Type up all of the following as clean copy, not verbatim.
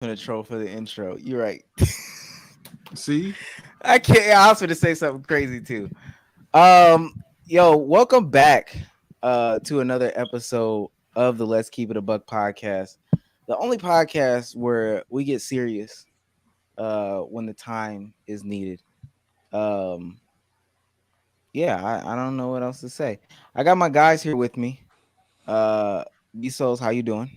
gonna troll for the intro. You're right. See, I can't. I was gonna say something crazy too. Um, yo, welcome back to another episode of the Let's Keep It a Buck podcast. The only podcast where we get serious when the time is needed. Um, yeah, I don't know what else to say. I got my guys here with me. Bezos, how you doing?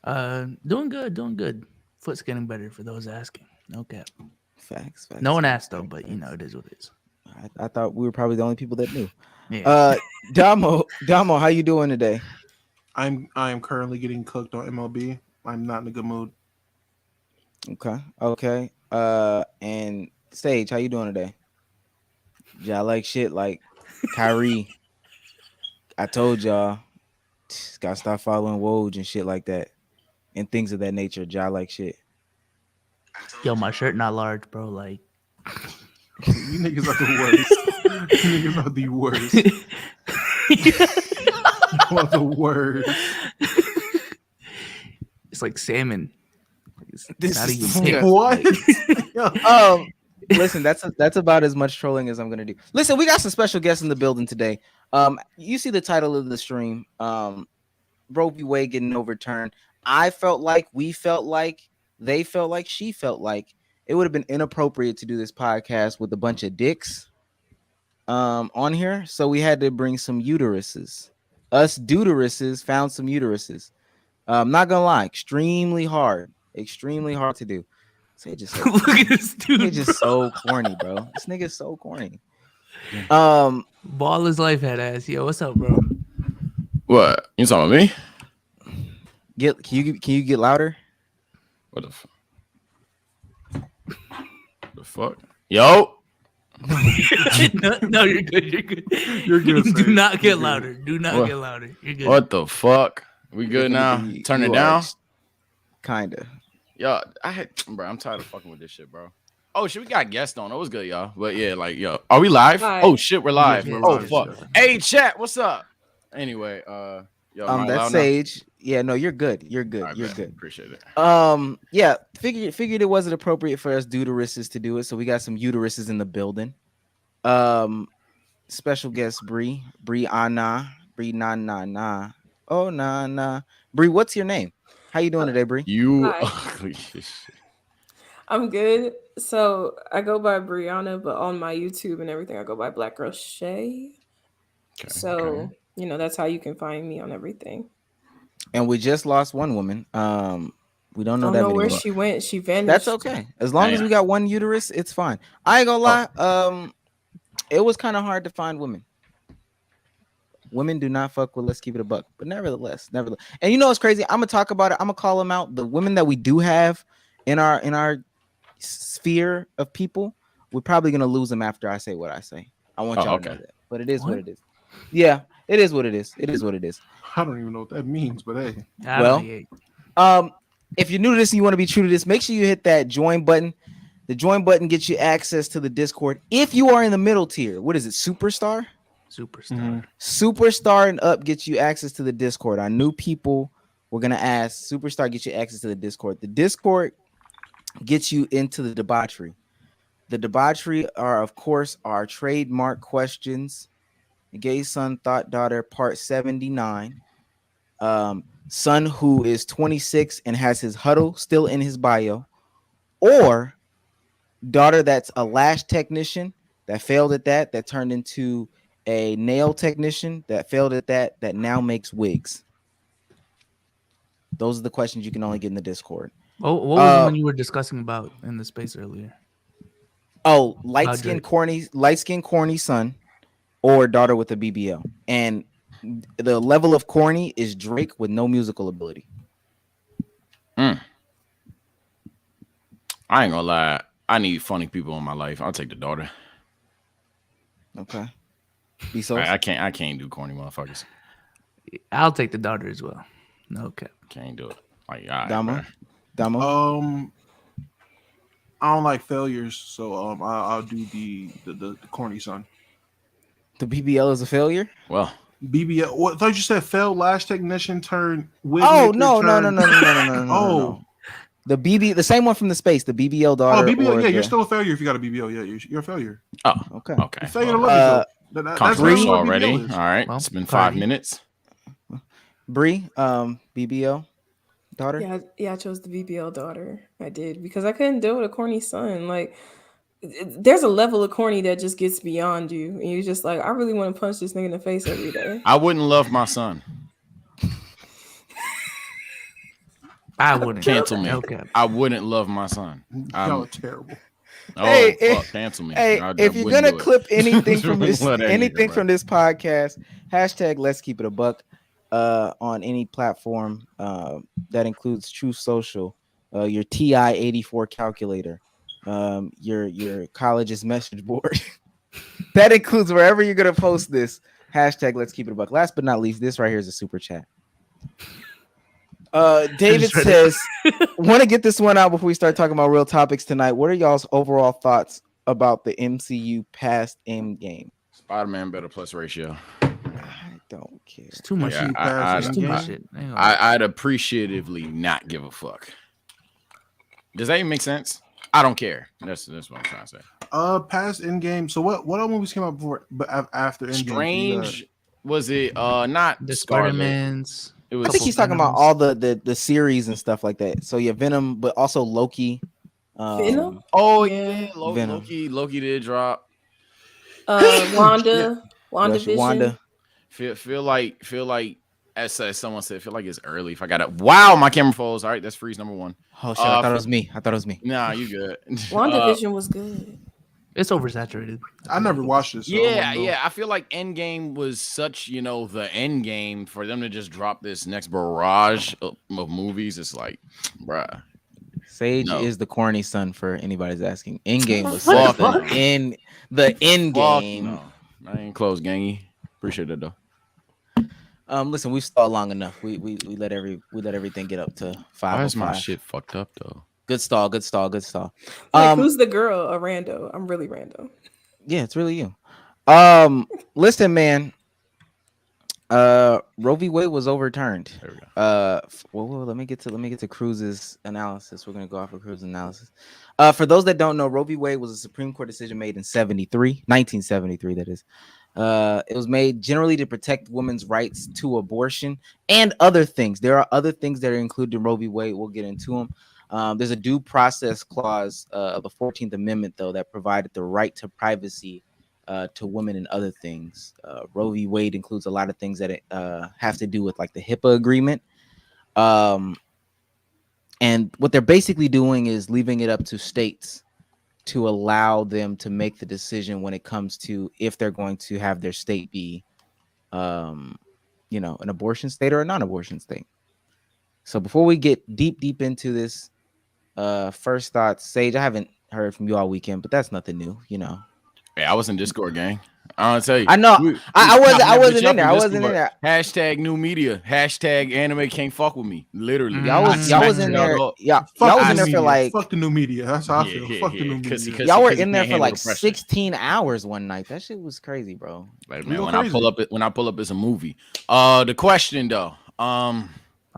Doing good, doing good. Foot's getting better for those asking. No cap. Facts, No facts, one facts, asked though, facts, but facts. it is what it is. I thought we were probably the only people that knew. Yeah. Damo, how you doing today? I am currently getting cooked on MLB. I'm not in a good mood. Okay. And Sage, how you doing today? Y'all like shit like Kyrie. I told y'all, gotta stop following Woj and shit like that, and things of that nature. Y'all like shit. Yo, my shirt not large, bro. Like, You niggas are the worst. You niggas are the worst. You are the worst. it's like salmon. It's This not is even disgusting. thick. What? Um, listen, that's about as much trolling as I'm gonna do. Listen, we got some special guests in the building today. You see the title of the stream. Roe v. Wade getting overturned. I felt like, we felt like, they felt like, she felt like it would have been inappropriate to do this podcast with a bunch of dicks on here. So we had to bring some uteruses. Us deuteruses found some uteruses. Not gonna lie, extremely hard to do. Say just so Look at this dude. Nigga just so corny, bro. This nigga's so corny. Ball his life head ass. Yo, what's up, bro? What? You talking about me? Can you get louder? What the fuck? Yo. no, you're good. You're good. You're good, Do Sage. not You're get good. louder. Do not What? get louder. You're good. What the fuck? We good now? Turn it down? Kinda. Yo, bro, I'm tired of fucking with this shit, bro. Oh shit, we got guests on. It was good, y'all. But yeah, like, yo, are we live? Hi. Oh shit, we're live. Yes, Oh yes, fuck. yes. Hey, chat, what's up? Anyway, yo, am I That's loud now? Sage. Yeah, no, you're good. You're good. Alright, You're bet. good. Appreciate it. Yeah, figured it wasn't appropriate for us deuteruses to do it, so we got some uteruses in the building. Special guest Bree na na. Oh na. Bree, what's your name? How you doing today, Bree? You Hi. ugly shit. I'm good. So I go by Brianna, but on my YouTube and everything, I go by Black Girl Shay. Okay, So okay. that's how you can find me on everything. And we just lost one woman. We don't I know don't that know many where more. she went. She vanished. That's okay. As long as Yeah. we got one uterus, it's fine. I ain't gonna lie. It was kind of hard to find women. Women do not fuck with Let's Keep It a Buck, but nevertheless. And you know what's crazy? I'm gonna talk about it. I'm gonna call them out. The women that we do have in our sphere of people, we're probably gonna lose them after I say what I say. I want y'all to know that. But it is what What? it is. Yeah, it is what it is. It is what it is. I don't even know what that means, but hey. I Well, don't know, if you're new to this and you want to be true to this, make sure you hit that join button. The join button gets you access to the Discord. If you are in the middle tier, what is it? Superstar? superstar. Mhm. Superstar and up gets you access to the Discord. Our new people, we're gonna ask. Superstar gets you access to the Discord. The Discord gets you into the debauchery. The debauchery are, of course, our trademark questions. Gay son, thought daughter, part 79. Son who is 26 and has his huddle still in his bio, or daughter that's a lash technician that failed at that turned into a nail technician that failed at that now makes wigs. Those are the questions you can only get in the Discord. What was the one you were discussing about in the space earlier? Oh, light skin Drake. corny son or daughter with a BBL. And the level of corny is Drake with no musical ability. I ain't gonna lie. I need funny people in my life. I'll take the daughter. Okay. Be so I can't do corny motherfuckers. I'll take the daughter as well. No cap. Can't do it. Like, all right, Damo. bro. Damo. I don't like failures, so I'll do the corny son. The BBL is a failure. Well, BBL. What? I thought you said failed lash technician turn wig Oh maker no. turn- Oh, the same one from the space, the BBL Oh, daughter. BBL. Or Yeah, you're the, still a failure if you got a BBL. Yeah, you're a failure. Oh, okay. okay. You failure to Well, love yourself. That's controversial what already. BBL is. All right, Well, it's been 5 Cardi. minutes. Bree, BBL daughter. Yeah, I chose the BBL daughter. I did because I couldn't deal with a corny son. Like, there's a level of corny that just gets beyond you, and you're just like, I really want to punch this nigga in the face every day. I wouldn't love my son. I wouldn't Cancel me. Okay. I wouldn't love my son. Y'all are terrible. Oh, Hey, fuck, cancel me. Hey, I if you're wouldn't gonna do it. clip anything from this, Let that anything nigga, from this podcast, hashtag Let's Keep It a Buck, on any platform that includes True Social, your TI-84 calculator, your college's message board. That includes wherever you're gonna post this. Hashtag Let's Keep It a Buck. Last but not least, this right here is a super chat. David says, want to get this one out before we start talking about real topics tonight. What are y'all's overall thoughts about the MCU past Endgame? Spider-Man better plus ratio. I don't care. It's too much. Yeah, It's too much shit. I'd appreciatively not give a fuck. Does that even make sense? I don't care. That's what I'm trying to say. Past Endgame. So what other movies came out before, but after Endgame? Strange. Was it not the Scarlet? Spider-Mans. It was. I think he's talking about all the series and stuff like that. So yeah, Venom, but also Loki. Venom? Oh Yeah. yeah, Venom. Loki did drop. Wanda, Russia, WandaVision. Wanda. Feel like as someone said, feel like it's early. If I got it, wow, my camera froze. All right, that's freeze number one. Oh shit! I thought it was me. Nah, you good. WandaVision was good. It's oversaturated. I never watched this. So Yeah. I feel like Endgame was such, the end game for them to just drop this next barrage of movies. It's like, bruh. Sage No. is the corny son for anybody's asking. Endgame was What such the the end game. No, I ain't close, gangy. Appreciate it though. Listen, we've stalled long enough. We let everything get up to 5. Why is my shit fucked up though? Good stall. Like, who's the girl? A rando. I'm really rando. Yeah, it's really you. Listen, man. Roe v. Wade was overturned. There we go. Well, let me get to Cruz's analysis. We're gonna go off of Cruz's analysis. For those that don't know, Roe v. Wade was a Supreme Court decision made in 1973. That is. It was made generally to protect women's rights to abortion and other things. There are other things that are included in Roe v. Wade. We'll get into them. There's a due process clause of the 14th Amendment, though, that provided the right to privacy to women and other things. Roe v. Wade includes a lot of things that have to do with like the HIPAA agreement. And what they're basically doing is leaving it up to states to allow them to make the decision when it comes to if they're going to have their state be, an abortion state or a non-abortion state. So before we get deep into this, first thoughts, Sage, I haven't heard from you all weekend, but that's nothing new, Hey, I was in Discord, gang. I want to tell you. I know. I wasn't in there. I wasn't in Discord. there. Hashtag new media. Hashtag anime can't fuck with me. Literally. Y'all was in there. Yeah, Fuck y'all was the in there new for media. like. Fuck the new media. That's how I feel. Fuck the new media. Cause Y'all were you in there can't for like handle the pressure. 16 hours one night. That shit was crazy, bro. Like, We man, go when I crazy. pull up, it's a movie. The question though, I'm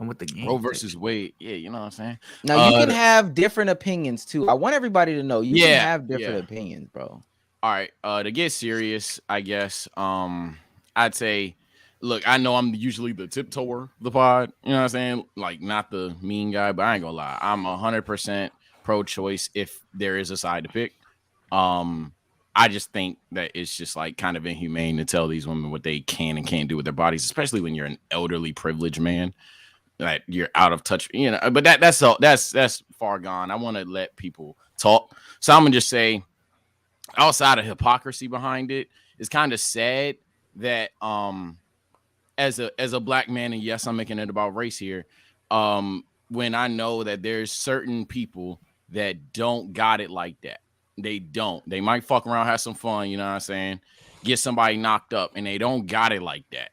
with the game. Roe versus Wade. Yeah, you know what I'm saying. Now you can have different opinions too. I want everybody to know you can Yeah, have different yeah. opinions, bro. All right. To get serious, I guess. I'd say, look, I know I'm usually the tiptoeer of the pod. You know what I'm saying? Like, not the mean guy, but I ain't gonna lie. I'm 100% pro-choice if there is a side to pick. I just think that it's just like kind of inhumane to tell these women what they can and can't do with their bodies, especially when you're an elderly, privileged man. That you're out of touch, But that's far gone. I want to let people talk, so I'm gonna just say, outside of hypocrisy behind it, it's kind of sad that as a black man, and yes, I'm making it about race here. When I know that there's certain people that don't got it like that. They don't. They might fuck around, have some fun, you know what I'm saying? Get somebody knocked up, and they don't got it like that.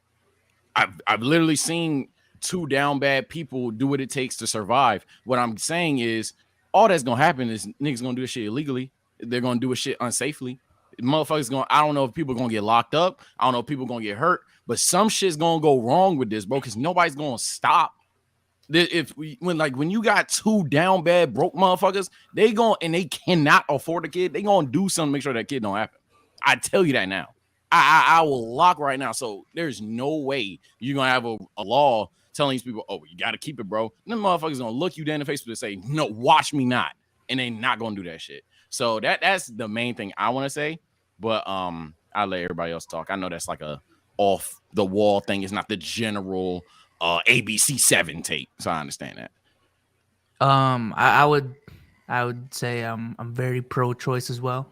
I've literally seen 2 down bad people do what it takes to survive. What I'm saying is, all that's gonna happen is niggas gonna do this shit illegally. They're gonna do a shit unsafely. Motherfuckers gonna. I don't know if people are gonna get locked up. I don't know if people are gonna get hurt. But some shit's gonna go wrong with this, bro. Because nobody's gonna stop When you got two down bad broke motherfuckers, they cannot afford a kid. They gonna do something to make sure that kid don't happen. I tell you that now. I will lock right now. So there's no way you're gonna have a law telling these people, oh, you gotta keep it, bro. And them motherfuckers gonna look you down in the face and say, no, watch me not, and they not gonna do that shit. So that's the main thing I want to say. But I'll let everybody else talk. I know that's like a off the wall thing. It's not the general ABC 7 take, so I understand that. I would say I'm very pro-choice as well.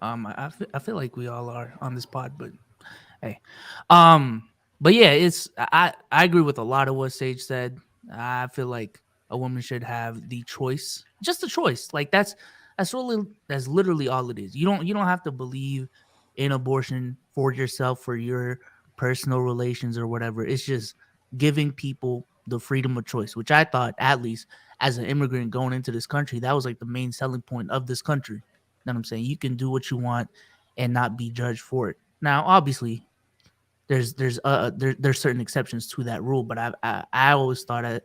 I feel like we all are on this pod, but hey, but yeah, I agree with a lot of what Sage said. I feel like a woman should have the choice, just the choice. Like that's literally all it is. You don't have to believe in abortion for yourself, for your personal relations or whatever. It's just giving people the freedom of choice, which I thought, at least as an immigrant going into this country, that was like the main selling point of this country. You know what I'm saying? You can do what you want and not be judged for it. Now, obviously, there's certain exceptions to that rule, but I always thought that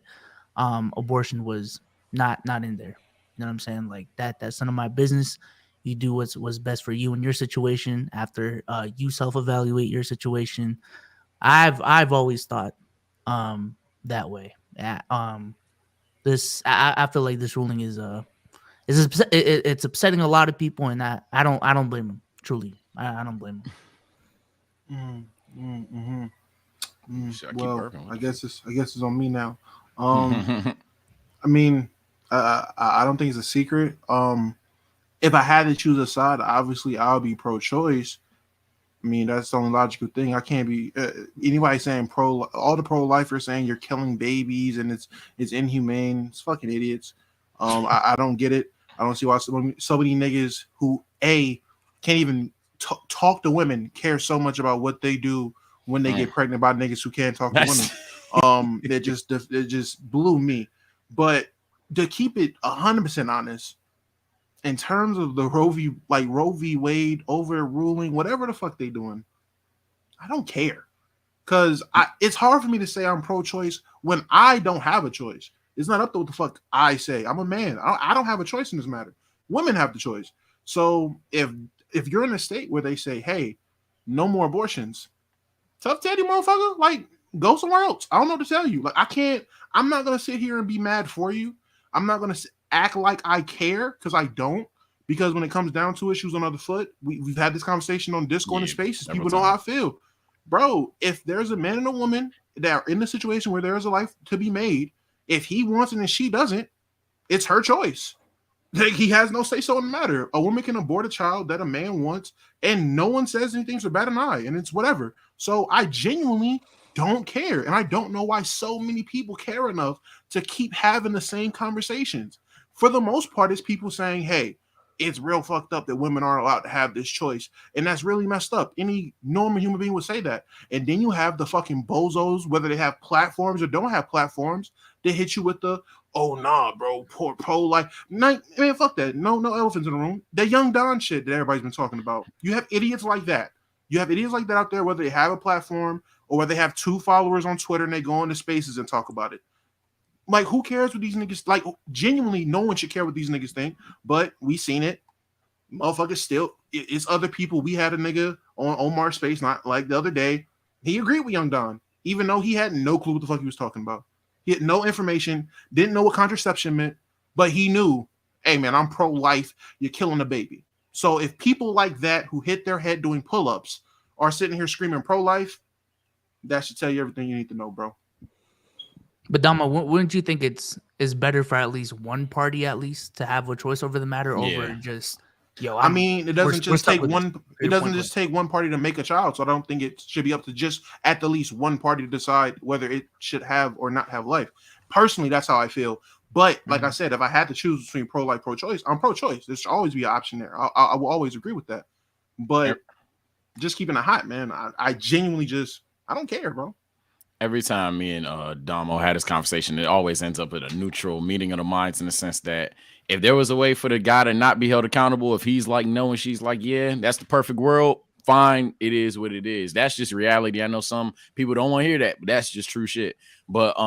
abortion was not in there. You know what I'm saying? Like that's none of my business. You do what's best for you in your situation after you self-evaluate your situation. I've always thought that way. I feel like this ruling is it's upsetting a lot of people, and I don't blame them. Truly, I don't blame them. Well, I guess it's on me now. I mean, I don't think it's a secret. If I had to choose a side, obviously I'll be pro-choice. I mean, that's the only logical thing. I can't be anybody saying all the pro-lifers saying you're killing babies and it's inhumane. It's fucking idiots. I don't get it. I don't see why so many niggas who can't even talk to women care so much about what they do when they get pregnant by niggas who can't talk to women. It just blew me. But to keep it 100% honest, in terms of the Roe v. Wade overruling, whatever the fuck they doing, I don't care. Because it's hard for me to say I'm pro-choice when I don't have a choice. It's not up to what the fuck I say. I'm a man. I don't have a choice in this matter. Women have the choice. So if you're in a state where they say, hey, no more abortions, tough teddy motherfucker, like go somewhere else. I don't know what to tell you. Like I'm not going to sit here and be mad for you. I'm not going to act like I care because I don't. Because when it comes down to it, shoes on the other foot. We've had this conversation on Discord and Spaces. People know how I feel. Bro, if there's a man and a woman that are in the situation where there is a life to be made, if he wants it and she doesn't, it's her choice. Like, he has no say so in the matter. A woman can abort a child that a man wants, and no one says anything so bad an eye, and it's whatever. So I genuinely don't care, and I don't know why so many people care enough to keep having the same conversations. For the most part, it's people saying, hey, it's real fucked up that women aren't allowed to have this choice. And that's really messed up. Any normal human being would say that. And then you have the fucking bozos, whether they have platforms or don't have platforms, they hit you with the, oh, nah, bro, poor pro-life. Man, fuck that. No elephants in the room. That young Don shit that everybody's been talking about. You have idiots like that. You have idiots like that out there, whether they have a platform or whether they have 2 followers on Twitter and they go into spaces and talk about it. Like, who cares what these niggas, like, genuinely, no one should care what these niggas think, but we seen it. Motherfuckers still, it's other people. We had a nigga on Omar Space, not like the other day. He agreed with Young Don, even though he had no clue what the fuck he was talking about. He had no information, didn't know what contraception meant, but he knew, hey, man, I'm pro-life. You're killing a baby. So if people like that who hit their head doing pull-ups are sitting here screaming pro-life, that should tell you everything you need to know, bro. But Dama, wouldn't you think it's better for at least one party to have a choice over the matter over just I mean, it doesn't just take one. It doesn't just take one party to make a child. So I don't think it should be up to just at the least one party to decide whether it should have or not have life. Personally, that's how I feel. But like I said, if I had to choose between pro-life, pro-choice, I'm pro-choice. There should always be an option there. I will always agree with that. But just keeping it hot, man. I genuinely I don't care, bro. Every time me and Damo had this conversation, it always ends up at a neutral meeting of the minds in the sense that if there was a way for the guy to not be held accountable, if he's like no and she's like, yeah, that's the perfect world, fine, it is what it is. That's just reality. I know some people don't want to hear that, but that's just true shit. But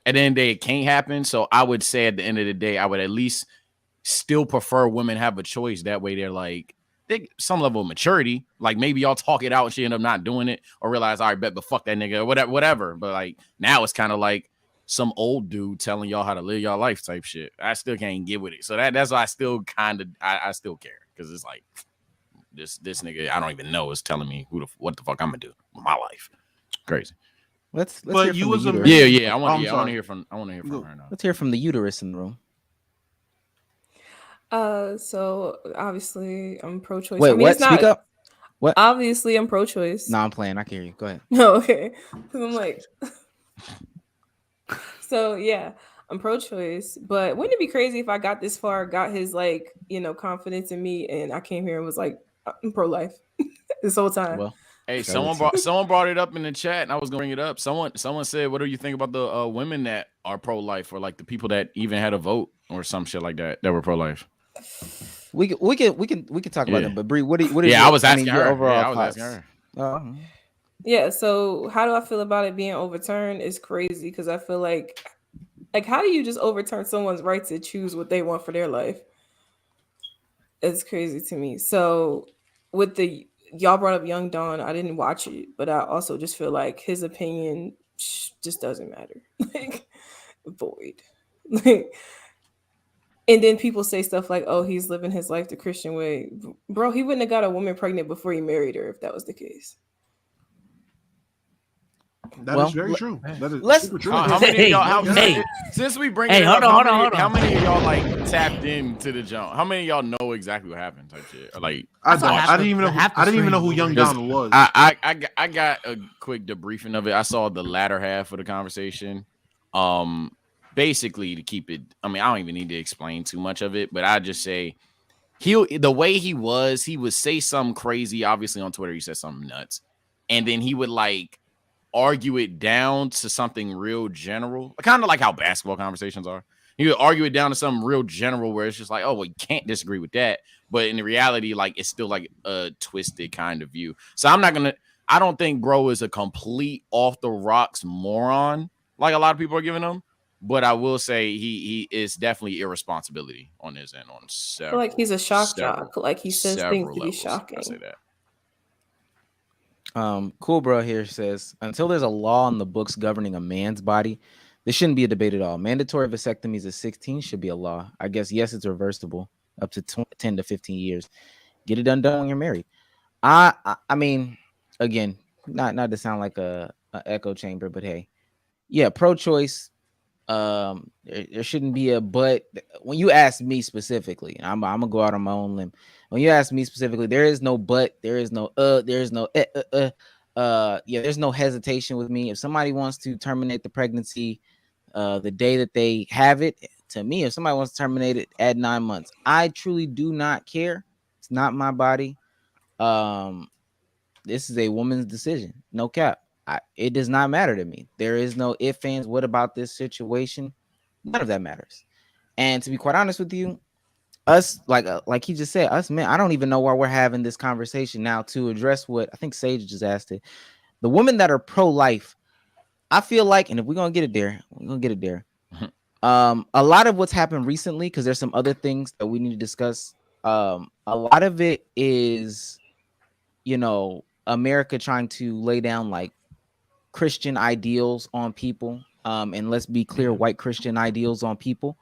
at the end of the day, it can't happen. So I would say at the end of the day, I would at least still prefer women have a choice. That way they're like, they some level of maturity. Like maybe y'all talk it out and she end up not doing it or realize, all right, bet, but fuck that nigga or whatever. But like now it's kind of like some old dude telling y'all how to live y'all life type shit. I still can't get with it. So that's why I still kind of, I still care. Cause it's like this nigga I don't even know is telling me what the fuck I'm gonna do with my life. Crazy. Let's But hear you from was the a uterus. man. Yeah. I want I'm to hear from her now. Let's hear from the uterus in the room. So obviously I'm pro-choice. Wait, I mean, what? it's not Speak up. What? obviously I'm pro-choice. No, I'm playing. I can hear you. Go ahead. No, okay. Because I'm like, so yeah, I'm pro-choice. But wouldn't it be crazy if I got this far, got his like, confidence in me, and I came here and was like, I'm pro-life this whole time. Well, Hey, so someone brought it up in the chat, and I was gonna bring it up. Someone said, "What do you think about the women that are pro life, or like the people that even had a vote or some shit like that were pro life?" we can talk about Yeah. them. But Bree, what is Yeah, your, I was asking your her. overall Yeah, I was thoughts? asking her. Oh. Yeah, so how do I feel about it being overturned is crazy because I feel like how do you just overturn someone's right to choose what they want for their life? It's crazy to me. So with the y'all brought up Young Dawn, I didn't watch it, but I also just feel like his opinion just doesn't matter. Like void. Like, and then people say stuff like, "Oh, he's living his life the Christian way." Bro, he wouldn't have got a woman pregnant before he married her if that was the case. That is very true. That is let's- super true. How many of y'all? Hey. Since we bring Hey, it hold up, on, how hold many of y'all like tapped into the jump? How many of y'all know exactly what happened? Type shit. Or, like I saw don't. half I the- didn't even know. half the I didn't even know stream who Young was- Don was. I got a quick debriefing of it. I saw the latter half of the conversation. Basically to keep it. I mean, I don't even need to explain too much of it, but I just say the way he would say something crazy. Obviously on Twitter, he said something nuts, and then he would like argue it down to something real general, kind of like how basketball conversations are. He would argue it down to something real general where it's just like, oh, well, you can't disagree with that. But in the reality, like it's still like a twisted kind of view. So I don't think bro is a complete off the rocks moron like a lot of people are giving him. But I will say he is definitely irresponsibility on his end on I several. feel like he's a shock several, jock. Like he says several things to be levels. shocking. I say that. Cool bro here says, until there's a law in the books governing a man's body, this shouldn't be a debate at all. Mandatory vasectomies at 16 should be a law. I guess, yes, it's reversible up to 10 to 15 years. Get it done when you're married. I mean, again, not to sound like a echo chamber, but hey, yeah, pro-choice. There shouldn't be a but. When you ask me specifically, and I'm gonna go out on my own limb. When you ask me specifically, there is no but, there is no there is no yeah, there's no hesitation with me. If somebody wants to terminate the pregnancy the day that they have it, to me, if somebody wants to terminate it at 9 months, I truly do not care. It's not my body. This is a woman's decision. No cap. It does not matter to me. There is no if, ands, what about this situation? None of that matters. And to be quite honest with you, us, like he just said, us men, I don't even know why we're having this conversation now to address what I think Sage just asked it. The women that are pro-life, I feel like, and if we're gonna get it there, we're gonna get it there. A lot of what's happened recently, because there's some other things that we need to discuss. A lot of it is, America trying to lay down like Christian ideals on people. And let's be clear, white Christian ideals on people.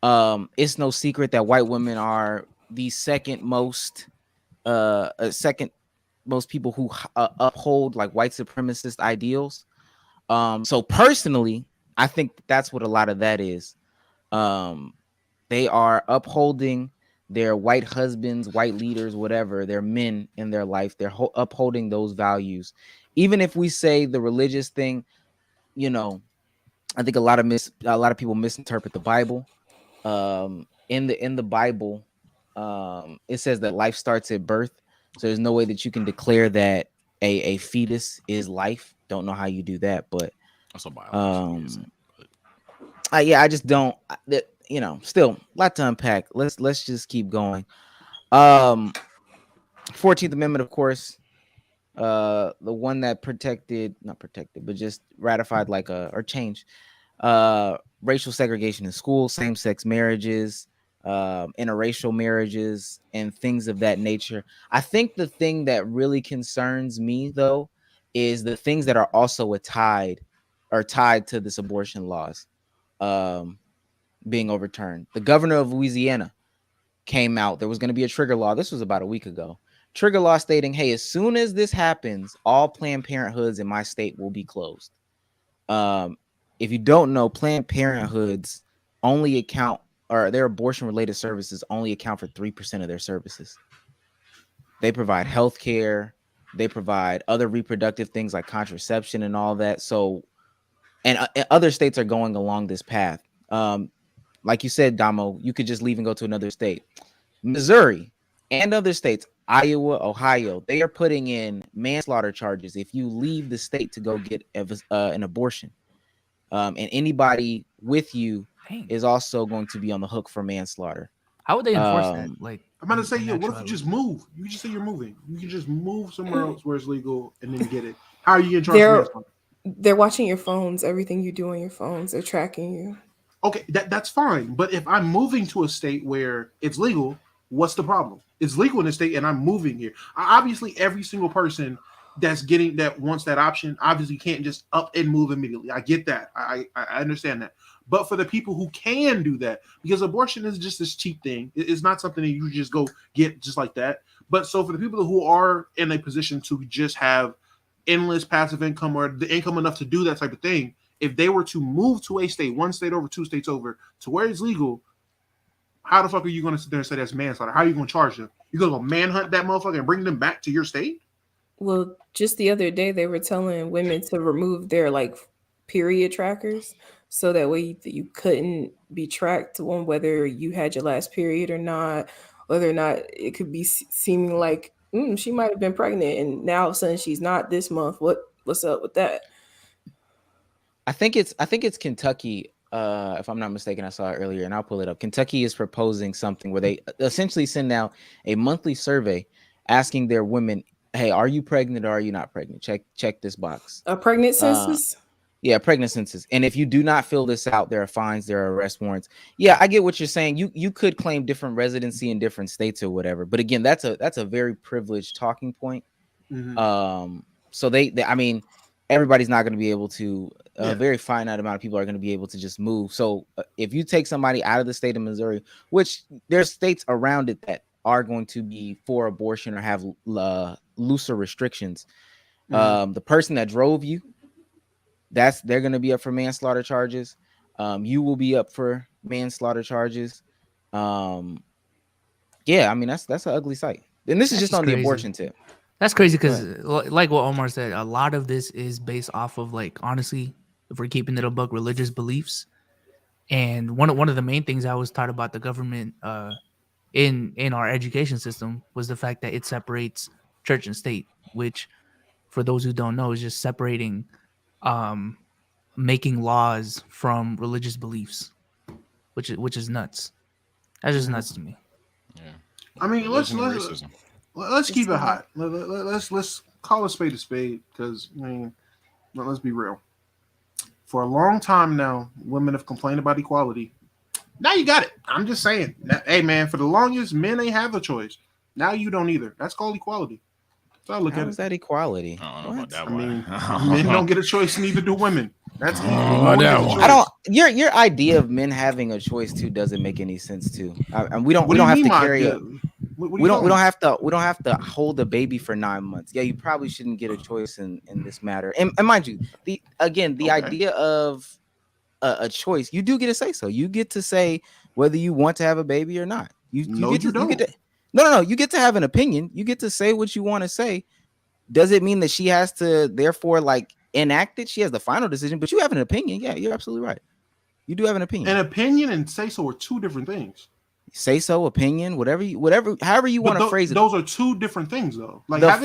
It's no secret that white women are the second most people who uphold like white supremacist ideals. So personally, I think that's what a lot of that is. They are upholding their white husbands, white leaders, whatever, their men in their life. They're upholding those values. Even if we say the religious thing, I think a lot of people misinterpret the Bible. In the Bible, it says that life starts at birth. So there's no way that you can declare that a fetus is life. Don't know how you do that, but Also biology isn't. yeah, I just don't. Still a lot to unpack. Let's just keep going. 14th Amendment, of course, the one that not protected, but just ratified or changed racial segregation in school, same-sex marriages, interracial marriages, and things of that nature. I think the thing that really concerns me, though, is the things that are also tied to this abortion laws being overturned. The governor of Louisiana came out. There was going to be a trigger law. This was about a week ago. Trigger law stating, hey, as soon as this happens, all Planned Parenthoods in my state will be closed. If you don't know, Planned Parenthoods only account, or their abortion-related services only account for 3% of their services. They provide health care. They provide other reproductive things like contraception and all that. So, and other states are going along this path. Like you said, Damo, you could just leave and go to another state. Missouri and other states, Iowa, Ohio, they are putting in manslaughter charges if you leave the state to go get an abortion. And anybody with you is also going to be on the hook for manslaughter. How would they enforce that? Like, I'm about to say, what if you just move? You can just say you're moving. You can just move somewhere else where it's legal and then get it. How are you going to charge manslaughter? They're watching your phones. Everything you do on your phones, they're tracking you. Okay, that's fine. But if I'm moving to a state where it's legal, what's the problem? It's legal in the state, and I'm moving here. Obviously, every single person that wants that option obviously can't just up and move immediately. I get that. I understand that. But for the people who can do that, because abortion is just this cheap thing, it's not something that you just go get just like that. But so for the people who are in a position to just have endless passive income or the income enough to do that type of thing, if they were to move to a state, one state over, two states over, to where it's legal, how the fuck are you going to sit there and say that's manslaughter? How are you going to charge them? You're going to go manhunt that motherfucker and bring them back to your state? Well, just the other day, they were telling women to remove their period trackers, so that way you couldn't be tracked on whether you had your last period or not, whether or not it could be seeming like she might have been pregnant, and now all of a sudden she's not this month. What's up with that? I think it's Kentucky. If I'm not mistaken, I saw it earlier, and I'll pull it up. Kentucky is proposing something where they essentially send out a monthly survey asking their women, "Hey, are you pregnant or are you not pregnant? Check this box." A pregnant census? Yeah, pregnant census. And if you do not fill this out, there are fines, there are arrest warrants. Yeah, I get what you're saying. You could claim different residency in different states or whatever. But again, that's a very privileged talking point. Mm-hmm. So they I mean, everybody's not going to be able to. A very finite amount of people are going to be able to just move. So if you take somebody out of the state of Missouri, which there's states around it that are going to be for abortion or have looser restrictions, the person that drove you, they're going to be up for manslaughter charges. You will be up for manslaughter charges. Yeah, I mean that's an ugly sight. And this is just on the abortion tip. That's crazy because, like what Omar said, a lot of this is based off of, honestly, if we're keeping it a buck, religious beliefs. And one of the main things I was taught about the government in our education system was the fact that it separates church and state, which, for those who don't know, is just separating, making laws from religious beliefs, which is nuts. That's just nuts to me. Yeah, I mean, let's keep it hot. Let's call a spade, because I mean, let's be real. For a long time now, women have complained about equality. Now you got it. I'm just saying. Hey, man, for the longest, men ain't have a choice. Now you don't either. That's called equality. So I look at it. How is that equality? I don't know about that I mean, one. men don't get a choice, neither do women. That's easy. I don't. Your idea of men having a choice too doesn't make any sense too. And we don't have to carry a. We don't have to hold a baby for 9 months. Yeah, you probably shouldn't get a choice in this matter. And mind you, the idea of a choice, you do get to say so. You get to say whether you want to have a baby or not. You get to have an opinion. You get to say what you want to say. Does it mean that she has to therefore enact it? She has the final decision, but you have an opinion. Yeah, you're absolutely right. You do have an opinion. An opinion and say so are two different things. Say so, opinion, however you want to phrase it. Those are two different things, though. The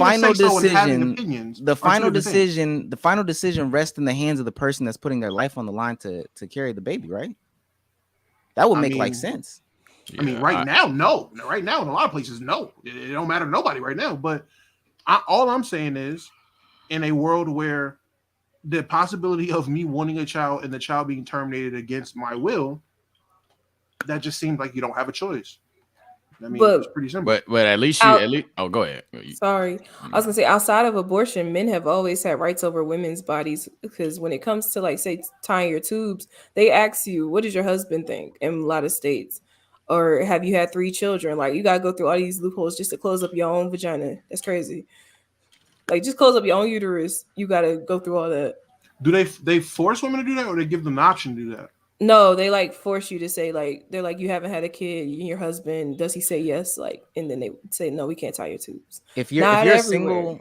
final decision rests in the hands of the person that's putting their life on the line to carry the baby, right? That would make sense. I mean, right now, no. Right now, in a lot of places, no. It don't matter to nobody right now. But all I'm saying is, in a world where the possibility of me wanting a child and the child being terminated against my will, that just seems like you don't have a choice. I mean, But it's pretty simple. But at least out, oh, go ahead. sorry, I was gonna say outside of abortion, men have always had rights over women's bodies because when it comes to like say tying your tubes, they ask you, "What does your husband think?" In a lot of states, or have you had 3 children? Like you gotta go through all these loopholes just to close up your own vagina. That's crazy. Like just close up your own uterus. You gotta go through all that. Do they force women to do that, or they give them the option to do that? No, they like force you to say like they're like you haven't had a kid, your husband does he say yes? Like and then they say no, we can't tie your tubes. If you're Not a everywhere.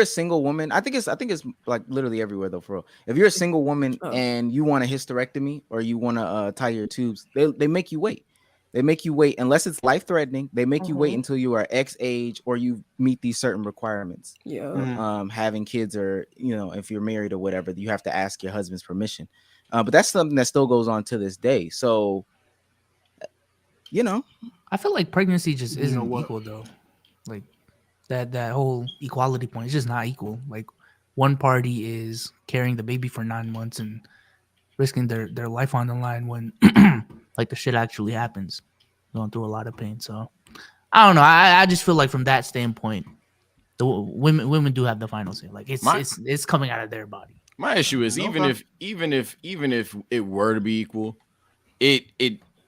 single woman, I think it's like literally everywhere though, for real. If you're a single woman and you want a hysterectomy or you want to tie your tubes, they make you wait. They make you wait unless it's life threatening. They make you wait until you are X age or you meet these certain requirements. Yeah. Having kids or if you're married or whatever, you have to ask your husband's permission. But that's something that still goes on to this day. So, I feel like pregnancy just isn't equal though. Like that whole equality point is just not equal. Like one party is carrying the baby for 9 months and risking their life on the line when like the shit actually happens, going through a lot of pain. So I don't know. I just feel like from that standpoint, the women do have the final say. Like it's coming out of their body. My issue is even if it were to be equal, it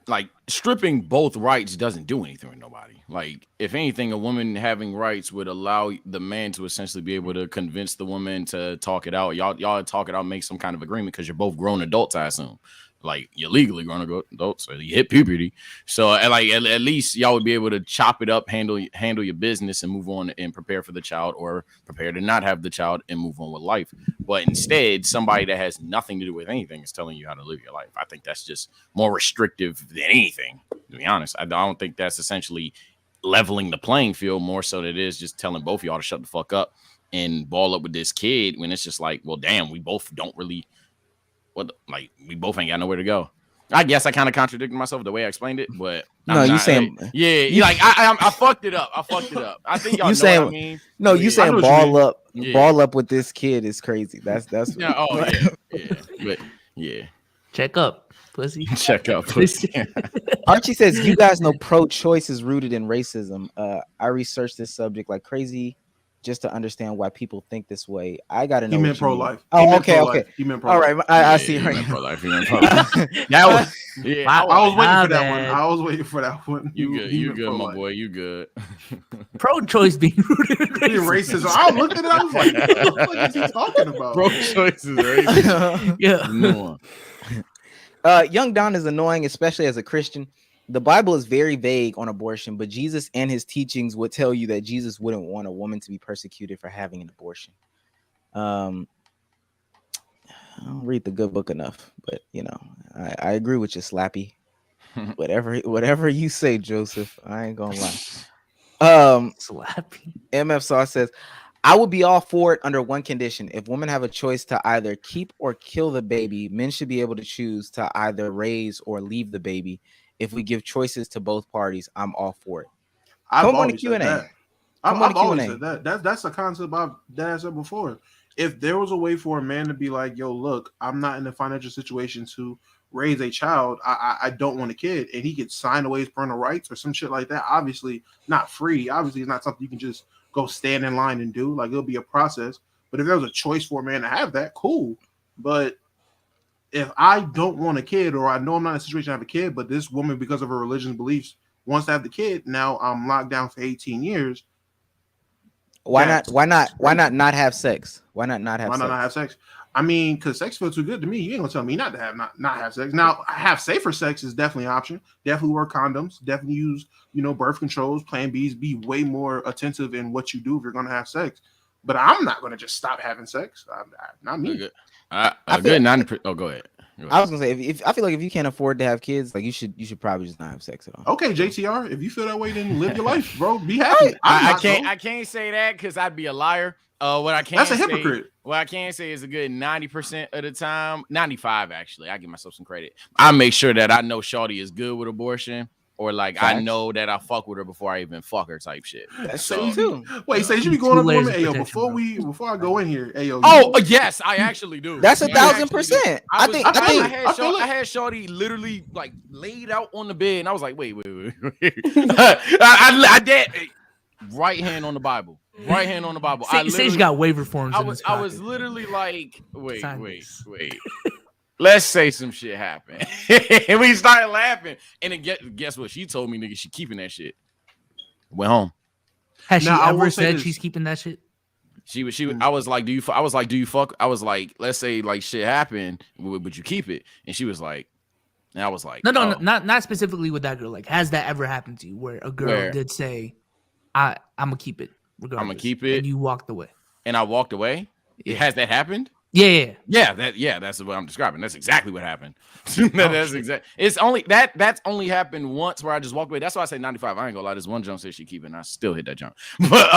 like stripping both rights doesn't do anything with nobody. Like if anything, a woman having rights would allow the man to essentially be able to convince the woman to talk it out. Y'all talk it out, make some kind of agreement because you're both grown adults, I assume. Like you're legally grown adults, so you hit puberty. So like at least y'all would be able to chop it up, handle your business, and move on and prepare for the child, or prepare to not have the child and move on with life. But instead, somebody that has nothing to do with anything is telling you how to live your life. I think that's just more restrictive than anything. To be honest, I don't think that's essentially leveling the playing field more so than it is just telling both of y'all to shut the fuck up and ball up with this kid when it's just like, well, damn, we both don't really. We both ain't got nowhere to go. I guess I kind of contradicted myself the way I explained it, but you saying I fucked it up. I think y'all know what I mean. No, you saying ball up with this kid is crazy. That's Check up, pussy. Check up, pussy. Archie says you guys know pro-choice is rooted in racism. I researched this subject like crazy just to understand why people think this way. I gotta know. He meant pro-life. Oh, okay. He meant pro-life. All right, I see. Right. Pro-life. I was waiting for that one. You good, my boy. You good. Pro-choice being rooted in racism. I looked at it. I was like, what the fuck is he talking about? Pro-choice is racist. Yeah. Young Don is annoying, especially as a Christian. The Bible is very vague on abortion, but Jesus and his teachings would tell you that Jesus wouldn't want a woman to be persecuted for having an abortion. I don't read the good book enough, but I agree with you, Slappy. whatever you say, Joseph. I ain't gonna lie. Slappy. MF Sauce says, I would be all for it under one condition. If women have a choice to either keep or kill the baby, men should be able to choose to either raise or leave the baby. If we give choices to both parties, I'm all for it. I've always said that. That's a concept I've said before. If there was a way for a man to be like, yo, look, I'm not in a financial situation to raise a child. I don't want a kid. And he could sign away his parental rights or some shit like that. Obviously not free. Obviously it's not something you can just go stand in line and do. Like it'll be a process. But if there was a choice for a man to have that, cool. But if I don't want a kid, or I know I'm not in a situation to have a kid, but this woman, because of her religious beliefs, wants to have the kid, now I'm locked down for 18 years. Why not have sex? Why not have sex? I mean, because sex feels too good to me. You ain't gonna tell me not to have sex. Now, have safer sex is definitely an option. Definitely wear condoms. Definitely use, birth controls, Plan Bs. Be way more attentive in what you do if you're gonna have sex. But I'm not gonna just stop having sex. Not me. Go ahead. I was gonna say, if I feel like if you can't afford to have kids, like you should probably just not have sex at all. Okay, JTR, if you feel that way, then live your life, bro. Be happy. I can't say that because I'd be a liar. That's a hypocrite. What I can say is a good 90% of the time, 95 actually. I give myself some credit. I make sure that I know Shawty is good with abortion. or like Facts. I know that I fuck with her before I even fuck her type shit. That's So, true too. Wait, so you should be going up to women. Hey, yo, before I go in here, hey, yo. Yes, I actually do. That's I 1,000%. actually do. I think I had Shorty literally like laid out on the bed, and I was like, wait. I did. Right hand on the Bible. Right hand on the Bible. Sage got waiver forms. I was literally like, wait. Let's say some shit happened. And we started laughing. And then guess what? She told me, nigga, she keeping that shit. Went home. Has she ever said she's keeping that shit? I was like, do you fuck? I was like, let's say like shit happened, would you keep it? And she was like, and I was like, no, not specifically with that girl. Like, has that ever happened to you where a girl did say, I'm gonna keep it regardless? I'm gonna keep it. And you walked away. And I walked away? Yeah. Has that happened? Yeah. That's what I'm describing. That's exactly what happened. It's only that's only happened once where I just walked away. That's why I say 95. I ain't gonna lie. This one jump says she keeping. I still hit that jump. But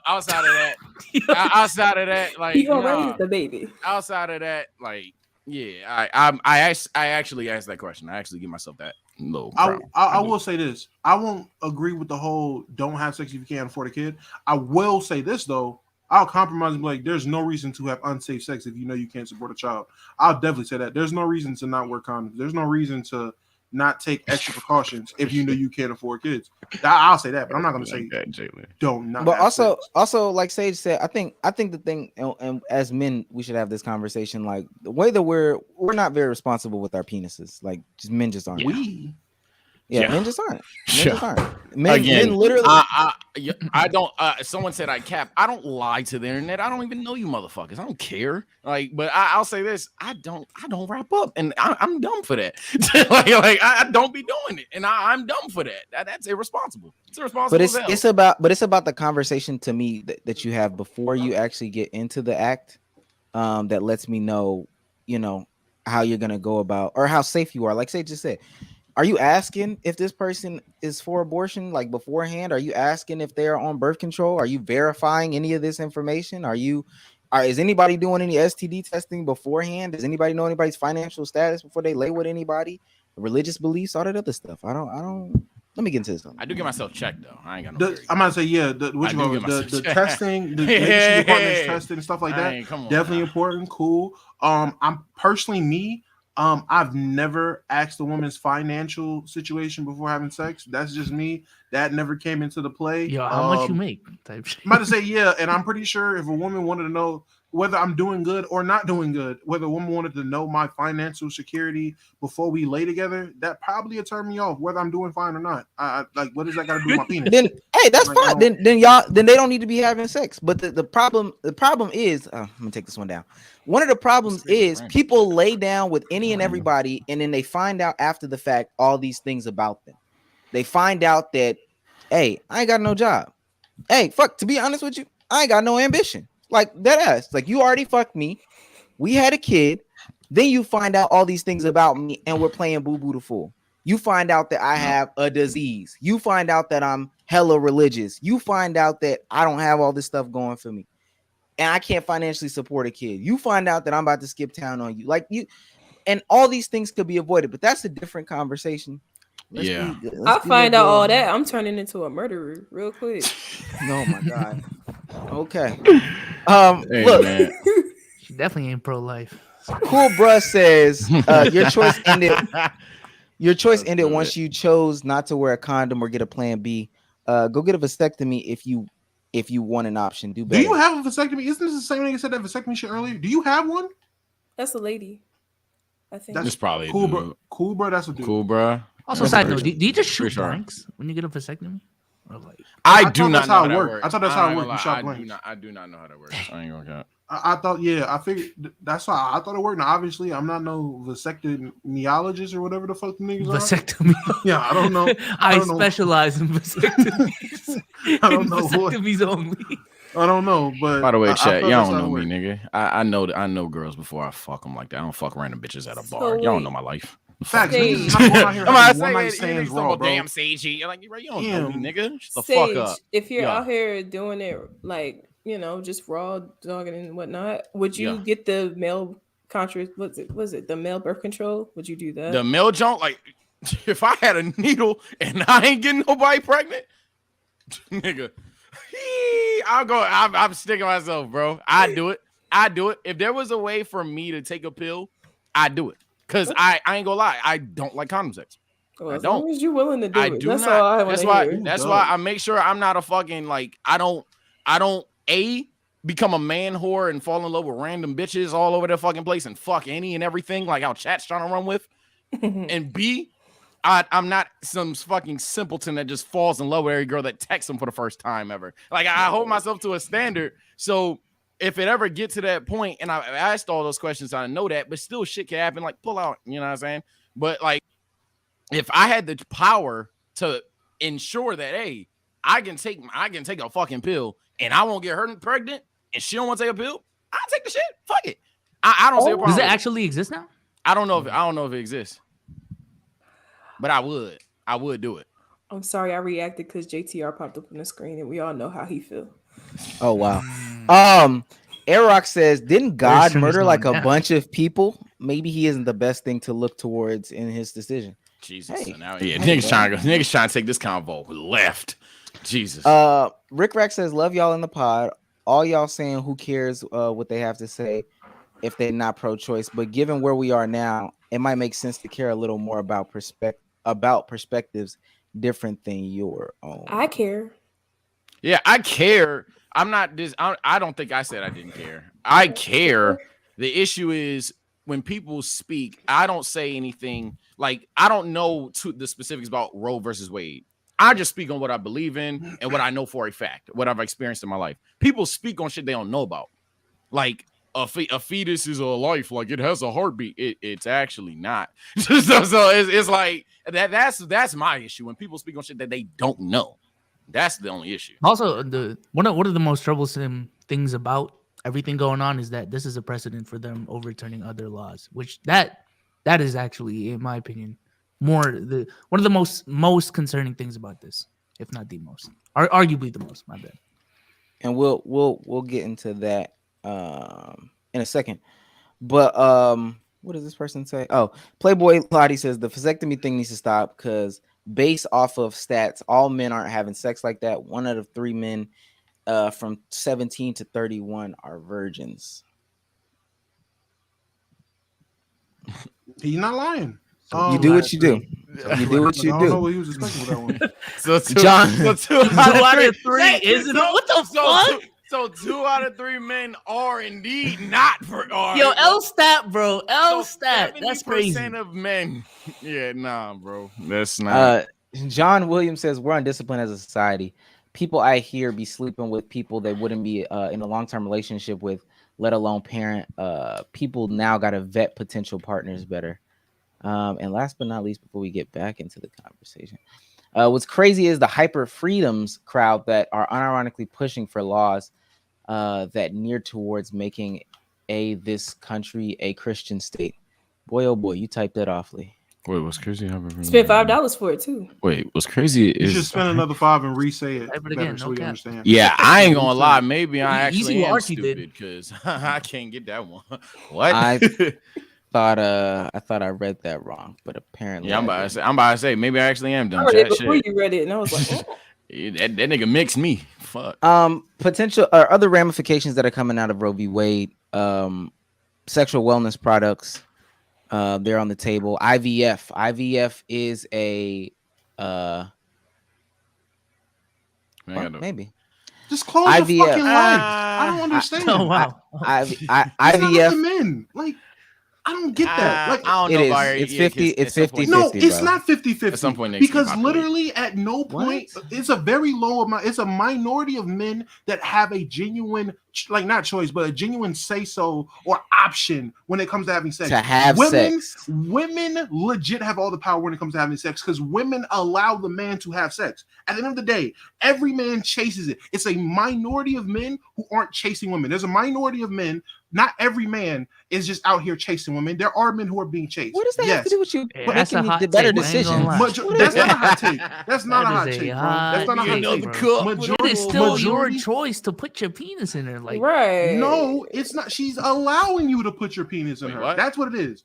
outside of that, like you gonna raise the baby. Outside of that, like, yeah, I actually asked that question. I actually give myself that low. I will say this. I won't agree with the whole don't have sex if you can't afford a kid. I will say this though. I'll compromise and be like, there's no reason to have unsafe sex if you know you can't support a child. I'll definitely say that. There's no reason to not wear condoms. There's no reason to not take extra precautions if you know you can't afford kids. I'll say that, but I'm not going to say don't not. But also, like Sage said, I think the thing, and as men, we should have this conversation. Like the way that we're not very responsible with our penises. Like men just aren't. Men just aren't. Men literally. I don't. Someone said I cap. I don't lie to the internet. I don't even know you motherfuckers. I don't care. Like, but I'll say this. I don't wrap up, and I'm dumb for that. like I don't be doing it, and I'm dumb for that. That's irresponsible. It's irresponsible. But it's about the conversation to me that you have before you actually get into the act. That lets me know, how you're gonna go about or how safe you are. Like Sage just said. Are you asking if this person is for abortion, like beforehand? Are you asking if they're on birth control? Are you verifying any of this information? Is anybody doing any STD testing beforehand? Does anybody know anybody's financial status before they lay with anybody? Religious beliefs, all that other stuff. I don't. Let me get into this. I do get myself checked though. I ain't got no. I'm gonna say the testing, the department's testing and stuff like that. Definitely important. Cool. I'm personally me. I've never asked a woman's financial situation before having sex. That's just me. That never came into the play. Yo, how much you make? Type shit. I'm about to say yeah, and I'm pretty sure if a woman wanted to know whether I'm doing good or not doing good, whether a woman wanted to know my financial security before we lay together, that probably would turn me off whether I'm doing fine or not. I like, what does that got to do with my penis? Then hey, that's like, fine. Then they don't need to be having sex. But the problem is, I'm gonna take this one down. One of the problems is people lay down with any and everybody, and then they find out after the fact all these things about them. They find out that, hey, I ain't got no job. Hey, fuck, to be honest with you, I ain't got no ambition. Like that ass. Like you already fucked me. We had a kid. Then you find out all these things about me, and we're playing boo boo the fool. You find out that I have a disease. You find out that I'm hella religious. You find out that I don't have all this stuff going for me. And I can't financially support a kid. You find out that I'm about to skip town on you. Like you, and all these things could be avoided, but that's a different conversation. I'll find out all that. I'm turning into a murderer real quick. Oh my God. Okay. Hey, look, man. She definitely ain't pro-life. Cool bruh says your choice ended. Your choice ended once you chose not to wear a condom or get a plan B. Go get a vasectomy if you want an option. Do better. Do you have a vasectomy? Isn't this the same thing you said that vasectomy shit earlier? Do you have one? That's a lady. I think That's probably cool, bro. Cool, bro. That's a dude. Cool, bro. Also, side note, do you just shoot blanks when you get a vasectomy? Or like, I do not know how it works. I thought that's how it worked. You shot blanks. I do not know how that works. I ain't gonna count. I thought, I figured that's how I thought it worked. Now, obviously, I'm not no vasectomyologist or whatever the fuck the niggas are. Vasectomy. Yeah, I don't know. I specialize in vasectomies. I don't know vasectomies only. I don't know, but by the way, chat, y'all don't know me, nigga. I know girls before I fuck them like that. I don't fuck random bitches at a bar. Y'all don't know my life. Facts. Sage. I'm saying raw, bro. Damn Sagey. You're like, you don't know me, nigga. Shut the Sage, fuck up. if you're out here doing it like, just raw dogging and whatnot, would you get the male was it the male birth control? Would you do that? The male junk, like if I had a needle and I ain't getting nobody pregnant, nigga, I'll go. I'm sticking myself, bro. I do it. If there was a way for me to take a pill, I'd do it. Cause I ain't gonna lie, I don't like condom sex. Well, I as don't. long as you're willing to do I it, do that's not. all I want to hear. That's why I make sure I'm not a fucking like I don't become a man whore and fall in love with random bitches all over the fucking place and fuck any and everything like how chat's trying to run with. And B, I'm not some fucking simpleton that just falls in love with every girl that texts him for the first time ever. Like I hold myself to a standard. So if it ever get to that point, and I asked all those questions, I know that, but still shit can happen. Like pull out, you know what I'm saying? But like, if I had the power to ensure that, hey, I can take a fucking pill and I won't get her pregnant, and she don't want to take a pill, I'll take the shit. Fuck it. I don't see a problem. Does it with actually exist now? I don't know if it exists, but I would do it. I'm sorry, I reacted because JTR popped up on the screen, and we all know how he feel. Oh wow. Arox says, didn't God murder like a bunch of people? Maybe he isn't the best thing to look towards in his decision. Jesus. Hey. So now, niggas trying to take this convo left. Jesus. Rick Rack says, love y'all in the pod. All y'all saying who cares what they have to say if they're not pro-choice. But given where we are now, it might make sense to care a little more about perspectives different than your own. I care. Yeah, I care. I'm not this. I don't think I said I didn't care. I care. The issue is when people speak, I don't say anything. Like I don't know the specifics about Roe versus Wade. I just speak on what I believe in and what I know for a fact, what I've experienced in my life. People speak on shit they don't know about. Like a fetus is a life, like it has a heartbeat. It's actually not. so it's like that's my issue when people speak on shit that they don't know. That's the only issue. Also, one of the most troublesome things about everything going on is that this is a precedent for them overturning other laws, which that is actually, in my opinion, one of the most concerning things about this, if not the most, arguably the most. My bad. And we'll get into that in a second. But what does this person say? Oh, Playboy Lottie says the vasectomy thing needs to stop because based off of stats, all men aren't having sex like that. 1 out of 3 men from 17 to 31 are virgins. He's not lying. You do what you do. You do what you I don't know do. what he was expecting with that one. So John, two out of three, isn't it? What the fuck? So 2 out of 3 men are indeed not for. Yo, L stat, bro. L stat. That's crazy. 70% of men. Yeah, nah, bro. That's not. John Williams says we're undisciplined as a society. People I hear be sleeping with people they wouldn't be in a long-term relationship with, let alone parent. People now got to vet potential partners better. And last but not least, before we get back into the conversation, what's crazy is the hyper freedoms crowd that are unironically pushing for laws that near towards making this country a Christian state. Boy, oh boy, you typed that awfully. Wait, what's crazy? Spent $5 for it too. Wait, what's crazy You is should spend another 5 and re-say it. Type it again, So no we cap. understand. Yeah, I ain't gonna lie. Maybe I Easy actually what am Archie did. stupid because I can't get that one. What? I thought I read that wrong, but apparently Yeah, I'm about to say maybe I actually am I dumb. read it Chat before shit. you read it, and I was like, oh. That nigga mixed me. Fuck. Potential or other ramifications that are coming out of Roe v. Wade. Sexual wellness products. They're on the table. IVF is a maybe. Just close IVF. your fucking legs. I don't understand. Oh wow. IVF. Men. Like, I don't get that. Like, I don't It know. is. Barry. It's Yeah, 50. 'cause It's at some 50. point- no, 50, it's bro. not 50-50. At some point next because year, literally at no point, it's a very low amount. It's a minority of men that have a genuine, like not choice, but a genuine say-so or option when it comes to having sex. To have sex. Women legit have all the power when it comes to having sex because women allow the man to have sex. At the end of the day, every man chases it. It's a minority of men who aren't chasing women. There's a minority of men. Not every man is just out here chasing women. There are men who are being chased. What does that have to do with you? Yeah, But that's a making hot the better take, I ain't gonna decisions. lie. That's not a hot take. That's not a That hot is a take, bro. hot That's not a hot take, take. bro. Majority, It is still your majority- choice to put your penis in there. Like, right. No, it's not. She's allowing you to put your penis in Wait, her. what? That's what it is.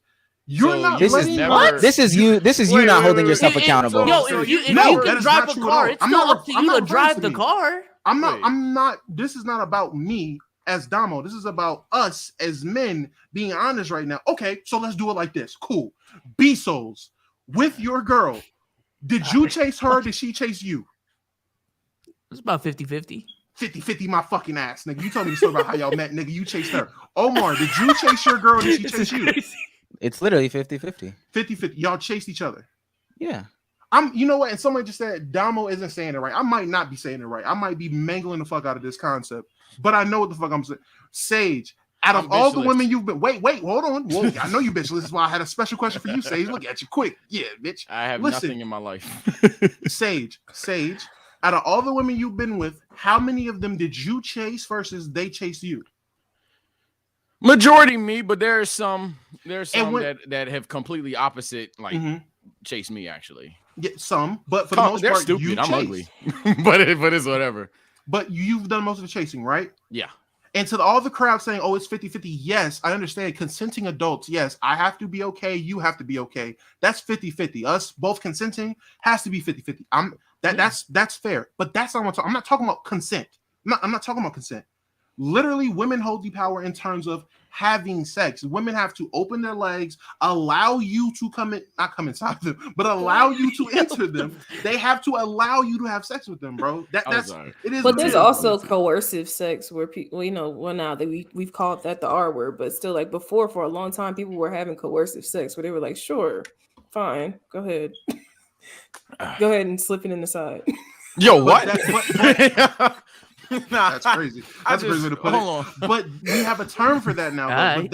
You're So not This letting is her- never- this is you. This is you Wait, not wait, holding wait, yourself wait. accountable. Yo, So if you No, can that is drive not a true at car, all. it's I'm still not up to I'm you not to referring drive to the me. car. Wait. I'm not. This is not about me as Damo. This is about us as men being honest right now. Okay, so let's do it like this. Cool. B Souls, with your girl, did you chase her? Or did she chase you? It's about 50-50. 50-50 my fucking ass, nigga. You told me the story about how y'all met, nigga. You chased her. Omar, did you chase your girl? Or did she chase you? It's literally 50-50. 50-50. Y'all chased each other. Yeah. You know what? And someone just said Damo isn't saying it right. I might not be saying it right. I might be mangling the fuck out of this concept, but I know what the fuck I'm saying. Sage, out of I'm all the bitchless. women you've been, wait, hold on. Whoa, I know you bitchless. This is why I had a special question for you, Sage. Look at you, quick. Yeah, bitch. I have Listen. nothing in my life. Sage, out of all the women you've been with, how many of them did you chase versus they chased you? Majority me, but there's some when- that have completely opposite Mhm. chase me actually. Yeah, some, but for the most They're part, stupid. you I'm chased. ugly. but it's whatever. But you've done most of the chasing, right? Yeah. And to all the crowd saying, oh, it's 50-50, yes, I understand. Consenting adults, yes, I have to be okay, you have to be okay. That's 50-50. Us both consenting has to be 50-50. That's fair. But that's not what I'm talking. I'm not talking about consent. I'm not talking about consent. Literally, women hold the power in terms of having sex. Women have to open their legs, allow you to not come inside them, but allow you to enter them. They have to allow you to have sex with them, bro. That's sorry. it is. But what there's it is. also coercive sex where people, well, now that we've called that the R word, but still, like before, for a long time, people were having coercive sex where they were like, sure, fine, go ahead, go ahead and slip it in the side. Yo, what? That's crazy. That's a crazy way to put hold it. But we have a term for that now. Though.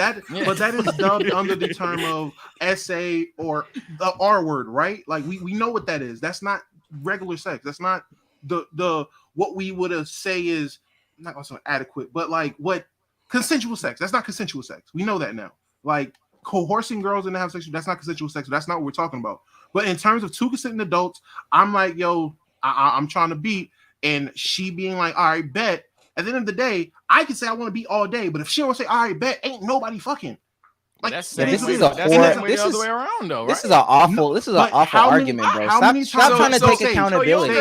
But that is dubbed under the term of SA or the R word, right? Like we know what that is. That's not regular sex. That's not the what we would say is not also adequate, but like what consensual sex. That's not consensual sex. We know that now. Like coercing girls into having sex, that's not consensual sex. That's not what we're talking about. But in terms of two consenting adults, I'm like, yo, I'm trying to beat. And she being like, all right, bet. At the end of the day, I can say I want to be all day, but if she don't say, all right, bet, ain't nobody fucking. Like That's Yeah, the this same is way- a that's the hor- same way this the is- other way around, though, right? This is an awful. This is an But awful how many- argument, bro. how Stop, many stop times- trying to so take Sage, accountability.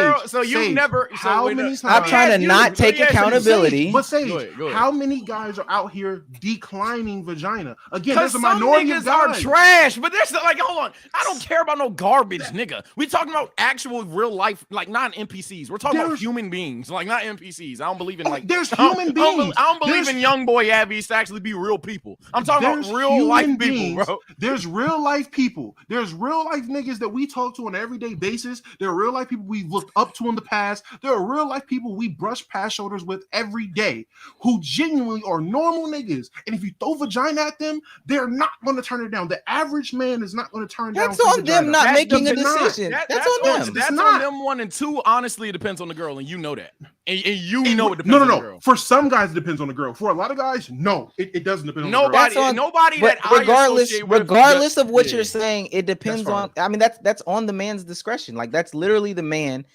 How many times? Stop trying to not take accountability. But Sage, Go ahead. how many guys are out here declining vagina? Again, Because there's a some minority niggas of guys. are trash, but there's like, hold on. I don't care about no garbage, nigga. We talking about actual real life, like not NPCs. We're talking about There's- human beings, like not NPCs. I don't believe in like there's I don't- human I don't beings. I don't believe There's- in young boy Abbeys to actually be real people. I'm talking There's about real life human people, beings. bro. There's real life people. There's real life niggas that we talk to on an everyday basis. There are real life people we've looked up to in the past. There are real life people we brush past shoulders with every day who genuinely are normal niggas. And if you throw vagina at them, they're not going to turn it down. The average man is not going to turn down. That's some on them vagina. not That's making a it's not. decision. That's on them. That's not. on them. One and two. Honestly, it depends on the girl, and you know that. And you And know it depends no. on the girl. For some guys, it depends on the girl. For a lot of guys, no, it doesn't depend on the girl. That's on- Nobody But that I regardless, associate with regardless of what yeah. you're saying, it depends fine. on. I mean, that's on the man's discretion. Like that's literally the man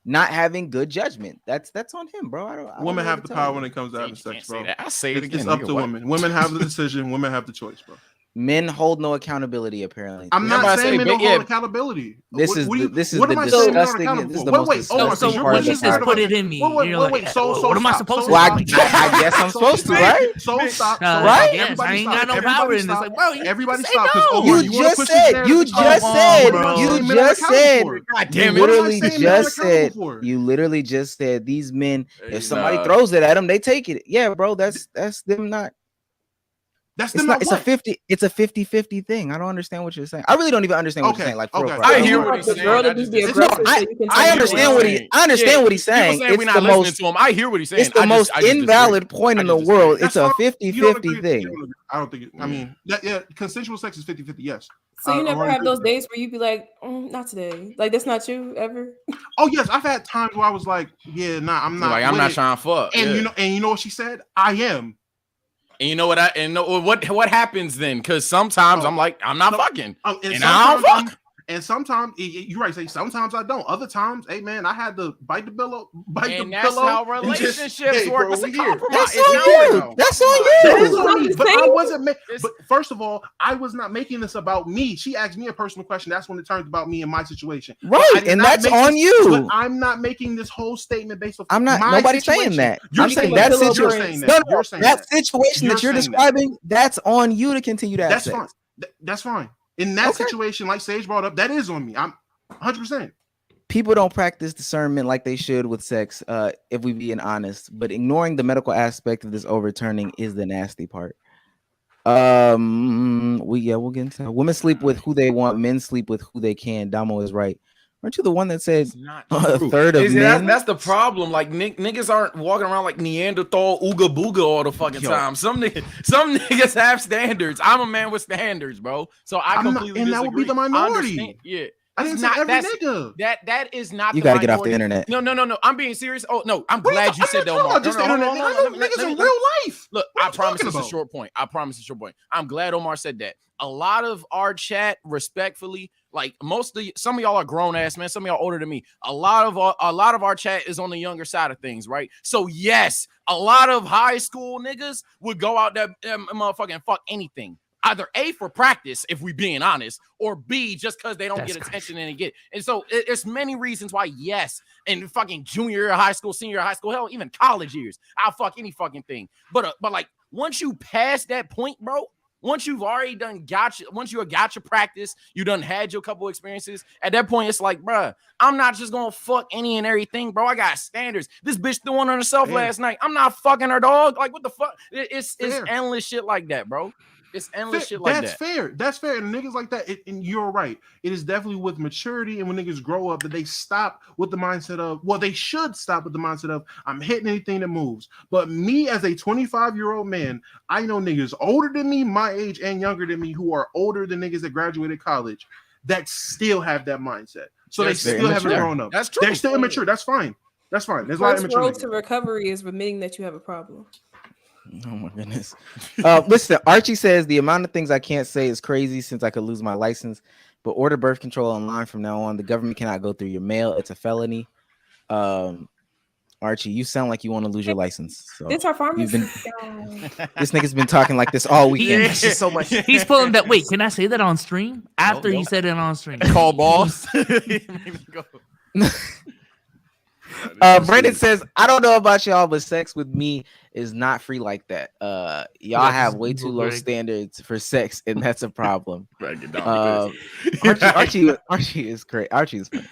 not having good judgment. That's on him, bro. I don't Women know have what the to tell power you. when it comes to having You sex, can't say bro. that. I say it again. It's up nigga, to what? women. Women have the decision. Women have the choice, bro. Men hold no accountability. Apparently, I'm Yeah, but I not say, saying men but don't yeah. hold accountability. This What- is what do you- this is what the am I saying men aren't disgusting. accountable This is for? the Wait, most wait, disgusting Omar, So you're part what of you the just pushing podcast. put it in me. Wait, You're like, so what am I stop, supposed so to Well, do? I guess I'm supposed to, right? So stop. So I stop. guess. Everybody I ain't stop. got no Everybody power in this. stop. Like, bro, you Everybody say stop. 'Cause no. Omar, You wanna just push this said. narrative You to just come on, said. bro. bro. You Men are just accountable said. for it. God You damn it. What am I literally saying men are just accountable said. for? You literally just said these men. Hey, If somebody nah. throws it at them, they take it. Yeah, bro. That's them not. That's It's them not. not It's a what? 50. It's a 50-50 thing. I don't understand what you're saying. I really don't even understand what Okay, you're saying. Like, for real, okay. for real. I hear want what he's the saying. girl to I be just the disagree. aggressor so you can I turn understand around. what he. I understand what he's saying. People saying It's we're not the listening most. to him. I hear what he's saying. It's the most I just invalid disagree. point I in the just world. disagree. It's a That's all- you don't 50-50 agree- thing. I don't think. I mean, yeah, consensual sex is 50-50. Yes. So you I never wanna have agree those with that. days where you be like, not today. Like that's not you ever. Oh yes, I've had times where I was like, yeah, nah, I'm not. Like I'm with not it. trying to fuck. And yeah. you know what she said? I am. And you know what? What happens then? Because sometimes I'm like, I'm not fucking. And And I don't sometimes And sometimes you're right. Say sometimes I don't. Other times, hey man, I had to bite the pillow, And that's how relationships work. It's a compromise. That's It's on not you. no That's on compromise. That is you. on me, I'm but I saying- wasn't. But first of all, I was not making this about me. She asked me a personal question. That's when it turned about me and my situation. But I Right, did and not that's make on this- you. But I'm not making this whole statement based off. I'm not. My Nobody's situation. saying that. You're I'm saying that that. You're situation. saying No, that. no, You're saying that that. situation that you're saying that. describing, that's on you to continue to have That's sex. fine. That's fine. In that Okay. situation, like Sage brought up, that is on me. I'm 100%. People don't practice discernment like they should with sex, if we being honest. But ignoring the medical aspect of this overturning is the nasty part. We'll get into that. Women sleep with who they want, men sleep with who they can. Damo is right. Aren't you the one that said It's not a true. third of men? That's the problem. Like niggas aren't walking around like Neanderthal ooga booga all the fucking time. Some niggas have standards. I'm a man with standards, bro. So I completely and disagree. that would be the I minority. understand. Yeah. I didn't say not- every that's- nigga. That is not. You got to get off the internet. No. I'm being serious. Oh no, I'm What are glad you I'm said not that. talking Omar. about just the Hold on, internet. hold I on, know let niggas me- in real life. Look, What are I you promise talking it's a about? short point. I promise it's a short point. I'm glad Omar said that. A lot of our chat, respectfully, like some of y'all are grown ass men. Some of y'all older than me. A lot of our chat is on the younger side of things, right? So yes, a lot of high school niggas would go out there and motherfucking fuck anything. Either A, for practice, if we being honest, or B, just because they don't That's get attention and get. And so it's many reasons why, yes, in fucking junior year of high school, senior year of high school, hell, even college years, I'll fuck any fucking thing. But like once you pass that point, bro, once you've already once you got your practice, you done had your couple experiences, at that point, it's like, bruh, I'm not just gonna fuck any and everything, bro. I got standards. This bitch threw one on herself last night. I'm not fucking her, dog. Like, what the fuck? It's endless shit like that, bro. It's endless shit like that. That's fair. That's fair. And niggas like that, and you're right. It is definitely with maturity and when niggas grow up that they stop with the mindset of, well, they should stop with the mindset of, I'm hitting anything that moves. But me as a 25-year-old man, I know niggas older than me, my age, and younger than me who are older than niggas that graduated college that still have that mindset. So they still haven't grown up. That's true. They're still immature. That's fine. That's fine. There's a lot of First immature road niggas. to recovery is admitting that you have a problem. Oh my goodness. Listen, Archie says the amount of things I can't say is crazy since I could lose my license, but order birth control online from now on. The government cannot go through your mail. It's a felony. Archie, you sound like you want to lose your license. So It's our pharmacist guy. this nigga's been talking like this all weekend. That's just so much. He's pulling that. Wait, can I say that on stream? After he said it on stream. Call boss. Brandon says, I don't know about y'all, but sex with me is not free like that. Y'all have way too low standards for sex, and that's a problem. Archie is great. Archie is funny.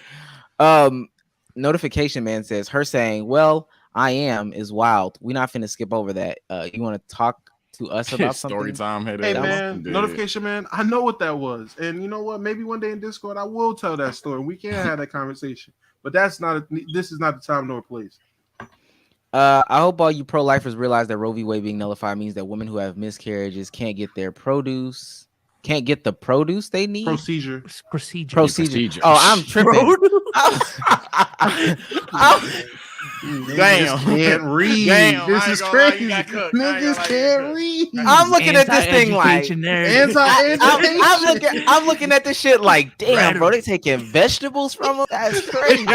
Notification man says, her saying, well, I am is wild. We're not finna skip over that. You want to talk to us about something? Story time. Hey man, notification man, I know what that was, and you know what? Maybe one day in Discord I will tell that story. We can have that conversation, but this is not the time nor place. I hope all you pro-lifers realize that Roe v. Wade being nullified means that women who have miscarriages can't get the produce they need. Procedure. Oh, I'm tripping. Damn, can't read. This is crazy. Niggas can't read. I'm looking at this thing like anti-education. I'm looking at this shit like, damn, bro, they taking vegetables from them. That's crazy.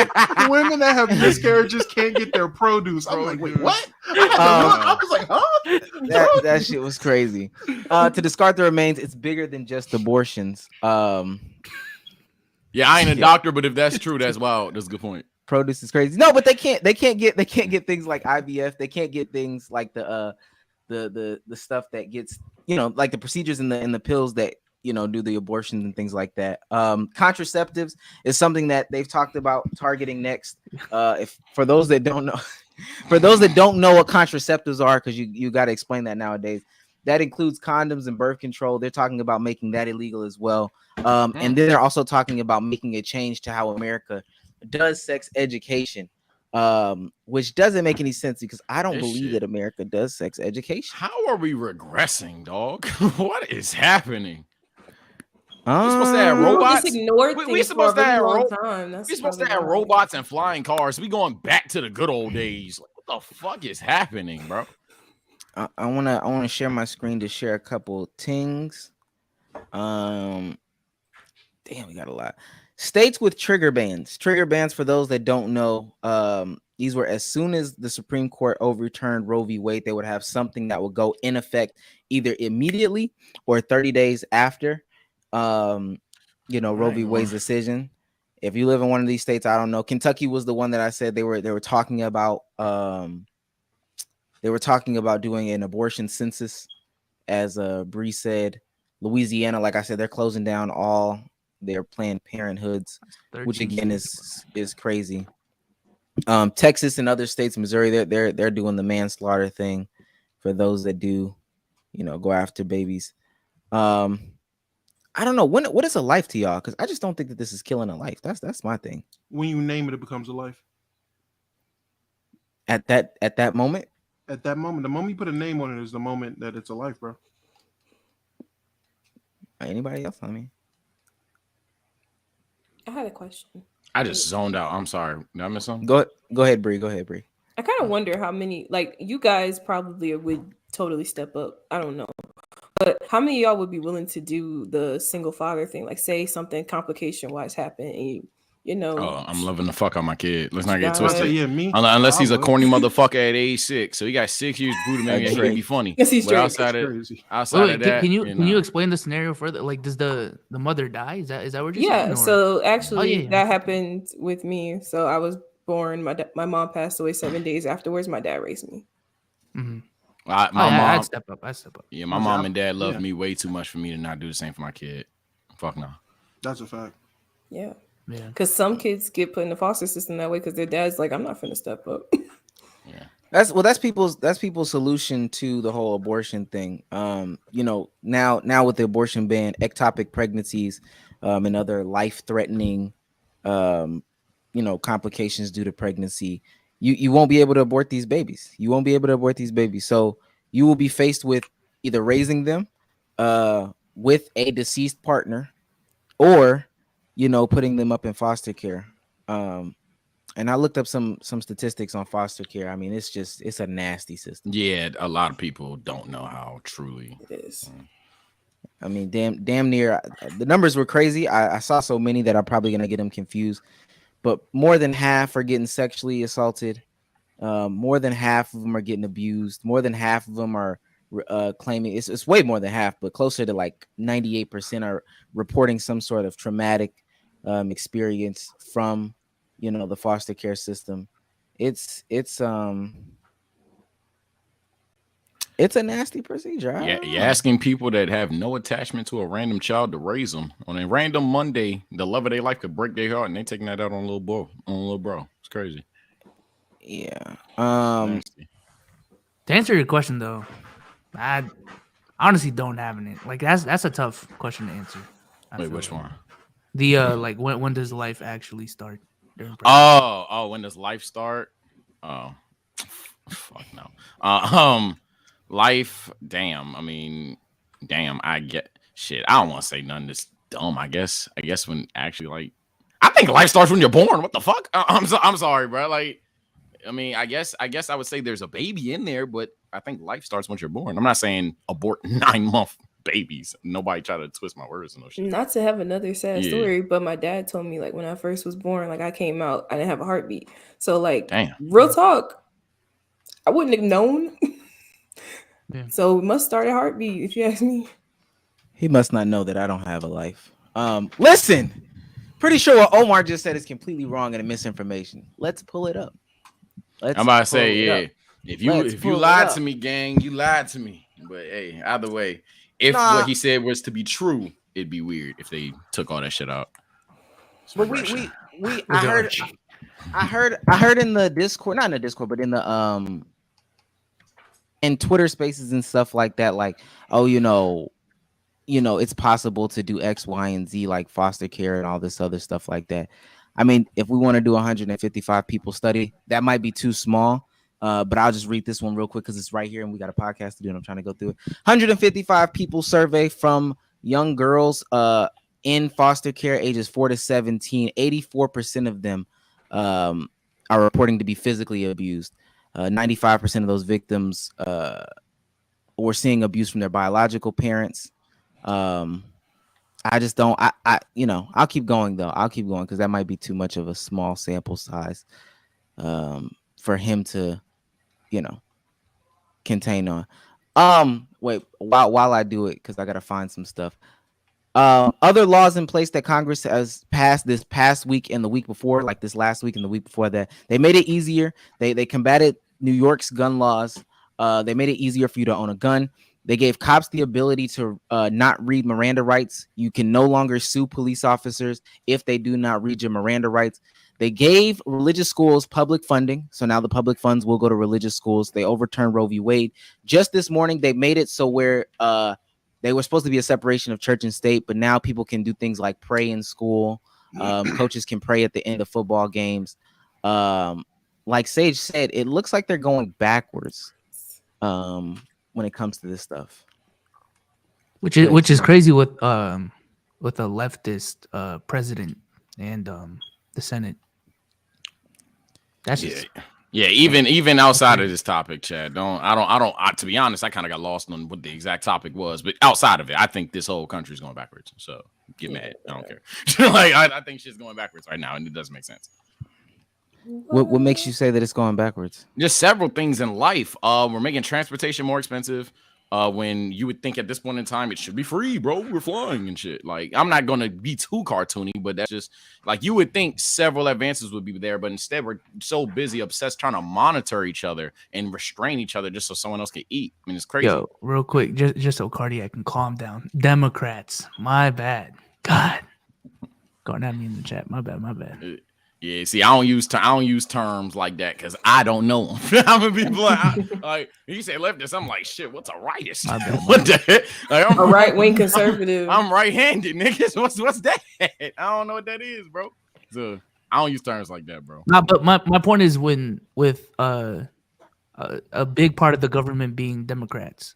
Women that have miscarriages can't get their produce. I'm like, wait, what? I was like, huh? That shit was crazy. To discard the remains, it's bigger than just abortions. Yeah, I ain't a doctor, but if that's true, that's wild. That's a good point. Produce is crazy. No, but they can't get things like IVF. They can't get things like the stuff that gets, like the procedures in the pills that, do the abortions and things like that. Contraceptives is something that they've talked about targeting next. For those that don't know what contraceptives are, because you got to explain that nowadays. That includes condoms and birth control. They're talking about making that illegal as well. And then they're also talking about making a change to how America does sex education, which doesn't make any sense because I don't believe that America does sex education. How are we regressing, dog? What is happening? We're supposed to have robots. We're supposed to have robots and flying cars. We going back to the good old days. What the fuck is happening, bro? I wanna share my screen to share a couple things. Damn, we got a lot. States with trigger bans. Trigger bans, for those that don't know, these were as soon as the Supreme Court overturned Roe v. Wade, they would have something that would go in effect either immediately or 30 days after, Roe v. Wade's decision. If you live in one of these states, I don't know. Kentucky was the one that I said they were talking about. They were talking about doing an abortion census, as Bree said. Louisiana, like I said, they're closing down all their Planned Parenthoods, which again is crazy. Texas and other states, Missouri, they're doing the manslaughter thing for those that do, go after babies. I don't know what is a life to y'all, because I just don't think that this is killing a life. That's my thing. When you name it, it becomes a life. At that moment. At that moment, the moment you put a name on it is the moment that it's a life, bro. Anybody else? I had a question. I just zoned out. I'm sorry. Did I miss something? Go ahead, Bree. I kind of wonder how many, like, you guys probably would totally step up. I don't know. But how many of y'all would be willing to do the single father thing? Like, say something complication-wise happened and Oh, I'm loving the fuck out my kid. Let's not get Got twisted. it. Yeah, me. Unless he's a would. corny motherfucker at age 6. So he got 6 years to make it be funny. Yes, he's But straight. outside Crazy. of Wait, that, can you explain the scenario further? Like, does the mother die? Is that what you're saying? Yeah, Or- so actually yeah. that happened with me. So I was born, my mom passed away 7 days afterwards. My dad raised me. Mhm. my Oh, yeah, mom. I'd step up. Yeah, my mom and dad love Yeah. me way too much for me to not do the same for my kid. Fuck no. That's a fact. Yeah. Yeah. Because some kids get put in the foster system that way because their dad's like, I'm not finna step up. Yeah. That's people's solution to the whole abortion thing. Now with the abortion ban, ectopic pregnancies, and other life-threatening, complications due to pregnancy, you won't be able to abort these babies. So you will be faced with either raising them, with a deceased partner, or putting them up in foster care. And I looked up some statistics on foster care. I mean, it's a nasty system. Yeah, a lot of people don't know how truly. It is. I mean, damn near the numbers were crazy. I saw so many that I'm probably gonna get them confused. But more than half are getting sexually assaulted. More than half of them are getting abused. More than half of them are claiming it's way more than half, but closer to like 98% are reporting some sort of traumatic experience from the foster care system. It's a nasty procedure. Yeah, you're asking people that have no attachment to a random child to raise them on a random Monday. The love of their life could break their heart, and they taking that out on a little bro. It's crazy. Yeah. Nasty. To answer your question though, I honestly don't have any. Like that's a tough question to answer. I Wait, feel which like. one? The like when does life actually start? During pregnancy? Oh, when does life start? Oh, fuck no. Life. Damn. I mean, damn. I get shit. I don't want to say nothing that's dumb. I guess when actually like, I think life starts when you're born. What the fuck? I'm sorry, bro. Like, I mean, I guess I would say there's a baby in there, but I think life starts once you're born. I'm not saying abort 9-month babies. Nobody try to twist my words and no shit. Not to have another sad Yeah. story, but my dad told me like when I first was born, like I came out, I didn't have a heartbeat. So like, Damn. real talk, I wouldn't have known. Yeah. So it must start a heartbeat, if you ask me. He must not know that I don't have a life. Listen, pretty sure what Omar just said is completely wrong and a misinformation. Let's pull it up. I'm about to say, yeah. Up. If Let's you pull it lied up. to me, gang, you lied to me. But hey, either way, if Nah. what he said was to be true, it'd be weird if they took all that shit out. It's But regression. I heard in the Discord, not in the Discord, but in the in Twitter Spaces and stuff like that, like, oh, it's possible to do X, Y, and Z, like foster care and all this other stuff like that. I mean, if we want to do 155 people study, that might be too small. But I'll just read this one real quick because it's right here and we got a podcast to do and I'm trying to go through it. 155 people survey from young girls in foster care ages 4 to 17. 84% of them are reporting to be physically abused. 95% of those victims were seeing abuse from their biological parents. I I just don't. I'll keep going though. I'll keep going because that might be too much of a small sample size, for him to, contain on. Wait, while I do it, because I gotta find some stuff. Other laws in place that Congress has passed this past week and the week before, like this last week and the week before that, they made it easier. They combated New York's gun laws. They made it easier for you to own a gun. They gave cops the ability to not read Miranda rights. You can no longer sue police officers if they do not read your Miranda rights. They gave religious schools public funding. So now the public funds will go to religious schools. They overturned Roe v. Wade. Just this morning, they made it so where they were supposed to be a separation of church and state, but now people can do things like pray in school. Coaches can pray at the end of football games. Like Sage said, it looks like they're going backwards when it comes to this stuff. Which is crazy with a leftist president and the Senate. That's just Yeah, even outside of this topic, Chad, to be honest, I kind of got lost on what the exact topic was, but outside of it, I think this whole country is going backwards. So get mad. I don't care. I think shit's going backwards right now, and it doesn't make sense. What makes you say that it's going backwards? Just several things in life. We're making transportation more expensive. When you would think at this point in time it should be free, bro. We're flying and shit. Like, I'm not gonna be too cartoony, but that's just like you would think several advances would be there, but instead we're so busy, obsessed, trying to monitor each other and restrain each other just so someone else can eat. I mean, it's crazy. Yo, real quick, just so Cardiac can calm down. Democrats, my bad. God, going at me in the chat. My bad. Yeah, see, I don't use terms like that because I don't know them. I'm gonna be like you say leftist, I'm like, shit, what's a rightist? What the heck? Like, a right-wing conservative. I'm right-handed, niggas. What's that? I don't know what that is, bro. So I don't use terms like that, bro. No, but my point is with a big part of the government being Democrats,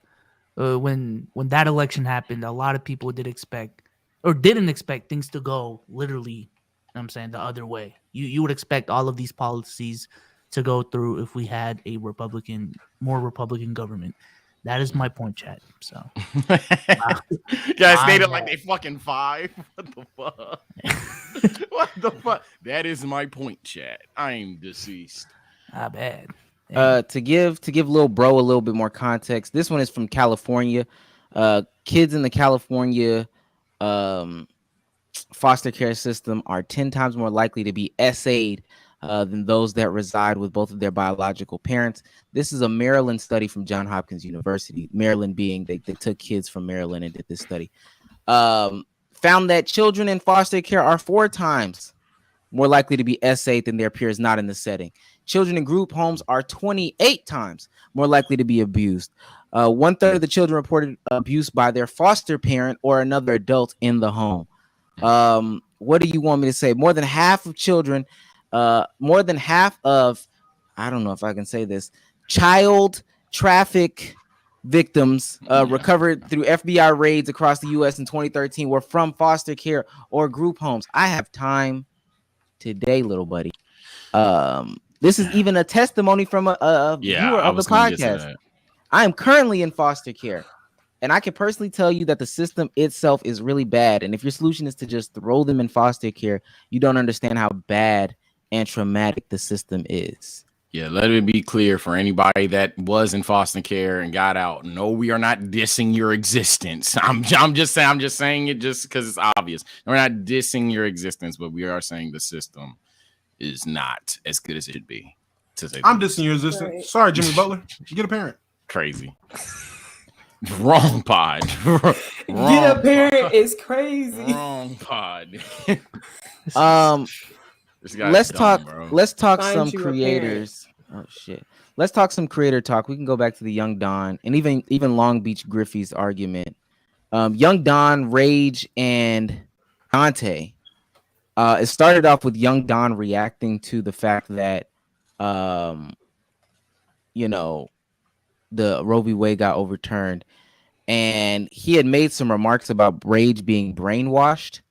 when that election happened, a lot of people didn't expect things to go literally. I'm saying the other way. You would expect all of these policies to go through if we had a more Republican government. That is my point, Chad. So, guys stated like they fucking 5. What the fuck? What the fuck? That is my point, Chad. I'm deceased. Not bad. To give little bro a little bit more context, this one is from California. Kids in the California foster care system are 10 times more likely to be SA'd than those that reside with both of their biological parents. This is a Maryland study from Johns Hopkins University. Maryland being they took kids from Maryland and did this study. Found that children in foster care are 4 times more likely to be SA'd than their peers not in the setting. Children in group homes are 28 times more likely to be abused. 1/3 of the children reported abuse by their foster parent or another adult in the home. What do you want me to say? More than half of children, I don't know if I can say this, child traffic victims recovered through FBI raids across the U.S. in 2013 were from foster care or group homes. I have time today, little buddy. This is even a testimony from a viewer of the podcast. I am currently in foster care. And I can personally tell you that the system itself is really bad. And if your solution is to just throw them in foster care, you don't understand how bad and traumatic the system is. Yeah, let it be clear for anybody that was in foster care and got out. No, we are not dissing your existence. I'm just saying it just because it's obvious. We're not dissing your existence, but we are saying the system is not as good as it should be. I'm dissing your existence. Right. Sorry, Jimmy Butler. Get a parent. Crazy. Wrong pod. Get a parent is crazy. Wrong pod. Let's talk some creators. Oh shit. Let's talk some creator talk. We can go back to the Young Don and even Long Beach Griffey's argument. Young Don, Rage, and Dante. It started off with Young Don reacting to the fact that the Roe v. Wade got overturned, and he had made some remarks about Rage being brainwashed.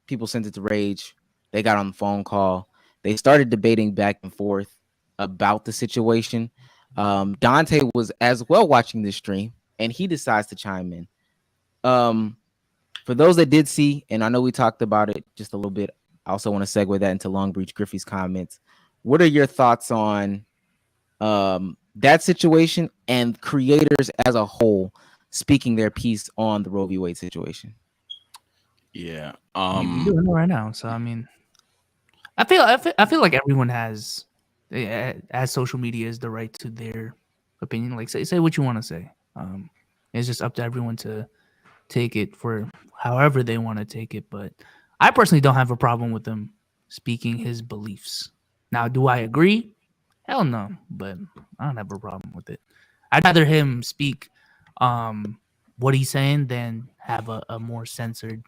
People sent it to Rage. They got on the phone call. They started debating back and forth about the situation. Dante was as well watching this stream, and he decides to chime in. For those that did see, and I know we talked about it just a little bit, I also want to segue that into Long Breach Griffey's comments. What are your thoughts on that situation and creators as a whole speaking their piece on the Roe v. Wade situation? Yeah. We're doing it right now. So I mean, I feel like everyone has, as social media is the right to their opinion. Like say what you want to say. It's just up to everyone to take it for however they want to take it. But I personally don't have a problem with him speaking his beliefs. Now, do I agree? Hell no. But I don't have a problem with it. I'd rather him speak what he's saying than have a more censored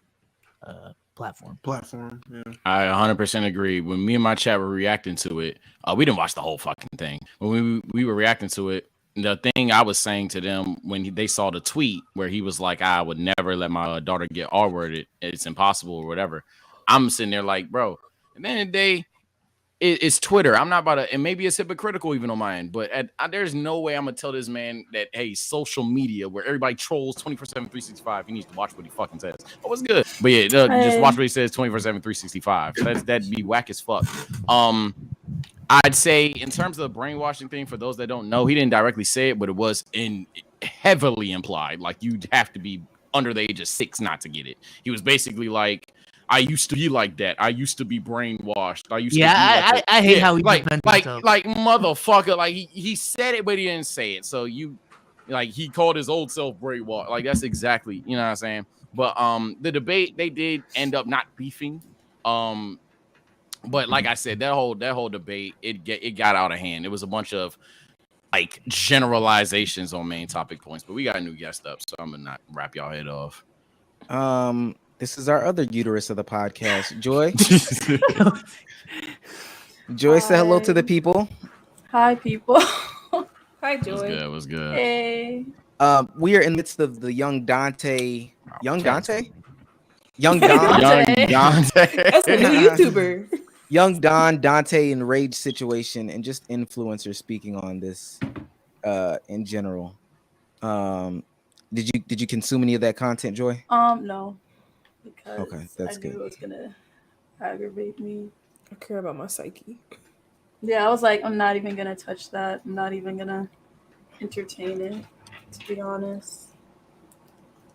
platform. Yeah. I 100% agree. When me and my chat were reacting to it, we didn't watch the whole fucking thing. When we were reacting to it, the thing I was saying to them when they saw the tweet where he was like, I would never let my daughter get R-worded. It's impossible or whatever. I'm sitting there like, bro, at the end of the day, it's Twitter. I'm not about to, and maybe it's hypocritical even on my end, but there's no way I'm going to tell this man that, hey, social media where everybody trolls 24/7, 365, he needs to watch what he fucking says. Oh, what's good? But yeah, just watch what he says 24/7, 365. That'd be whack as fuck. I'd say in terms of the brainwashing thing, for those that don't know, he didn't directly say it, but it was heavily implied. Like you'd have to be under the age of 6 not to get it. He was basically like, I used to be like that. I used to be brainwashed. I used to be like I hate how he like like motherfucker. Like he said it, but he didn't say it. So he called his old self brainwashed. Like that's exactly, you know what I'm saying. But the debate, they did end up not beefing. But like I said, that whole debate, it got out of hand. It was a bunch of like generalizations on main topic points. But we got a new guest up, so I'm gonna not wrap y'all head off. This is our other uterus of the podcast, Joy. Joy, say hello to the people. Hi, people. Hi, Joy. What's good? Hey. We are in the midst of the young Dante. Young Dante? Young Dante. That's a new YouTuber. Young Dante and Rage situation, and just influencers speaking on this in general. Did you consume any of that content, Joy? No. Because okay, that's I good. knew it was gonna aggravate me. I care about my psyche. Yeah, I was like, I'm not even gonna touch that. I'm not even gonna entertain it, to be honest.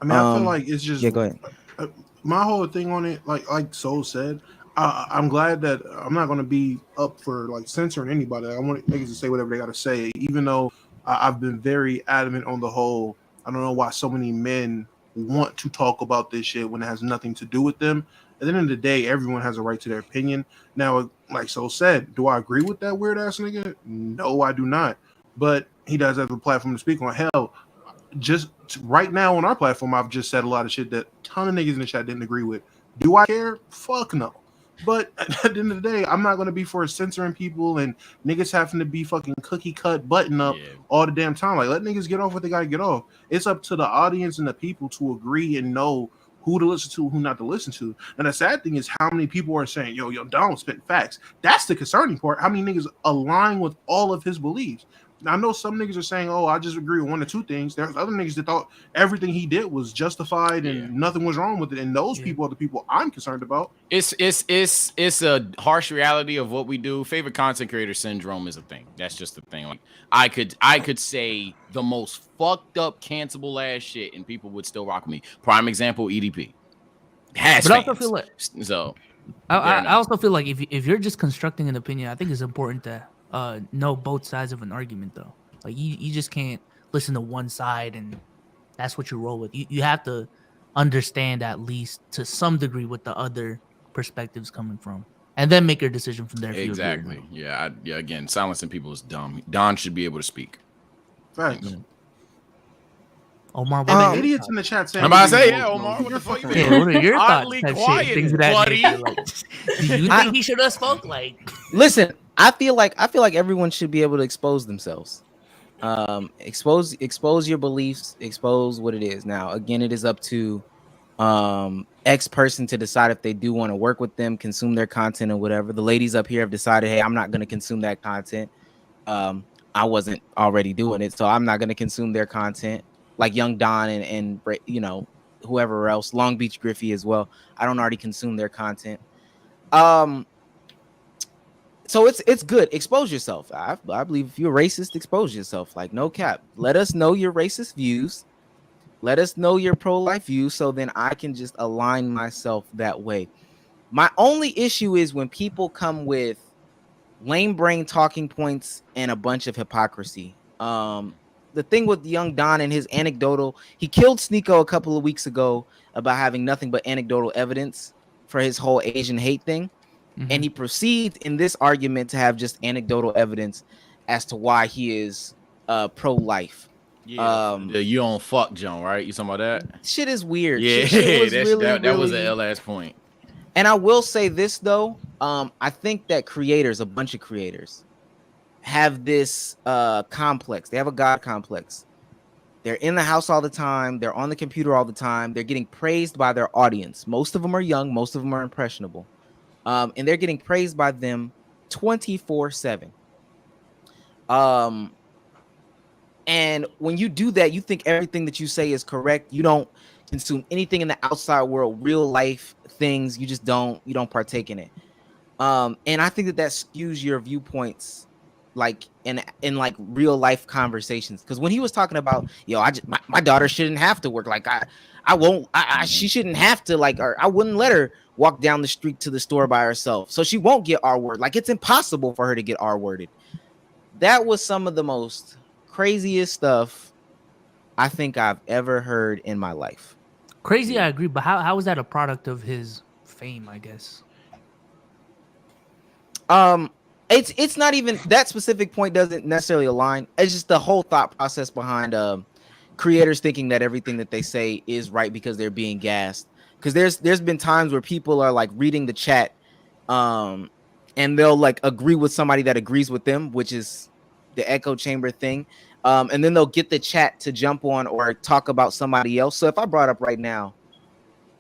I mean, I feel like it's just go ahead. My whole thing on it, like Soul said, I'm glad that I'm not gonna be up for like censoring anybody. I want niggas to say whatever they gotta say, even though I've been very adamant on the whole. I don't know why so many men want to talk about this shit when it has nothing to do with them. At the end of the day, everyone has a right to their opinion. Now, like Soul said, do I agree with that weird ass nigga? No, I do not. But he does have a platform to speak on. Hell, just right now on our platform, I've just said a lot of shit that a ton of niggas in the chat didn't agree with. Do I care? Fuck no. But at the end of the day, I'm not going to be for censoring people and niggas having to be fucking cookie cut button up all the damn time. Like, let niggas get off what they got to get off. It's up to the audience and the people to agree and know who to listen to, who not to listen to. And the sad thing is how many people are saying, yo, Donald spit facts. That's the concerning part. How many niggas align with all of his beliefs? I know some niggas are saying, oh, I just agree with 1 or 2 things. There's other niggas that thought everything he did was justified and nothing was wrong with it. And those people are the people I'm concerned about. It's a harsh reality of what we do. Favorite content creator syndrome is a thing. That's just the thing. Like I could say the most fucked up cancelable ass shit and people would still rock with me. Prime example, EDP. But I also feel like I also feel like if you're just constructing an opinion, I think it's important to know both sides of an argument though. Like you just can't listen to one side and that's what you roll with. You have to understand at least to some degree what the other perspectives coming from, and then make your decision from there. Exactly. Yeah. Again, silencing people is dumb. Don should be able to speak. Thanks. Omar, and idiots in the chat saying, I'm about to say, Omar, what the fuck you mean? What are your thoughts? Quiet, Things of that buddy. nature. Like, do you think he should have spoke? Like, listen, I feel like everyone should be able to expose themselves. Expose your beliefs, expose what it is. Now, again, it is up to X person to decide if they do want to work with them, consume their content or whatever. The ladies up here have decided, hey, I'm not going to consume that content. I wasn't already doing it, so I'm not going to consume their content. Like Young Don and you know, whoever else, Long Beach Griffey as well. I don't already consume their content. So it's good. Expose yourself. I believe if you're racist, expose yourself. Like, no cap. Let us know your racist views. Let us know your pro-life views, so then I can just align myself that way. My only issue is when people come with lame brain talking points and a bunch of hypocrisy. The thing with young Don and his anecdotal, he killed Sneeko a couple of weeks ago about having nothing but anecdotal evidence for his whole Asian hate thing. And he proceeds in this argument to have just anecdotal evidence as to why he is pro-life. Yeah, you don't fuck John, right? You talking about that? Shit is weird. Yeah, shit was that was an LS point. And I will say this though, I think that creators, a bunch of creators, have this complex. They have a God complex. They're in the house all the time. They're on the computer all the time. They're getting praised by their audience. Most of them are young. Most of them are impressionable. And they're getting praised by them 24/7. And when you do that, you think everything that you say is correct. You don't consume anything in the outside world, real life things. You don't partake in it. And I think that skews your viewpoints, like in like real life conversations. Because when he was talking about, my daughter shouldn't have to work. Like she shouldn't have to, like, or I wouldn't let her walk down the street to the store by herself, so she won't get R-word. Like, it's impossible for her to get R-worded. That was some of the most craziest stuff I think I've ever heard in my life. Crazy, I agree, but how was that a product of his fame, I guess? It's not even that specific point doesn't necessarily align. It's just the whole thought process behind creators thinking that everything that they say is right because they're being gassed. Because there's been times where people are like reading the chat, and they'll like agree with somebody that agrees with them, which is the echo chamber thing. And then they'll get the chat to jump on or talk about somebody else. So if I brought up right now,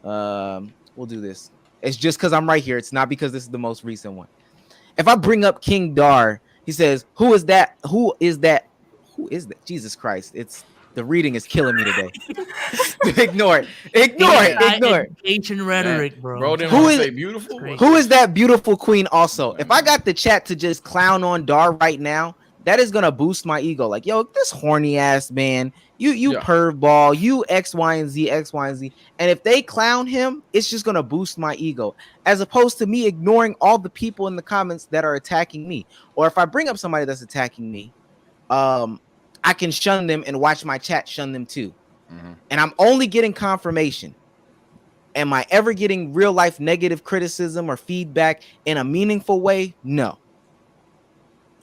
we'll do this. It's just because I'm right here. It's not because this is the most recent one. If I bring up King Dar, he says, "Who is that? Who is that? Who is that?" Jesus Christ! The reading is killing me today. Ignore it. Ignore it. Ancient rhetoric, bro. Bro didn't want to say beautiful. Who is that beautiful queen? Also, if I got the chat to just clown on Dar right now, that is gonna boost my ego. Like, yo, this horny ass man, you perv ball, you X, Y, and Z. And if they clown him, it's just gonna boost my ego, as opposed to me ignoring all the people in the comments that are attacking me. Or if I bring up somebody that's attacking me, I can shun them and watch my chat shun them too. Mm-hmm. And I'm only getting confirmation. Am I ever getting real life negative criticism or feedback in a meaningful way? No.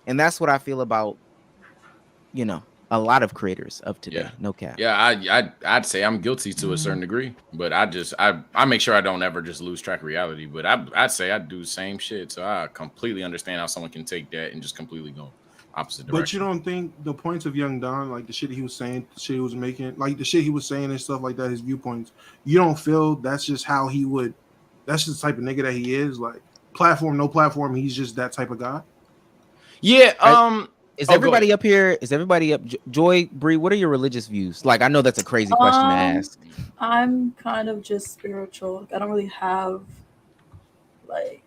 And that's what I feel about, a lot of creators of today. Yeah. No cap. Yeah, I'd say I'm guilty to a certain degree, but I make sure I don't ever just lose track of reality. But I'd say I do the same shit. So I completely understand how someone can take that and just completely go opposite direction. But you don't think the points of Young Don, like the shit he was saying, the shit he was making, like the shit he was saying and stuff like that, his viewpoints, you don't feel that's just how he would, that's just the type of nigga that he is? Like, platform, no platform, he's just that type of guy? Yeah, is everybody up here? Is everybody up? Joy, Bree, what are your religious views? Like, I know that's a crazy question to ask. I'm kind of just spiritual. I don't really have I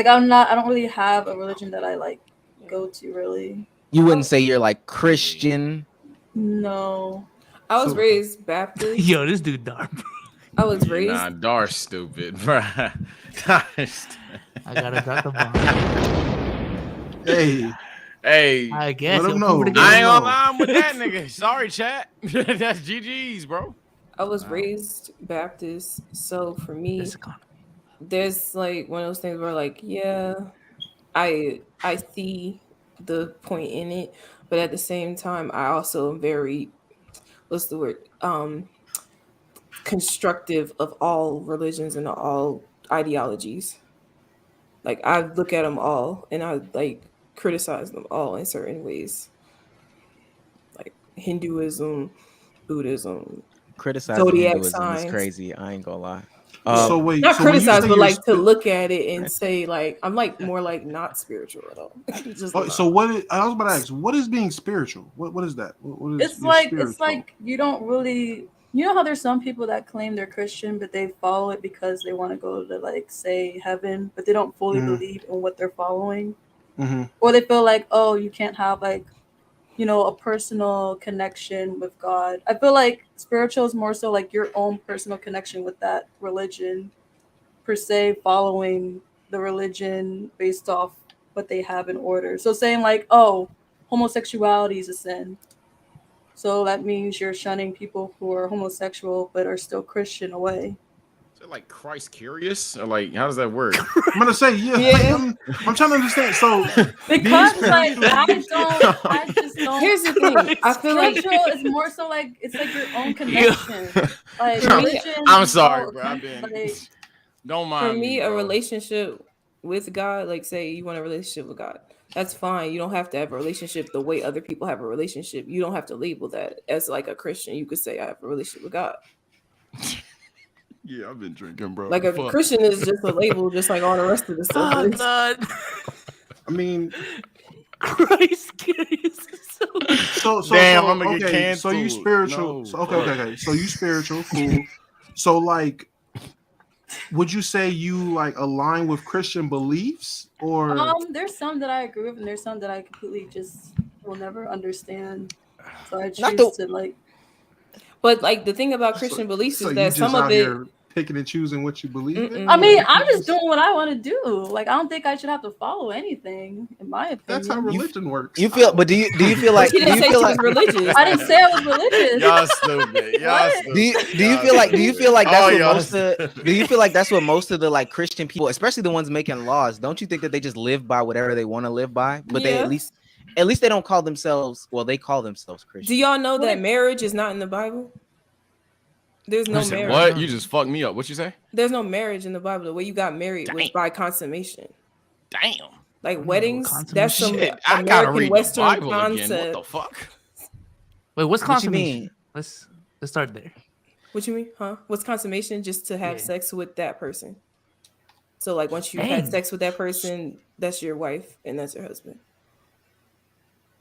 don't really have a religion that I like go to, really. You wouldn't say you're like Christian? No. I was raised Baptist. Yo, this dude dark. I was raised. Nah, Dar's stupid, bro. I gotta drop the bomb. Hey, I guess let him know. I ain't gonna lie with that nigga. Sorry, chat. That's GG's, bro. I was raised Baptist, so for me, there's like one of those things where, like, yeah, I see the point in it, but at the same time, I also am very, what's the word, constructive of all religions and all ideologies. Like, I look at them all and I like criticize them all in certain ways, like Hinduism, Buddhism. Criticizing Zodiac Hinduism signs. is crazy. I ain't gonna lie. So wait, not so when you criticize, say but you're like to look at it and say, like, I'm like more like not spiritual at all. Just so what is, I was about to ask, what is being spiritual? What is that? What is it's like you don't really You know how there's some people that claim they're Christian, but they follow it because they want to go to, like, say, heaven, but they don't fully believe in what they're following. Or they feel like, oh, you can't have, like, you know, a personal connection with God. I feel like spiritual is more so like your own personal connection with that religion, per se, following the religion based off what they have in order. So saying like, oh, homosexuality is a sin, so that means you're shunning people who are homosexual but are still Christian away. Is it like Christ curious? Or like, how does that work? I'm gonna say, like, I'm trying to understand. So because like I just don't. Here's the thing. I feel like spiritual is more so like it's like your own connection. Like religion. I'm sorry, bro. I've been. Like, Don't mind for me, a bro. relationship with God, like say you want a relationship with God, that's fine. You don't have to have a relationship the way other people have a relationship. You don't have to label that as like a Christian. You could say I have a relationship with God. Yeah, I've been drinking, bro. Like a Christian is just a label, just like all the rest of the stuff. Is. I mean, Christ curious. so damn, so, I'm gonna okay, get canceled. So you spiritual. No, so, okay. So you spiritual, cool. So like, would you say you like align with Christian beliefs, or there's some that I agree with, and there's some that I completely just will never understand. So I Not choose to like. But like the thing about Christian beliefs so is you that just some out of it. here picking and choosing what you believe in? I mean, I'm just doing what I want to do. Like, I don't think I should have to follow anything, in my opinion. That's how religion works. You feel, but do you feel like? She Do didn't you say feel she like? was religious. I didn't say I was religious. Y'all stupid. Y'all What? stupid. Do you feel like? Do you feel like that's Oh, what y'all most of? Do you feel like that's what most of the like Christian people, especially the ones making laws, don't you think that they just live by whatever they want to live by? But they at least they don't call themselves. Well, they call themselves Christian. Do y'all know that marriage is not in the Bible? There's no marriage. What? You just fucked me up. What you say? There's no marriage in the Bible. The way you got married was by consummation. Damn. Like weddings, that's some Shit, I gotta American read Western the Bible concept. again. What the fuck? Wait, what's What you consummation? mean? Let's start there. What you mean? Huh? What's consummation? Just to have sex with that person. So like once you've had sex with that person, that's your wife and that's your husband.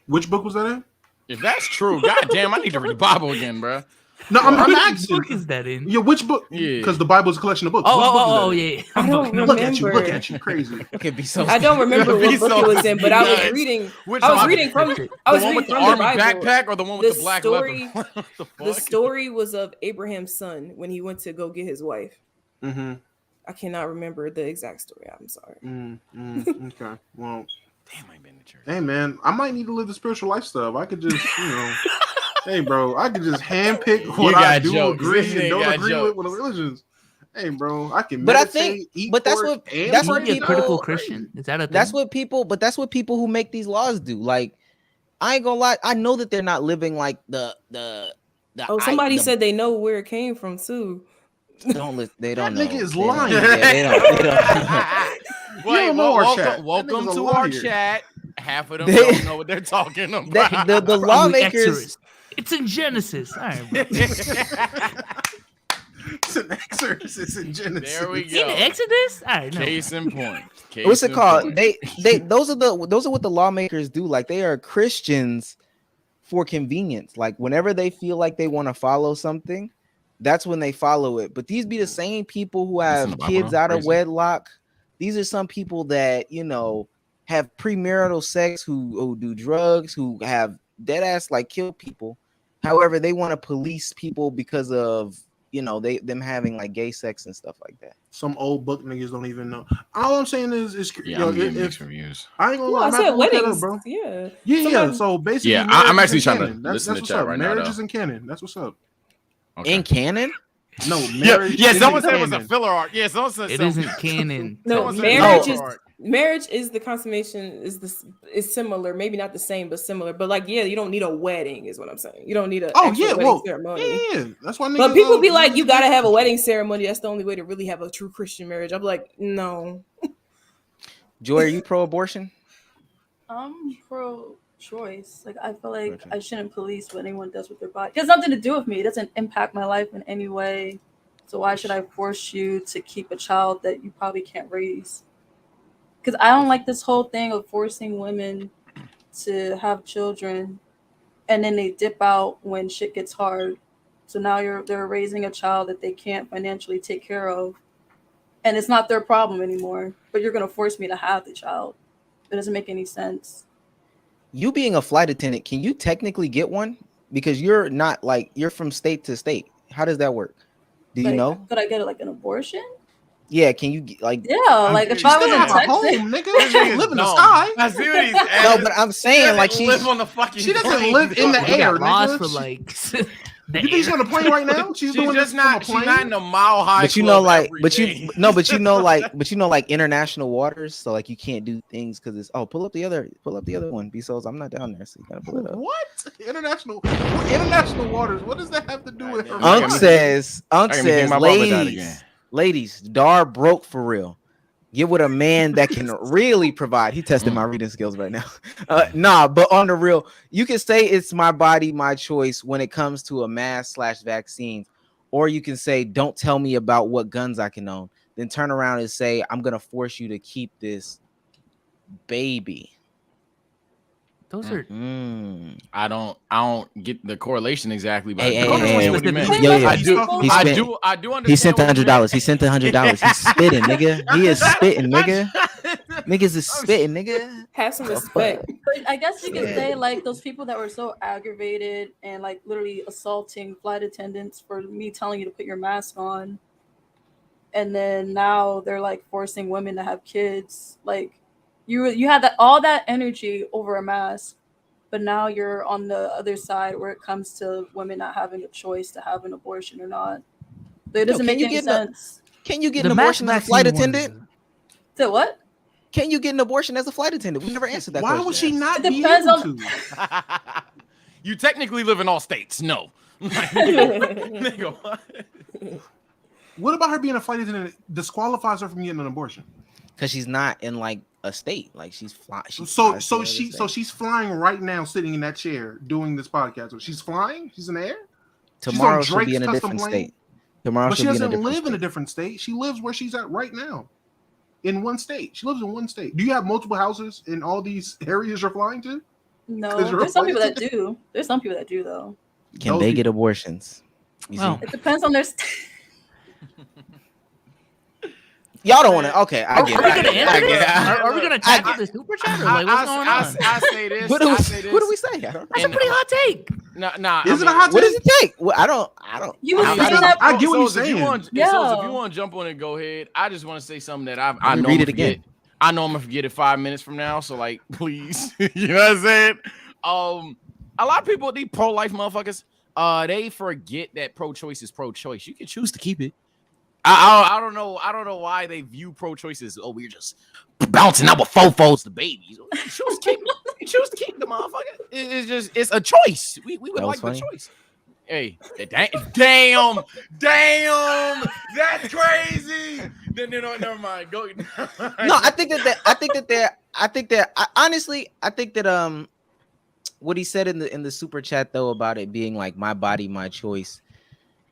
Which book was that in? If that's true, goddamn, I need to read the Bible again, bro. No, I'm Which asking. book is that in? Yeah, which book? Yeah. Because the Bible is a collection of books. Oh, yeah. I don't remember. Look at you, crazy. It could be so. I don't remember what book it was in, but I was nuts. reading. Which I was one? reading from. I The was one reading with the from army the Bible. backpack or the one with the black story, leather? What the fuck? The story was of Abraham's son when he went to go get his wife. Mm-hmm. I cannot remember the exact story. I'm sorry. Okay. Well, Damn, I ain't been to church. hey man, I might need to live the spiritual lifestyle. I could just, hey bro, I could just handpick what I got do jokes. agree This and nigga don't got agree jokes. with the religions. Hey bro, I can. But I meditate, think- eat but that's pork, what- and that's You what want to be a people- critical Christian? Is that a thing? That's what people. But that's what people who make these laws do. Like, I ain't gonna lie. I know that they're not living like the. Oh, somebody said they know where it came from too. Don't listen. They That don't know. nigga is They don't- lying. yeah, they don't. You don't know our chat. Welcome That nigga's a to our liar. chat. Half of them They- don't know what they're talking about. the Probably lawmakers. Exodus. It's in Genesis. All right, bro. It's an exorcist in Genesis. There we It's in go. Exodus. All right, no. Case in point. What's it called? They those are what the lawmakers do. Like, they are Christians for convenience. Like, whenever they feel like they want to follow something, that's when they follow it. But these be the same people who That's in have the Bible, kids though. out of Crazy. wedlock. These are some people that have premarital sex, who do drugs, who have dead ass like kill people. However, they want to police people because of them having like gay sex and stuff like that. Some old book niggas don't even know. All I'm saying is Yeah, I'm getting if mixed reviews. I ain't gonna Well, lie, I I'm said gonna look that up, weddings, bro. yeah. Yeah. Somebody- So basically, Yeah, I'm marriage actually is trying to canon. That's listen to what's chat up. right now, Marriage though. is in canon. That's what's up. Okay. In canon? No, Yeah, marriage. yeah. is Someone in said it was a canon. filler arc. Yeah, someone said It so. isn't canon. No, Someone said marriage filler is arc. marriage is the consummation is similar, maybe not the same, but similar. But like, yeah, you don't need a wedding, is what I'm saying. You don't need a Oh actual yeah, wedding well, ceremony. yeah. That's why. But niggas, people be like, niggas you gotta have a do- wedding ceremony. That's the only way to really have a true Christian marriage. I'm like, no. Joy, are you pro-abortion? I'm pro-choice. Like, I feel like Okay. I shouldn't police what anyone does with their body. It has nothing to do with me. It doesn't impact my life in any way. So why should I force you to keep a child that you probably can't raise? Because I don't like this whole thing of forcing women to have children and then they dip out when shit gets hard So now they're raising a child that they can't financially take care of, and it's not their problem anymore. But you're gonna force me to have the child. It doesn't make any sense. You being a flight attendant, can you technically get one? Because you're not like you're from state to state. How does that work? Do you know? Could I get like an abortion? Yeah, can you like? Yeah, like if I was in Texas, Texas, home, nigga. She don't live in the sky. I see what he's No, but I'm saying like she she's live on the fucking. She doesn't plane. live in the We air, got laws nigga. for like. You think she's on a plane right now? She's doing just this not. from a She's plane? not in a mile high. but you know, club like, every but you day. no, but you know, like international waters. So like you can't do things because it's pull up the other one. Bezos, I'm not down there, so you gotta pull it up. What? International waters. What does that have to do with her? Unc mind? says, I can think my brother died again. ladies, Dar broke for real. Get with a man that can really provide. He tested my reading skills right now. Nah, but on the real, you can say it's my body, my choice when it comes to a mask/vaccines, or you can say, don't tell me about what guns I can own. Then turn around and say, I'm gonna force you to keep this baby. Those are. I don't get the correlation exactly, but Hey, I do understand what he meant. Yeah. I do understand. He sent what he $100. meant. He sent $100. He's spitting, nigga. He is spitting, nigga. Niggas is spitting, nigga. Have some respect. but I guess you could say like those people that were so aggravated and like literally assaulting flight attendants for me telling you to put your mask on, and then now they're like forcing women to have kids. Like you had all that energy over a mask, but now you're on the other side where it comes to women not having a choice to have an abortion or not. So it doesn't make any sense. Can you get an abortion as a flight attendant? So what? Can you get an abortion as a flight attendant? We never answered that Why question. would she not It be depends able on- to? You technically live in all states. No. Nigga, what? What about her being a flight attendant disqualifies her from getting an abortion? Because she's not in like a state. Like she's flying. So she's flying right now, sitting in that chair doing this podcast. So she's flying. She's in the air. Tomorrow She's she'll on be in a Drake's different custom plane? state. Tomorrow But she she'll be in a doesn't different live in a state. different state. She lives where she's at right now, in one state. She lives in one state. Do you have multiple houses in all these areas you're flying to? No, 'Cause you're a there's some flight people that do. There's some people that do though. Can Those they get people. abortions? You see? Well, It depends on their. Y'all don't want to. Okay, I get Are we it. gonna I answer get this? it. Are we gonna tackle the super chat or like what's going on? I say this. What do I say we? this. What do we say? I don't know. That's a pretty hot take. Nah. Is it a hot What take? does it take? Well, I don't. You was I saying mean, that. I get what you're If you saying. want, Yeah. so if you want to jump on it, go ahead. I just want to say something that I me know read I'm it forget. again. I know I'm gonna forget it 5 minutes from now. So like, please, you know what I'm saying? A lot of people, these pro-life motherfuckers, they forget that pro-choice is pro-choice. You can choose to keep it. I don't know. I don't know why they view pro-choice as we're just bouncing out with fofos the babies. You choose to keep it. You choose to keep the motherfucker. It's a choice. We would That was like funny. the choice. Hey, damn, that's crazy. No, never mind. Go. No, I think that honestly, I think that what he said in the super chat though about it being like my body, my choice.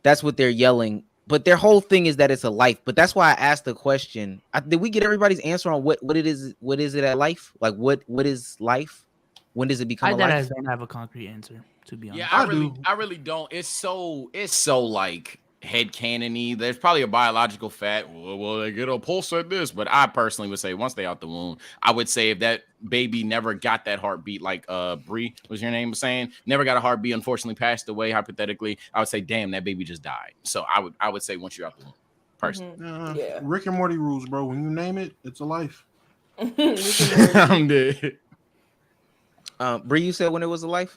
That's what they're yelling. But their whole thing is that it's a life. But that's why I asked the question. Did we get everybody's answer on what it is? What is it at life? Like what is life? When does it become a life? don't have a concrete answer, to be honest. Yeah, I I really don't. It's so like headcanon-y. There's probably a biological fact. Well, they get a pulse at this, but I personally would say once they out the womb, I would say if that baby never got that heartbeat, like Bree was your name was saying, never got a heartbeat, unfortunately passed away. Hypothetically, I would say, damn, that baby just died. So I would say once you're out the womb, personally. Yeah. Rick and Morty rules, bro. When you name it, it's a life. I'm dead. Bree, you said when it was a life?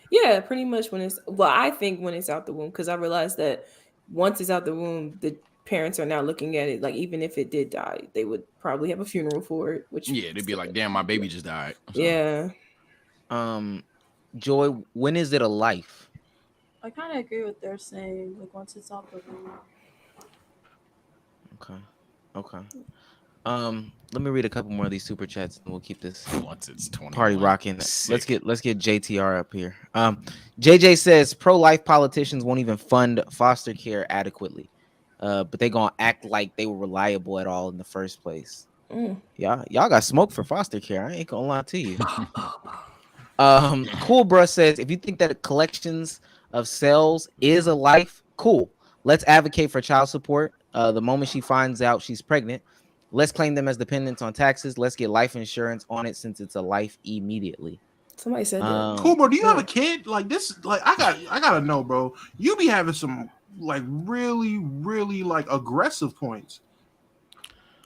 Yeah, pretty much when it's I think when it's out the womb, because I realized that once it's out the womb, the parents are now looking at it like even if it did die, they would probably have a funeral for it. Which Yeah, they'd be like, damn, my baby just died. So. Yeah. Joy, when is it a life? I kind of agree with they're saying. Like once it's out the womb. Okay. Let me read a couple more of these super chats and we'll keep this Once it's 20 party rocking. Let's get JTR up here. JJ says pro-life politicians won't even fund foster care adequately. But they gonna act like they were reliable at all in the first place. Y'all got smoke for foster care. I ain't gonna lie to you. Cool Bruh says if you think that collections of cells is a life. Cool. Let's advocate for child support. The moment she finds out she's pregnant, let's claim them as dependents on taxes. Let's get life insurance on it since it's a life immediately. Somebody said that. Cool, bro. Do you have a kid? Like this? Like I gotta know, bro. You be having some like really, really like aggressive points.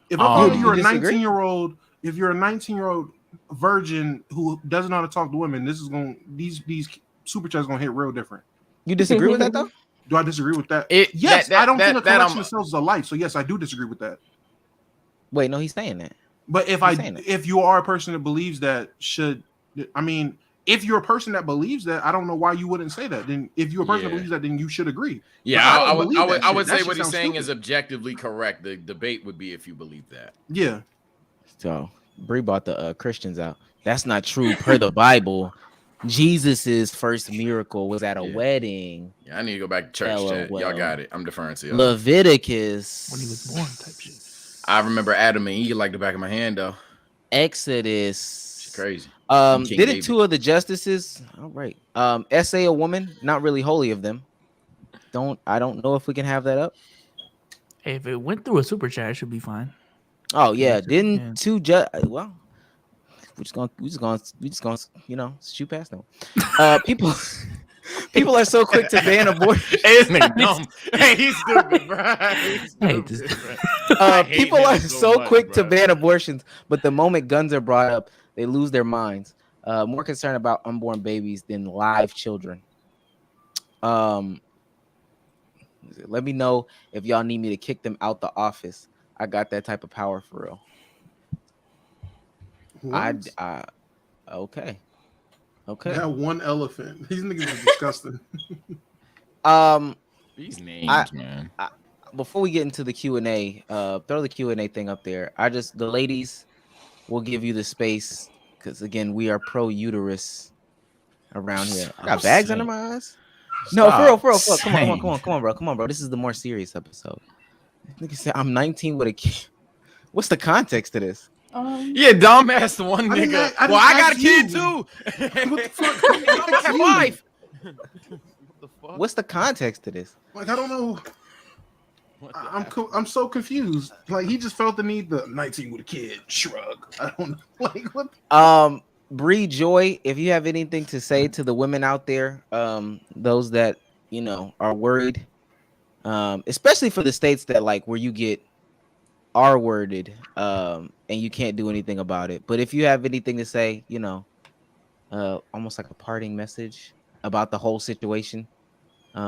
If I find you're a 19-year-old, if you're a 19-year-old virgin who doesn't know how to talk to women, this is going these super chats gonna hit real different. You disagree with that though? Do I disagree with that? Yes, I don't think a collection of cells is a life. So yes, I do disagree with that. Wait, no, he's saying that. But if you are a person that believes that, if you're a person that believes that, I don't know why you wouldn't say that. Then if you're a person that believes that, then you should agree. Yeah, I would say what he's saying is objectively correct. The debate would be if you believe that. Yeah. So Bree brought the Christians out. That's not true per the Bible. Jesus's first miracle was at a wedding. Yeah, I need to go back to church chat. Y'all got it. I'm deferring to y'all. Leviticus. When he was born type shit. I remember Adam and Eve like the back of my hand though. Exodus. It's crazy. Didn't two of the justices? All right. Essay a woman, not really holy of them. I don't know if we can have that up. Hey, if it went through a super chat, it should be fine. Oh yeah, didn't two well, we just gonna shoot past them. People are so quick to ban abortion. Hey, this nigga dumb. Hey, he's stupid, bro. People are so quick to ban abortions, but the moment guns are brought up, they lose their minds. More concerned about unborn babies than live children. Let me know if y'all need me to kick them out the office. I got that type of power for real. Okay. That one elephant. These niggas are disgusting. These names, man. Before we get into the Q&A, throw the Q&A thing up there. The ladies will give you the space because again, we are pro uterus around here. I got bags under my eyes. No, for real. Come on, bro. This is the more serious episode. Nigga said I'm 19 with a kid. What's the context to this? Yeah, dumbass the one nigga. I got a kid too. What the fuck? I have wife. What's the context to this? Like I don't know. I'm so confused. Like he just felt the need to 19 with a kid. Shrug. I don't know. Like what? Bree, Joy, if you have anything to say to the women out there, those that are worried, especially for the states that like where you get R-worded, and you can't do anything about it. But if you have anything to say, almost like a parting message about the whole situation,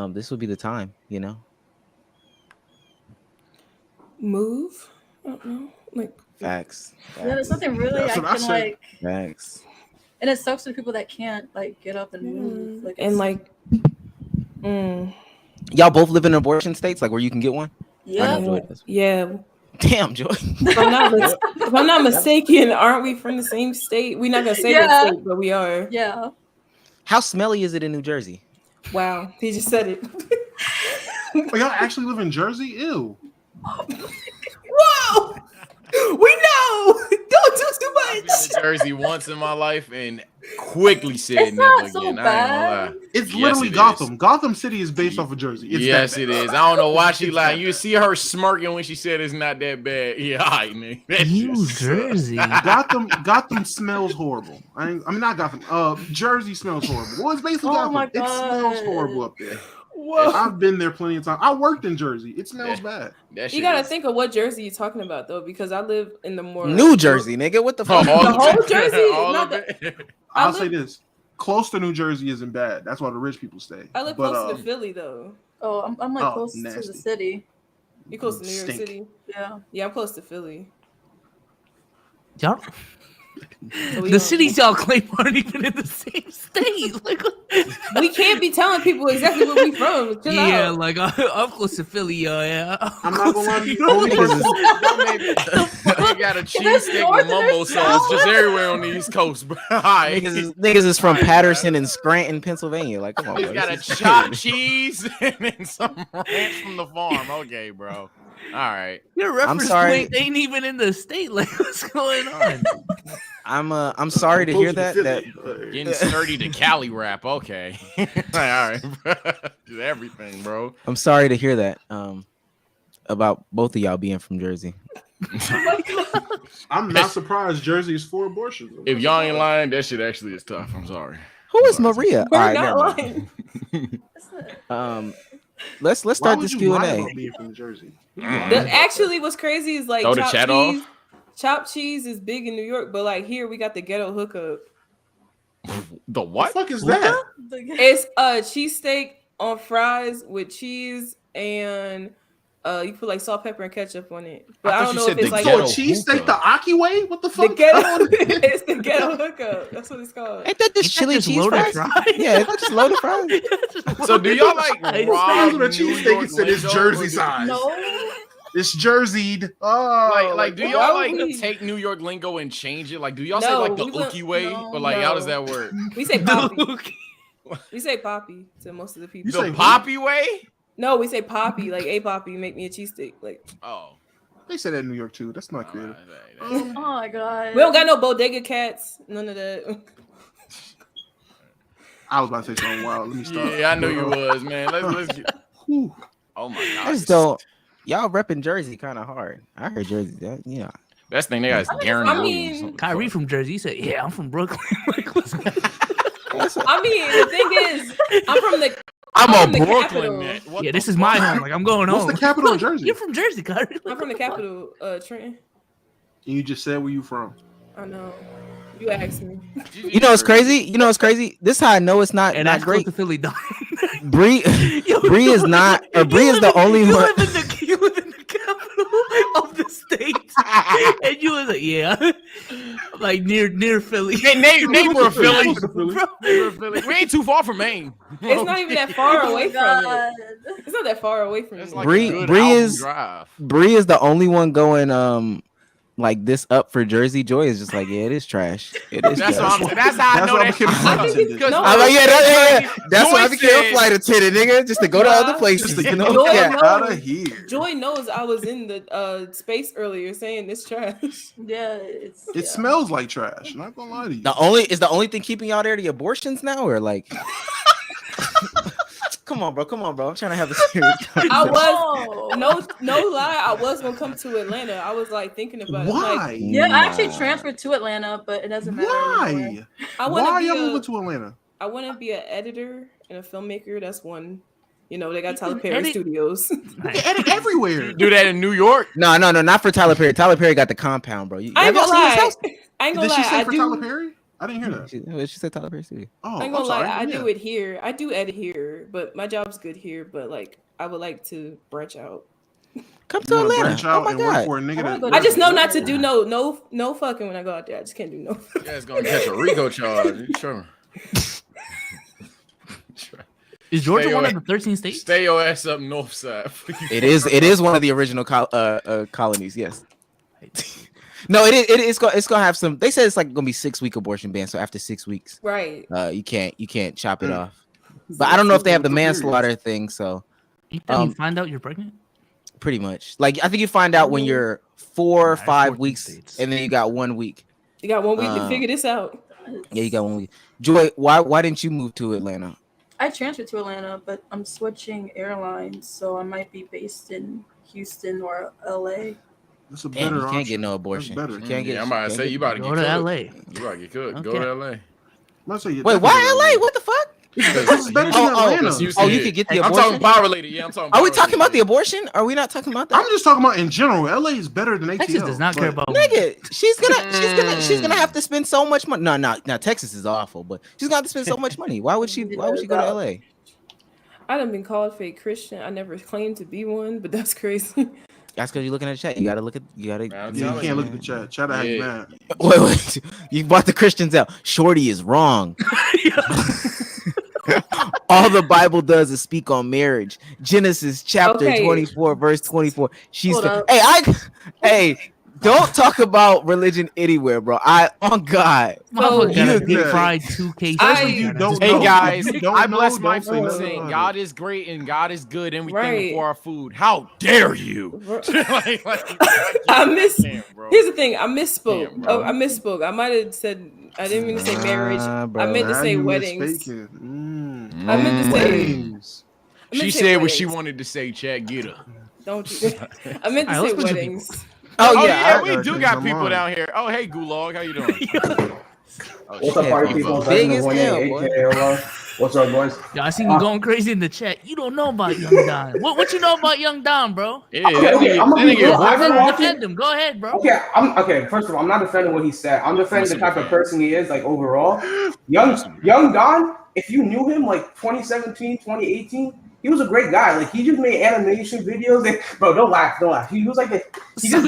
this would be the time, Move. I don't know. Like Facts. Yeah, there's nothing really I can like. Facts. And it sucks for people that can't like get up and move. Like and like. Y'all both live in abortion states, like where you can get one. Yeah. Yeah. Damn, Joy. If I'm not mistaken, aren't we from the same state? We're not gonna say what state, but we are. Yeah. How smelly is it in New Jersey? Wow, he just said it. Y'all actually live in Jersey? Ew. Whoa! We know. Don't do too much. I've been to Jersey once in my life and quickly said It's never not again. so I ain't bad. gonna lie. It's literally Gotham. Gotham City is based off of Jersey. It's yes, it is. I don't know why she lying. You see her smirking when she said it's not that bad. Yeah, all right, man. New Jersey. Gotham smells horrible. I mean, not Gotham. Jersey smells horrible. Well, it's basically Gotham. My It God. smells horrible up there. Whoa. I've been there plenty of times. I worked in Jersey. It smells bad. You gotta think of what Jersey you're talking about though, because I live in the more New Jersey, nigga. What the fuck? the whole Jersey. I'll say this: close to New Jersey isn't bad. That's why the rich people stay. I live close to Philly though. Oh, I'm like close to the city. You close to New York City? Yeah, I'm close to Philly. Y'all, the cities y'all claim aren't even in the same state. Like, we can't be telling people exactly where we from. Chill out. like I'm close to Philly, yeah. I'm not gonna lie to you. You got a cheesesteak with mumbo sauce just everywhere on the East Coast, bro. Niggas is from Patterson and Scranton, Pennsylvania. Like, come on, He's bro. got a chopped cheese and then some ranch from the farm. Okay, bro. right. Your reference sorry. point ain't even in the state. Like, what's going on? I'm sorry to hear that. Getting sturdy to Cali rap. Okay. Like, all right, bro. Just everything, bro. I'm sorry to hear that. About both of y'all being from Jersey. I'm not surprised Jersey is for abortions. If y'all ain't lying, that shit actually is tough. I'm sorry. Who is Maria? We're All right, not never mind. lying. Let's Why start would this you Q&A. lie about being from Jersey? Actually, what's crazy is like Throw the chopped chat cheese. off. Chopped cheese is big in New York, but like here we got the ghetto hookup. The What what? the fuck is that? It's a cheesesteak on fries with cheese and you put like salt, pepper, and ketchup on it. But I don't know if it's like So a cheesesteak the Aki way? What the fuck? the ghetto. It's the ghetto hookup. That's what it's called. Ain't that just chili cheese loaded fries? fries? Yeah, it's just loaded fries. So do y'all like Fries. raw With a cheesesteak and said it's lingo, Jersey or do- size. No. It's Jerseyed. Oh, Like, do why y'all would like we- take New York lingo and change it? Like, do y'all No, say like the we wouldn't- Ookie way, no, or like how does that work? We say poppy. We say poppy to most of the people. You say The who? Poppy way? No, we say poppy. Like, a poppy, make me a cheesesteak. Like, Oh, they say that in New York too. That's not all creative. right. Oh my god. we don't got no bodega cats. None of that. I was about to say something wild. Let me stop. Yeah, I know you was, man. Let's get. Whew. Oh my I god, just don't. Y'all repping Jersey kind of hard. I heard Jersey. Yeah. That's the thing. They got Darren I Williams. mean- Kyrie from Jersey. He said, "Yeah, I'm from Brooklyn." Like, what's going on? I mean, the thing is, I'm from the I'm from a the Brooklyn capital. net. What Yeah, the this is my fuck? home. Like, I'm going What's home. the capital of Jersey? You're from Jersey, Kyrie. I'm from the capital, Trenton. You just said where you from. I know. You asked me. You know what's crazy? You know what's crazy? This is how I know it's not And not that's close great. to Philly, dog. Bree Bree is not, or Bree is the only you one. You live in the capital of the state, and you was like, yeah, like near Philly. Neighbor of Philly. Bro, Neighbor of Philly. We ain't too far from Maine. It's not even that far Oh away my from god. it. It's not that far away from It's it. like Bree- a good Bree album is- drive. Bree is the only one going like this up for Jersey. Joy is just like, yeah, it is trash. It is That's trash. what I'm. That's how I That's know why I that became a shit flight sucks. attendant. 'Cause No. I'm like, yeah. That's why I Joy became a said- flight attendant, nigga, just to go to Nah. other places. Just to You get know? the Joy Yeah. knows. out of here. Joy knows I was in the space earlier saying this trash. Yeah, It yeah. smells like trash. Not gonna lie to you. The only thing keeping y'all there the abortions now, or like, come on, bro. I'm trying to have a serious I conversation. was no lie. I was gonna come to Atlanta. I was like thinking about it. I'm Why? like, Yeah, I actually Nah. transferred to Atlanta, but it doesn't matter anymore. Why? I Why want are to y'all be moving a. to Atlanta? I want to be an editor and a filmmaker. That's one. You know, they got You Tyler can Perry edit- Studios. They edit everywhere. Do that in New York. No, not for Tyler Perry. Tyler Perry got the compound, bro. I have ain't y'all gonna seen his lie. house? I ain't gonna Did she lie. say I for do. Tyler Perry? I didn't hear that. She said Tyler Perry Studio. Oh, I ain't I'm gonna lie. sorry. I Yeah. do it here. I do edit here, but my job's good here. But like, I would like to branch out. Come You to wanna Atlanta. branch Oh out my and work god. for a nigga I wanna that go to I just know Yeah. not to do no fucking when I go out there. I just can't do no. Yeah, it's gonna catch a RICO charge. You sure? Is Georgia Stay one on- of the 13 states? Stay your ass up north side. It is one of the original colonies. Yes. No, it's gonna have some. They said it's like gonna be 6-week abortion ban. So after 6 weeks, Right. you can't chop it Mm. off. But I don't know if they have the With the periods. manslaughter thing. So You tell Um, you find out you're pregnant? pretty much, like I think you find out when you're 4 or Nah, 5 14 weeks, states. and then you got 1 week. You got 1 week to Uh, figure this out. Yeah, you got 1 week. Joy, why didn't you move to Atlanta? I transferred to Atlanta, but I'm switching airlines, so I might be based in Houston or LA. That's a Damn, better you can't option. get no abortion. That's better. You can't get. Yeah, I'm about to can't say get- you about to Go get to cooked. LA. You about to get cooked. Go Okay. to LA. I'm about to say, Wait, why LA? What the fuck? It's better than Oh, Atlanta. Houston. Oh, you could get the I'm abortion. talking bar related. Yeah, I'm talking. Are we bar talking about the related. abortion? Are we not talking about that? I'm just talking about in general. LA is better than ATL. Texas does not care but- about Nigga, she's gonna have to spend so much money. No, now Texas is awful, but she's gonna have to spend so much money. Why would she go to LA? I done been called fake Christian. I never claimed to be one, but that's crazy. That's because you're looking at the chat. You gotta look at. You gotta. I'm Yeah, you telling can't look at man. the chat. Chat out you Yeah. mad. Wait. You brought the Christians out. Shorty is wrong. All the Bible does is speak on marriage. Genesis chapter Okay. 24, verse 24. She's Hold up. hey, Don't talk about religion anywhere, bro. On God. Mama got a you- deep fried 2K. Especially if you don't Hey know. guys, If you don't I know, bless my don't say food nothing saying about God it. is great and God is good and we thank Right. him for our food. How dare you? I miss. Bro. Here's the thing. I misspoke. Can't, bro. I misspoke. I might have said. I didn't mean to say marriage. Bro. I meant to Now say you weddings. misspeaking. I meant to say. Weddings. I meant She to say said what she weddings. wanted to say, Chad. Get her. Don't you? I meant to All right, let's say put some weddings. Oh, Oh, yeah. yeah, I we gotta do change got my people mind. down here. Oh, hey, Gulag, how you doing? Oh, What's up, shit, party bro. people? Big President as Winning, hell, boy. AKA What's up, boys? Yo, I seen you going crazy in the chat. You don't know about Young Don. What you know about Young Don, bro? Yeah, Okay, I'm gonna be real. I've been watching. Defend him. Go ahead, bro. Okay. First of all, I'm not defending what he said. I'm defending the super type of fan. person he is, like overall. Young Don, if you knew him like 2017, 2018, he was a great guy. Like he just made animation videos. Bro, don't laugh. He was like he just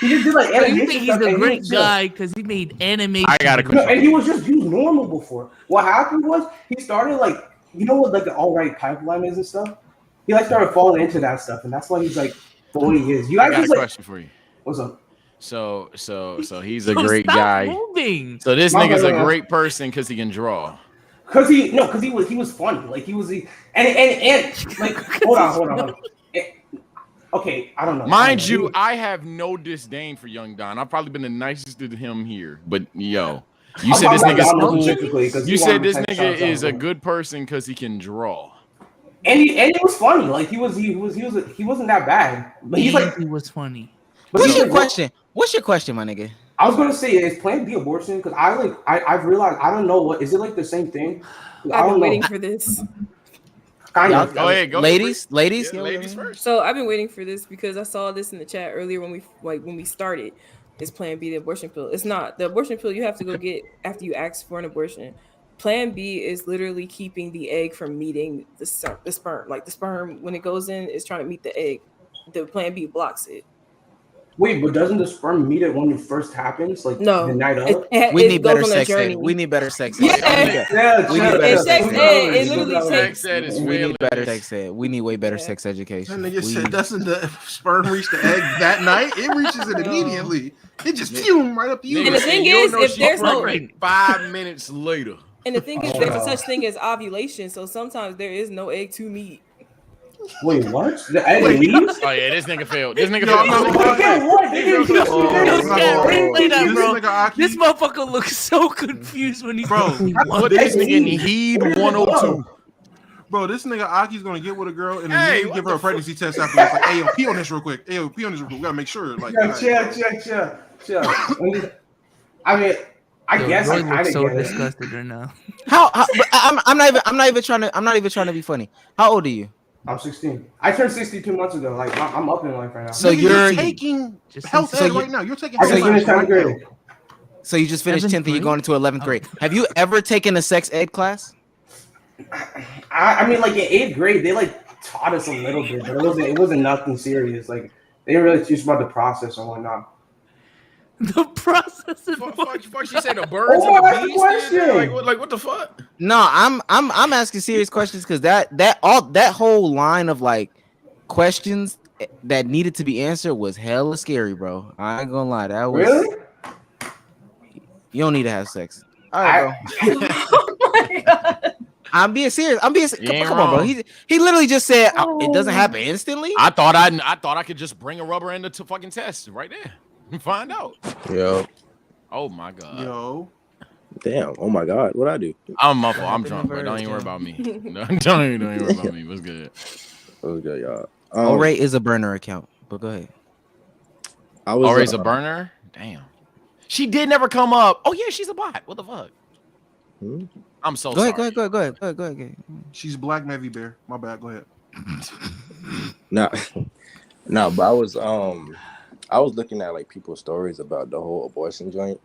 did like So you animation think he's stuff. a And great he was guy because he made animation? I got a No, question. and he was normal before. What happened was he started like what like the alt-right pipeline is and stuff. He like started falling into that stuff, and that's why he's like what he is. You I guys got a just like question for you. what's up? So he's a Yo, great stop guy. moving. So this My nigga's a bad. great person because he can draw. Cause he was funny. Like and like hold on. Okay, I don't know. Mind you, I have no disdain for Young Don. I've probably been the nicest to him here. But yo, you said this nigga's cool. You said this nigga is a good person because he can draw. And he was funny. Like he wasn't that bad. But he's like he was funny. What's your question? What's your question, my nigga? I was gonna say is Plan B abortion because I've realized I don't know what is it like the same thing. I've been waiting for this. Kind of. Go ahead, ladies. Yeah, ladies first. So I've been waiting for this because I saw this in the chat earlier when we started. Is Plan B the abortion pill? It's not. The abortion pill you have to go get after you ask for an abortion. Plan B is literally keeping the egg from meeting the sperm. Like the sperm when it goes in is trying to meet the egg. The Plan B blocks it. Wait, but doesn't the sperm meet it when it first happens? Like No, the night of? We need better goes on a sex ed. journey. We need better sex ed. Yeah. We need better sex sex ed. ed. It literally takes. We need better sex ed. We need way better sex That education. nigga said doesn't the sperm reach the egg that night? It reaches it immediately. It just fume right up you. And the thing is, if there's no 5 minutes later. And the thing is, there's a such thing as ovulation. So sometimes there is no egg to meet. Wait, what? The egg leaves? Oh yeah, this nigga failed. This nigga failed. This motherfucker looks so confused when he what this nigga in Heed 102. Bro, this nigga Aki's gonna get with a girl and then give her a pregnancy test after this. Like, hey, yo, pee on this real quick. Hey, yo, pee on this real quick. We gotta make sure. Like, chill. I mean, I guess Roy I kind looks of so get it. disgusted right now. I'm not even trying to be funny. How old are you? I'm 16. I turned 62 months ago. Like I'm up in life right now. So you're taking health ed right now. You're taking health ed right now. So you just finished 10th and you're going into 11th grade. Have you ever taken a sex ed class? I mean, like in 8th grade, they like taught us a little bit, but it wasn't nothing serious. Like they didn't really teach about the process and whatnot. The process is fuck, she said the birds and the bees. Like what the fuck? No, I'm asking serious questions because that whole line of like questions that needed to be answered was hella scary, bro. I ain't gonna lie. That was really. You don't need to have sex. All right, bro. Oh my god. I'm being serious. Come on, bro. He literally just said it doesn't happen instantly. I thought I could just bring a rubber and to fucking test right there and find out. Yo. Oh my god. Yo. Damn. Oh my god. What'd I do? I'm muffled. I'm drunk, bro. Don't even worry about me. Don't even worry about me. What's good? What's good, y'all? Alright is a burner account, but go ahead. Alray's a burner? Damn. She did never come up. Oh yeah, she's a bot. What the fuck? I'm so sorry. Go ahead. She's Black Mevy Bear. My bad. Go ahead. No, but I was looking at like people's stories about the whole abortion joint,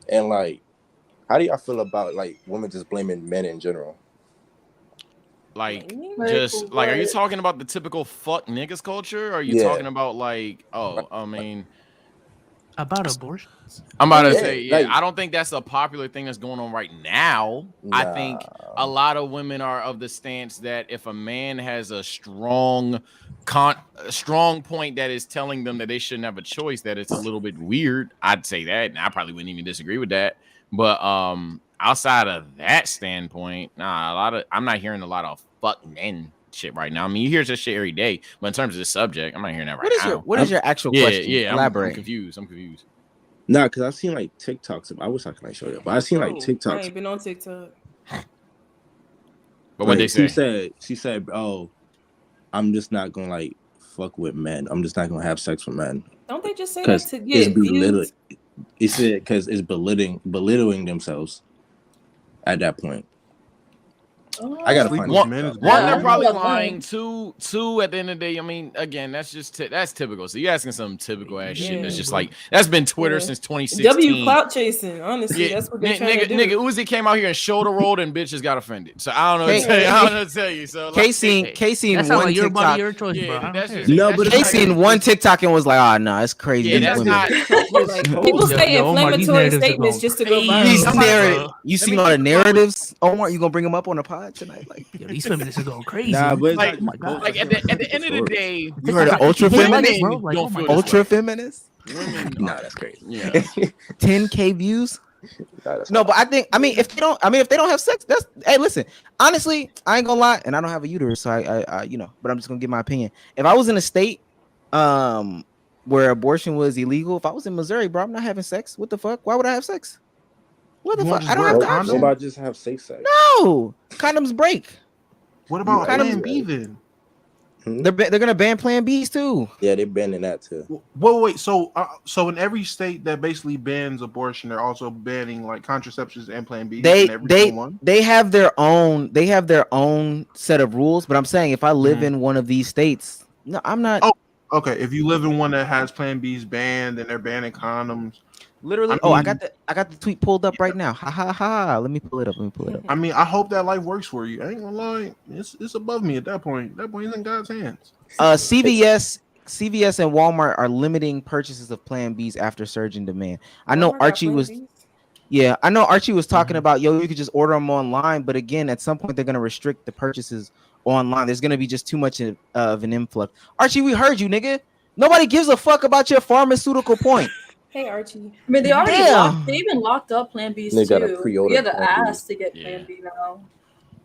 and like, how do y'all feel about like women just blaming men in general? Like, just like, are you talking about the typical fuck niggas culture? Or are you talking about like, oh, I mean, about abortions. I'm about to Yeah, say, like- I don't think that's a popular thing that's going on right now. I think a lot of women are of the stance that if a man has a strong point that is telling them that they shouldn't have a choice, that it's a little bit weird. I'd say that, and I probably wouldn't even disagree with that. But outside of that standpoint, I'm not hearing a lot of fuck men shit right now. I mean, you hear this shit every day, but in terms of the subject, I'm not hearing that right now. What is your actual question? Elaborate. I'm confused. Nah, because I've seen like TikToks. I wish I could like show you, but I've seen like I TikToks. ain't been on TikTok. But what like, they say? She said, "Oh, I'm just not gonna like fuck with men. I'm just not gonna have sex with men." Don't they just say that to it's get belittling. views? He said because it's belittling themselves at that point. I gotta find one. men is They're bad. probably Yeah. lying. Two. At the end of the day, I mean, again, that's just that's typical. So you asking some typical ass shit. That's just like that's been Twitter since 2016. W clout chasing. Honestly, Yeah, that's what they're trying to do. nigga Uzi came out here and shoulder rolled and bitches got offended. So I don't know. I don't know to tell you. So like, Casey That's one not like your body, TikTok. your choice, Yeah, bro. I don't that's care. just- No, but that's Casey not- one TikTok and was like, "Oh no, it's crazy." Yeah, these that's women." not. People say Yo, Omar, these inflammatory narratives are statements going just to go crazy. These viral. narratives. You seen all the narratives? Omar, you gonna bring them up on the pod tonight? Like, Yo, these feminists are going crazy. Nah, but it's Like, not oh my God. like at the end of the day, you heard of TikTok, ultra you hit feminist? likes, bro. Like, Don't oh my feel God. this Ultra feminist? women. Nah, that's crazy. Yeah. 10K views? Nah, that's No, but I mean, if they don't have sex, that's hey, listen. Honestly, I ain't gonna lie, and I don't have a uterus, so I but I'm just gonna give my opinion. If I was in a state, where abortion was illegal, if I was in Missouri, bro, I'm not having sex. What the fuck? Why would I have sex? What the You fuck? won't I don't just have wear the a option. What about just have safe sex? No, condoms break. What about Right, Plan right. B then? They're gonna ban Plan Bs too. Yeah, they're banning that too. Wait. So in every state that basically bans abortion, they're also banning like contraceptives and Plan B. They have their own set of rules. But I'm saying if I live in one of these states, no, I'm not. Oh, okay. If you live in one that has Plan Bs banned and they're banning condoms, Literally, I I mean- got the tweet pulled up right now. Ha ha ha! Let me pull it up. I mean, I hope that life works for you. I ain't gonna lie, it's above me at that point. That point is in God's hands. CVS and Walmart are limiting purchases of Plan Bs after surge in demand. I know Walmart got Archie Plan was. Bs? Yeah, I know Archie was talking about you could just order them online, but again, at some point they're gonna restrict the purchases online. There's gonna be just too much of an influx. Archie, we heard you, nigga. Nobody gives a fuck about your pharmaceutical point. Hey Archie. I mean, they already Damn. they even locked up Plan Bs They too. got a pre-order You had to Plan B. ask to get Yeah. Plan B now.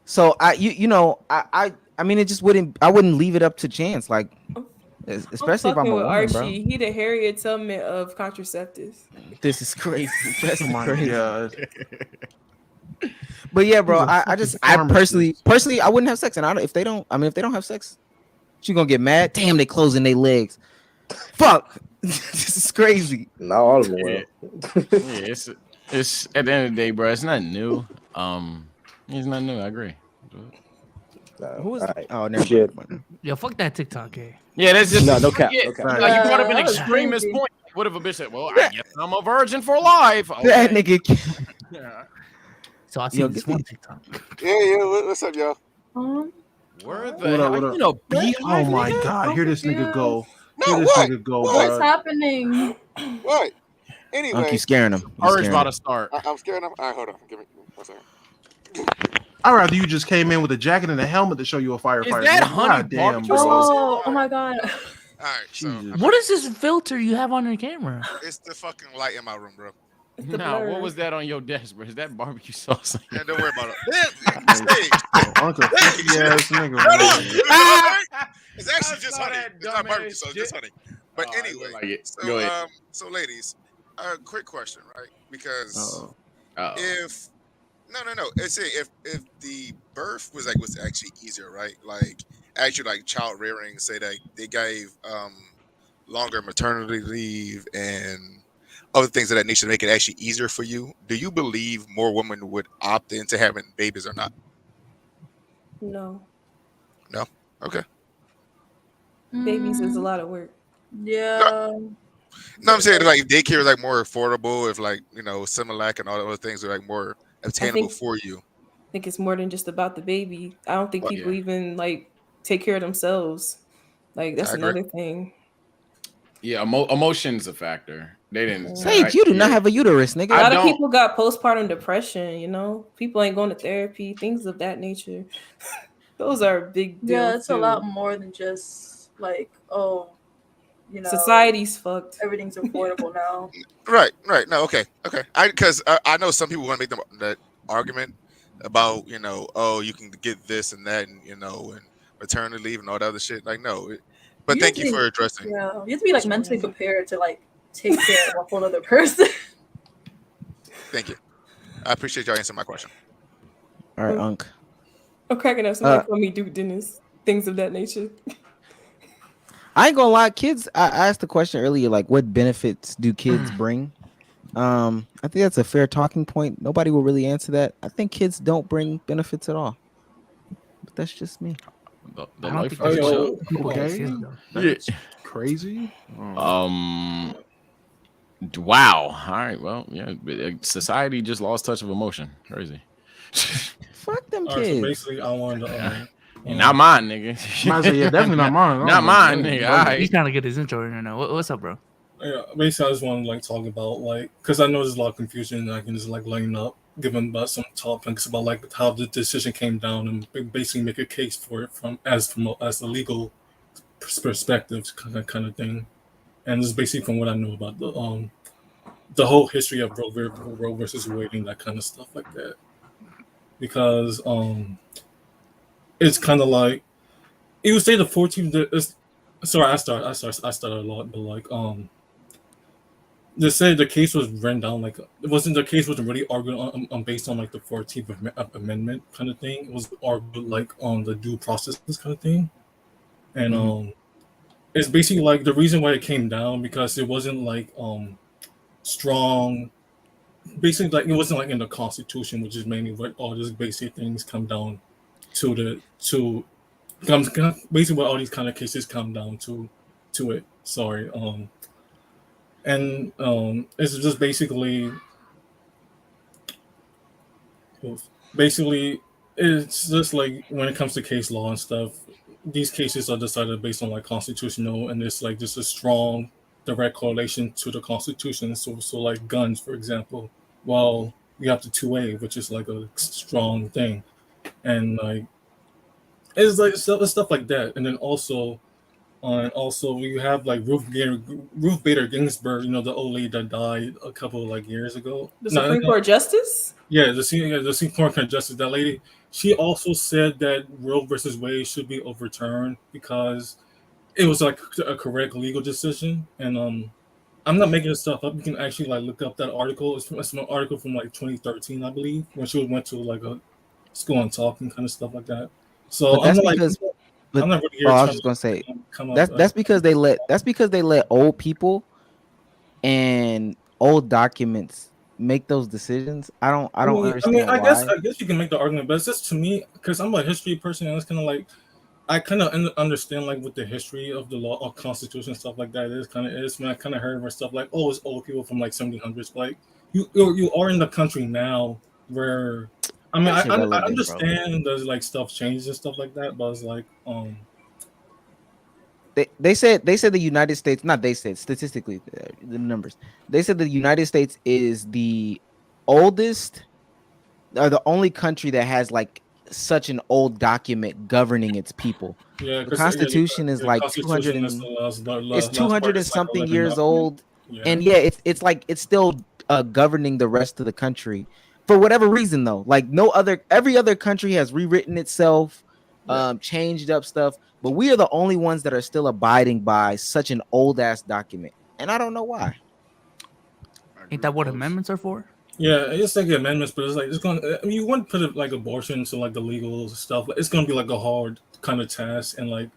So I mean, it just wouldn't. I wouldn't leave it up to chance, like especially if I'm a with woman, Archie. bro. He the Harriet Tubman of contraceptives. This is crazy. That's Oh my crazy. God. But yeah, bro, He's a I fucking personally, I wouldn't have sex, and if they don't have sex, she gonna get mad. Damn, they closing their legs. Fuck, this is crazy. Not all of them will. Yeah, it's at the end of the day, bro. It's not new. It's not new. I agree. Nah, Who is? all right. Oh, never Shit. mind. Yo, fuck that TikTok, eh? Yeah, that's just No cap, yeah, no cap. Like, you brought up an that was extremist crazy. point. What if a bitch said, "Well, I guess I'm a virgin for life"? That Okay. nigga. Yeah. So I see Yo, this get one me- TikTok. Yeah. What's up, y'all? Where What the up, hell? what up? You know, What? Oh my nigga? God! Here this nigga go. No, Here this what? nigga go, What's bro. happening? What? Unc, Anyway, you scaring him. You Urge scaring about him. to start. I'm scared of. All right, hold on. Give me 1 second. I'd rather you just came in with a jacket and a helmet to show you a firefighter. Is that God honey damn, barbecue bro. sauce? Oh my god. All right, so Jesus. What is this filter you have on your camera? it's the fucking light in my room, bro. It's the Now, blur. what was that on your desk, bro? Is that barbecue sauce? Man, don't worry about it. Uncle freaky ass nigga, Shut bro. up. It's actually just saw honey. that It's not barbecue dumbass sauce, shit. just honey. But Oh, I anyway, like it. so Go ahead. so ladies, quick question, right? Because Uh-oh. if no, it's if the birth was actually easier, right? Like actually like child rearing, say that they gave longer maternity leave and other things of that nature to make it actually easier for you. Do you believe more women would opt into having babies or not? No. Okay. Babies is a lot of work. Yeah. No, I'm saying like if daycare is like more affordable, if like Similac and all the other things are like more obtainable for you. I think it's more than just about the baby. I don't think Well, people even like take care of themselves. Like that's I agree. another thing. Yeah, emotion's a factor. They didn't. Sage, you do not have a uterus, nigga. A lot of don't- people got postpartum depression. You know, people ain't going to therapy, things of that nature. Those are big deals. Yeah, it's too. a lot more than just like, oh, you know, Society's fucked. Everything's affordable now. Right. No. Okay. Because I know some people want to make that argument about, you know, oh, you can get this and that, and, you know, and maternity leave and all that other shit. Like, no. But thank you for addressing. Yeah, you have to be like mentally prepared to like take care of a whole other person. Thank you. I appreciate y'all answering my question. All right, Unc. I'm cracking up. Somebody call me Duke Dennis. Things of that nature. I ain't gonna lie, kids. I asked the question earlier, like, what benefits do kids bring? I think that's a fair talking point. Nobody will really answer that. I think kids don't bring benefits at all. But that's just me. The I don't life think of a that's child. Okay. That's crazy. Wow. All right. Well, yeah. Society just lost touch of emotion. Crazy. Fuck them All kids. right, so basically, I wanted to. Not mine, nigga. Might say, yeah, definitely not mine. Not mine, nigga. All right. He's trying to get his intro in now. What's up, bro? Yeah, basically, I just want to like talk about like because I know there's a lot of confusion, and I can just like line up, give them about some topics about like how the decision came down, and basically make a case for it from a legal perspective, kind of thing. And this is basically from what I know about the whole history of Roe versus Wade and that kind of stuff like that. Because it's kind of like you would say the 14th. Sorry, I started a lot, but like they said the case was ran down like the case wasn't really argued on based on like the 14th Amendment kind of thing. It was argued like on the due process kind of thing, and it's basically like the reason why it came down because it wasn't like strong. Basically, like it wasn't like in the Constitution, which is mainly what all these basic things come down to basically what all these kind of cases come down to it. Sorry, and it's just basically it's just like when it comes to case law and stuff, these cases are decided based on like constitutional, and it's like just a strong direct correlation to the Constitution. So like guns, for example, well, you have the 2A, which is like a strong thing, and like it's like stuff like that. And then also you have like Ruth Bader Ginsburg, you know, the old lady that died a couple like years ago. The Supreme Court Justice? Yeah, the Supreme Court Justice. That lady, she also said that Roe versus Wade should be overturned because it was like a correct legal decision. And I'm not making this stuff up. You can actually like look up that article. It's an article from like 2013, I believe, when she went to like a school and talking kind of stuff like that. So I'm not really I was just gonna say that's because they let old people and old documents make those decisions. I don't understand. I guess you can make the argument, but it's just to me because I'm a history person, and it's kind of like I kind of understand like what the history of the law or constitution stuff like that is. When I kind of heard stuff like, oh, it's old people from like 1700s. Like you are in the country now where I mean I understand there's like stuff changes and stuff like that, but it's like They said the United States, not they said statistically the numbers. They said the United States is the oldest or the only country that has like such an old document governing its people. Yeah, the Constitution is like 200 it's 200 and something years old. Yeah. And yeah, it's like it's still governing the rest of the country for whatever reason though. Like every other country has rewritten itself, changed up stuff, but we are the only ones that are still abiding by such an old ass document, and I don't know why. Ain't that what amendments are for? Yeah, it's like amendments, but it's like it's going. I mean, you wouldn't put it like abortion to like the legal stuff. It's going to be like a hard kind of task, and like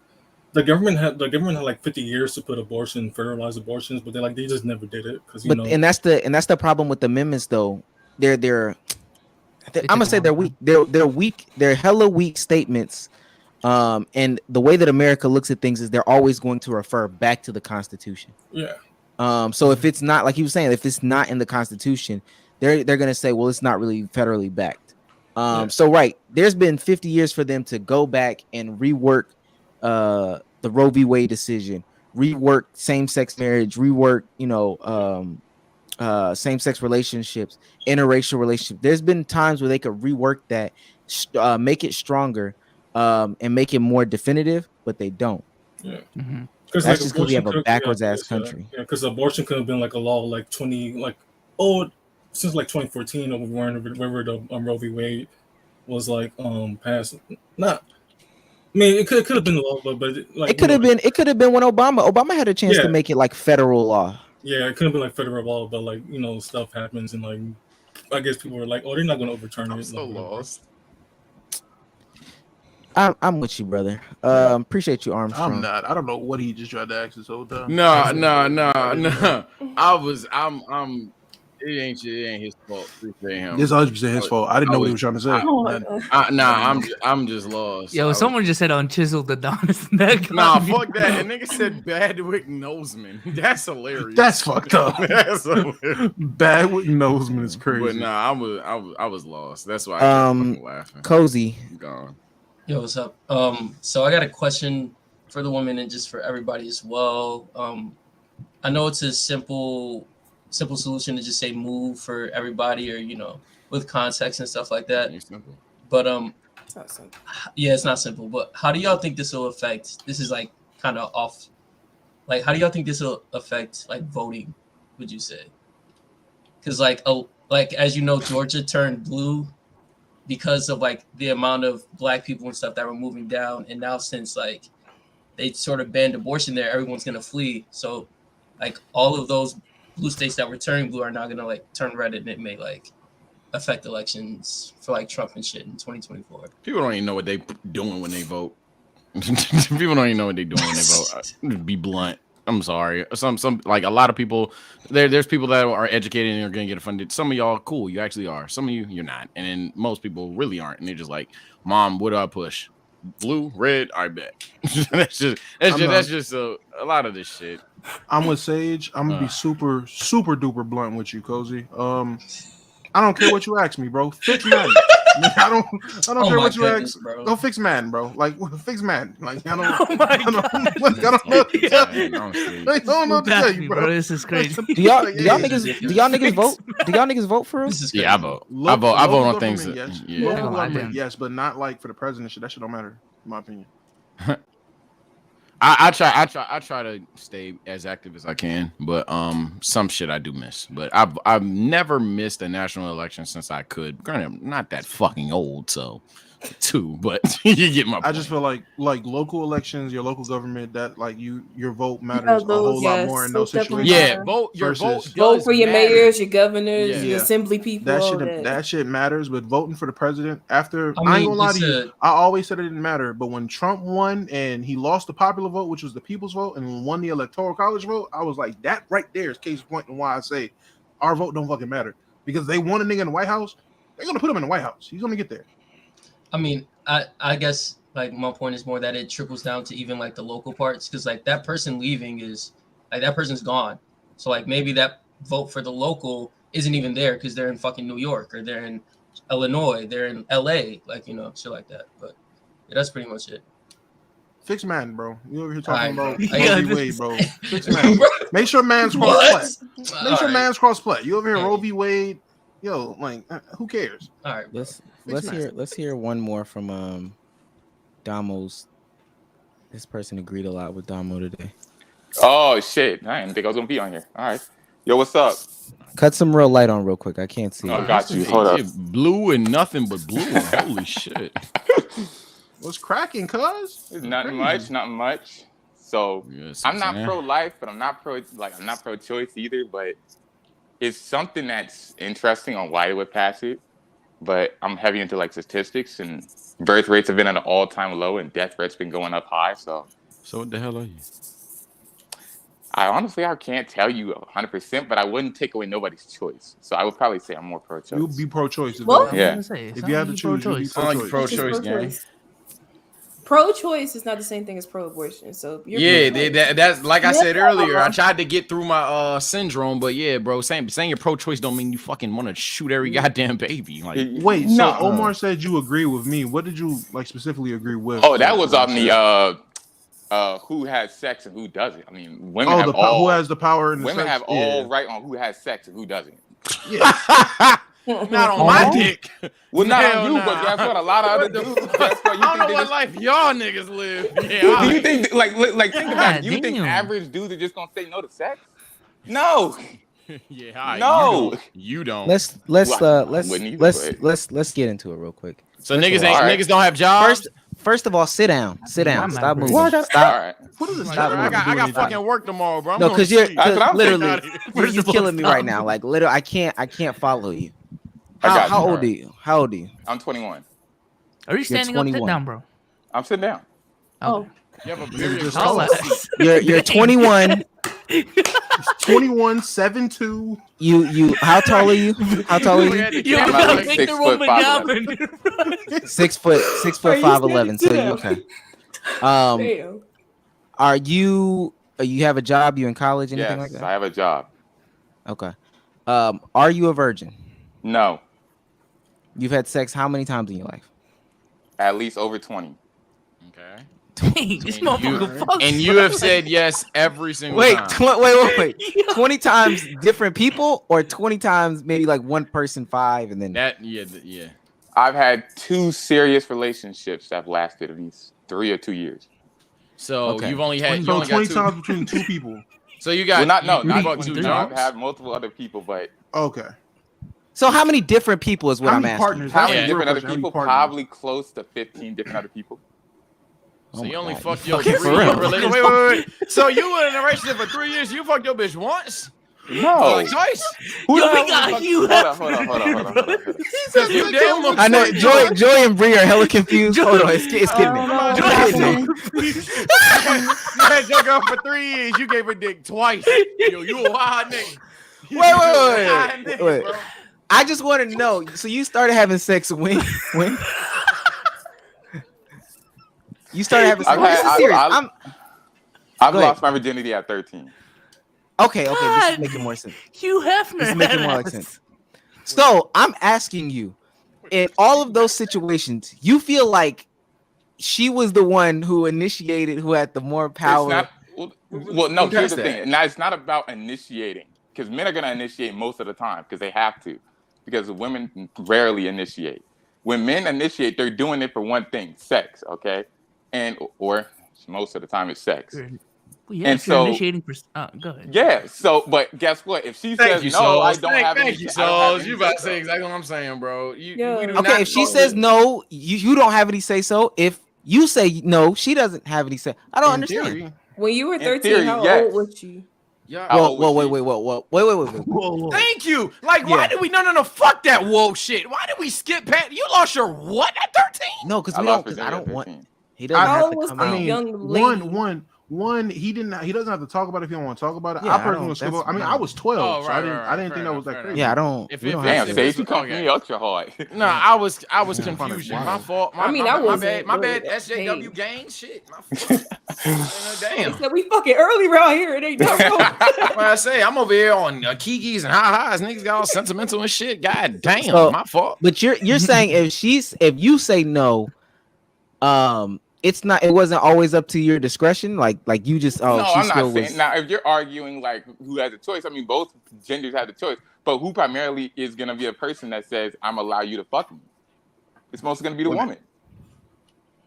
the government had like 50 years to put federalize abortions, but they just never did it because you know. And that's the problem with the amendments though. I'm gonna say they're weak. They're weak. They're hella weak statements. And the way that America looks at things is they're always going to refer back to the Constitution. Yeah. So if it's not, like he was saying, if it's not in the Constitution, they're gonna say, well, it's not really federally backed. So right, there's been 50 years for them to go back and rework the Roe v. Wade decision, rework same-sex marriage, rework, same-sex relationships, interracial relationships. There's been times where they could rework that, make it stronger, and make it more definitive, but they don't. Yeah. Mm-hmm. That's like, just because we have a backwards ass country. Yeah, because abortion could have been like a law like since like 2014 or wherever the Roe v. Wade was like passed. Not, I mean, it could have been the law, but like it could have been when Obama had a chance to make it like federal law. Yeah, it could have been like federal law, but like stuff happens and like I guess people were like, oh, they're not going to overturn it. I'm so lost. I'm with you, brother. Appreciate you, Armstrong. I'm not. I don't know what he just tried to ask this whole time. No. It ain't his fault. Appreciate him. It's 100% his fault. I didn't know what he was trying to say. I'm just lost. Yo, someone just said unchiseled Adonis neck. Nah, fuck that. The nigga said Badwick Noseman. That's hilarious. That's fucked up. That's hilarious. Badwick Noseman is crazy. But nah, I was lost. That's why I kept laughing. Cozy. Gone. Yo, what's up? So I got a question for the woman and just for everybody as well. I know it's a simple solution to just say move for everybody, or with context and stuff like that. It's simple. But It's not simple. yeah, it's not simple. But how do y'all think this will affect? This is like kind of off. Like, how do y'all think this will affect like voting? Would you say? Because like as you know, Georgia turned blue because of like the amount of black people and stuff that were moving down, and now since like they sort of banned abortion there, everyone's gonna flee. So like all of those blue states that were turning blue are now gonna like turn red, and it may like affect elections for like Trump and shit in 2024. People don't even know what they doing when they vote. People don't even know what they doing when they vote. To be blunt, I'm sorry. Some like a lot of people. There's people that are educated and are gonna get offended. Some of y'all cool, you actually are. Some of you're not, and then most people really aren't. And they're just like, "Mom, what do I push? Blue, red? I bet." that's just a lot of this shit. I'm with Sage. I'm gonna be super duper blunt with you, Cozy. I don't care what you ask me, bro. Fix Madden. I don't care what you ask. Bro. Go fix Madden, bro. Like fix Madden. Like I don't. Oh my God. I don't know what to tell you. I don't know what to tell you, bro. This is crazy. Do y'all niggas vote? Do y'all niggas vote for us? Yeah, I vote. I vote on things. Yes. Yes, but not like for the president shit. That shit don't matter, in my opinion. I try to stay as active as I can, but some shit I do miss. But I've never missed a national election since I could. Granted, I'm not that fucking old, so but you get my point. I just feel like local elections, your local government, that like your vote matters a whole lot more in those situations. Yeah, vote for your mayors, your governors, your assembly people. That shit matters. But voting for the president after, I ain't gonna lie to you, I always said it didn't matter. But when Trump won and he lost the popular vote, which was the people's vote, and won the electoral college vote, I was like, that right there is case in point and why I say our vote don't fucking matter. Because they want a nigga in the White House, they're gonna put him in the White House. He's gonna get there. I mean, I guess like my point is more that it trickles down to even like the local parts, because like that person leaving is like that person's gone. So like maybe that vote for the local isn't even there because they're in fucking New York or they're in Illinois, they're in LA, like shit like that. But yeah, that's pretty much it. Fix Madden, bro. You over here talking about Roe v. Wade, bro. Fix Madden. Make sure man's cross play. Make sure man's cross play. You over here Roe v. Wade. Yo, like who cares? All right. Let's hear one more from Damo's. This person agreed a lot with Damo today. Oh shit! I didn't think I was gonna be on here. All right, yo, what's up? Cut some real light on real quick. I can't see. I got you. Hold up. Blue and nothing but blue. Holy shit! What's cracking, cuz? Nothing much. So I'm not pro-life, but I'm not pro-choice either. But it's something that's interesting on why they would pass it. But I'm heavy into like statistics, and birth rates have been at an all-time low, and death rates been going up high. So what the hell are you? I can't tell you 100%, but I wouldn't take away nobody's choice. So I would probably say I'm more pro-choice. You'll be pro-choice. What? Yeah. If you have to choose, you'll be pro-choice. Pro-choice, gang. Pro-choice is not the same thing as pro-abortion. So that's like I said earlier. I tried to get through my syndrome, but yeah, bro, saying you're pro-choice don't mean you fucking want to shoot every goddamn baby. Like, wait, so Omar said you agree with me. What did you like specifically agree with? Oh, that was on the who has sex and who doesn't. I mean, women have who has the power and the women sex? have all right on who has sex and who doesn't. Not on my dick. Well, not on you, but guess what? A lot of other dudes. Guess what? I don't know what life y'all niggas live. Do you think think about it? Do you think average dudes are just gonna say no to sex? No. Yeah, no. You don't. Let's get into it real quick. So niggas don't have jobs. First of all, sit down. Stop moving. Stop. All right. What is this? I got fucking work tomorrow, bro. No, because you're literally you're killing me right now. Like literally, I can't follow you. How old are you? How old are you? I'm 21. Are you standing up? Sit down, bro. I'm sitting down. Oh. You have a very You're 21. 21, 7'2". You. How tall are you? How tall are you? You're like 6 foot 5'11". 6 foot 5'11". So you okay? Are you have a job? You in college? Anything like that? I have a job. Okay. Are you a virgin? No. You've had sex how many times in your life? At least over 20. Okay. And you have said yes every single time. Wait. 20 times different people, or 20 times maybe like one person 5, and then that yeah. I've had 2 serious relationships that have lasted at least 3 or 2 years. So you've only had 20 times between 2 people. So you got not 2 I've jobs. had multiple other people, but okay. So how many different people is what I'm asking? Partners? How many different other people? Probably close to 15 different other people. So you only fucked your wait. So you were in a relationship for 3 years. You fucked your bitch once? No, like twice. Hold on. I know Joy and Bree are hella confused. Hold on, it's getting me. You had your girl for 3 years. You gave her dick twice. Yo, you a wild nigga. Wait. I just want to know. So you started having sex when? You started having sex. This is serious. I've lost my virginity at 13. Okay. This is making more sense. Hugh Hefner. This is making more sense. So I'm asking you, in all of those situations, you feel like she was the one who initiated, who had the more power? Well, no. Here's the thing. Now it's not about initiating, because men are gonna initiate most of the time because they have to, because women rarely initiate. When men initiate, they're doing it for one thing: sex. Okay. Or most of the time it's sex. Yeah, and so initiating go ahead. Yeah. So, but guess what? If she says no, I don't have any. You about to say exactly what I'm saying, bro. Okay, if she says no, you don't have any say so. If you say no, she doesn't have any say. I don't understand. When you were 13, how old was you? Yeah. Whoa. Thank you. Like, why did we? No. Fuck that whoa shit. Why did we skip past? You lost your what at 13? No, because we don't. Because I don't want. He doesn't have to come out. One, he doesn't have to talk about it if he don't want to talk about it. I personally was skip. I mean, I was 12, so I didn't think that was that crazy. Yeah, I don't. Damn, Sage, you come me ultra hard. No, I was confusion. My fault. My bad. SJW gang shit. My fault. Damn. Said we fucking early around here. It ain't nothing. Well, I say I'm over here on Kikis and ha-has. Niggas got all sentimental and shit. God damn, my fault. But you're saying if you say no, it wasn't always up to your discretion. Like you just no, I'm not saying. Now, if you're arguing like who has a choice, I mean both genders have the choice. But who primarily is gonna be a person that says I'm allow you to fuck me? It's mostly gonna be the woman.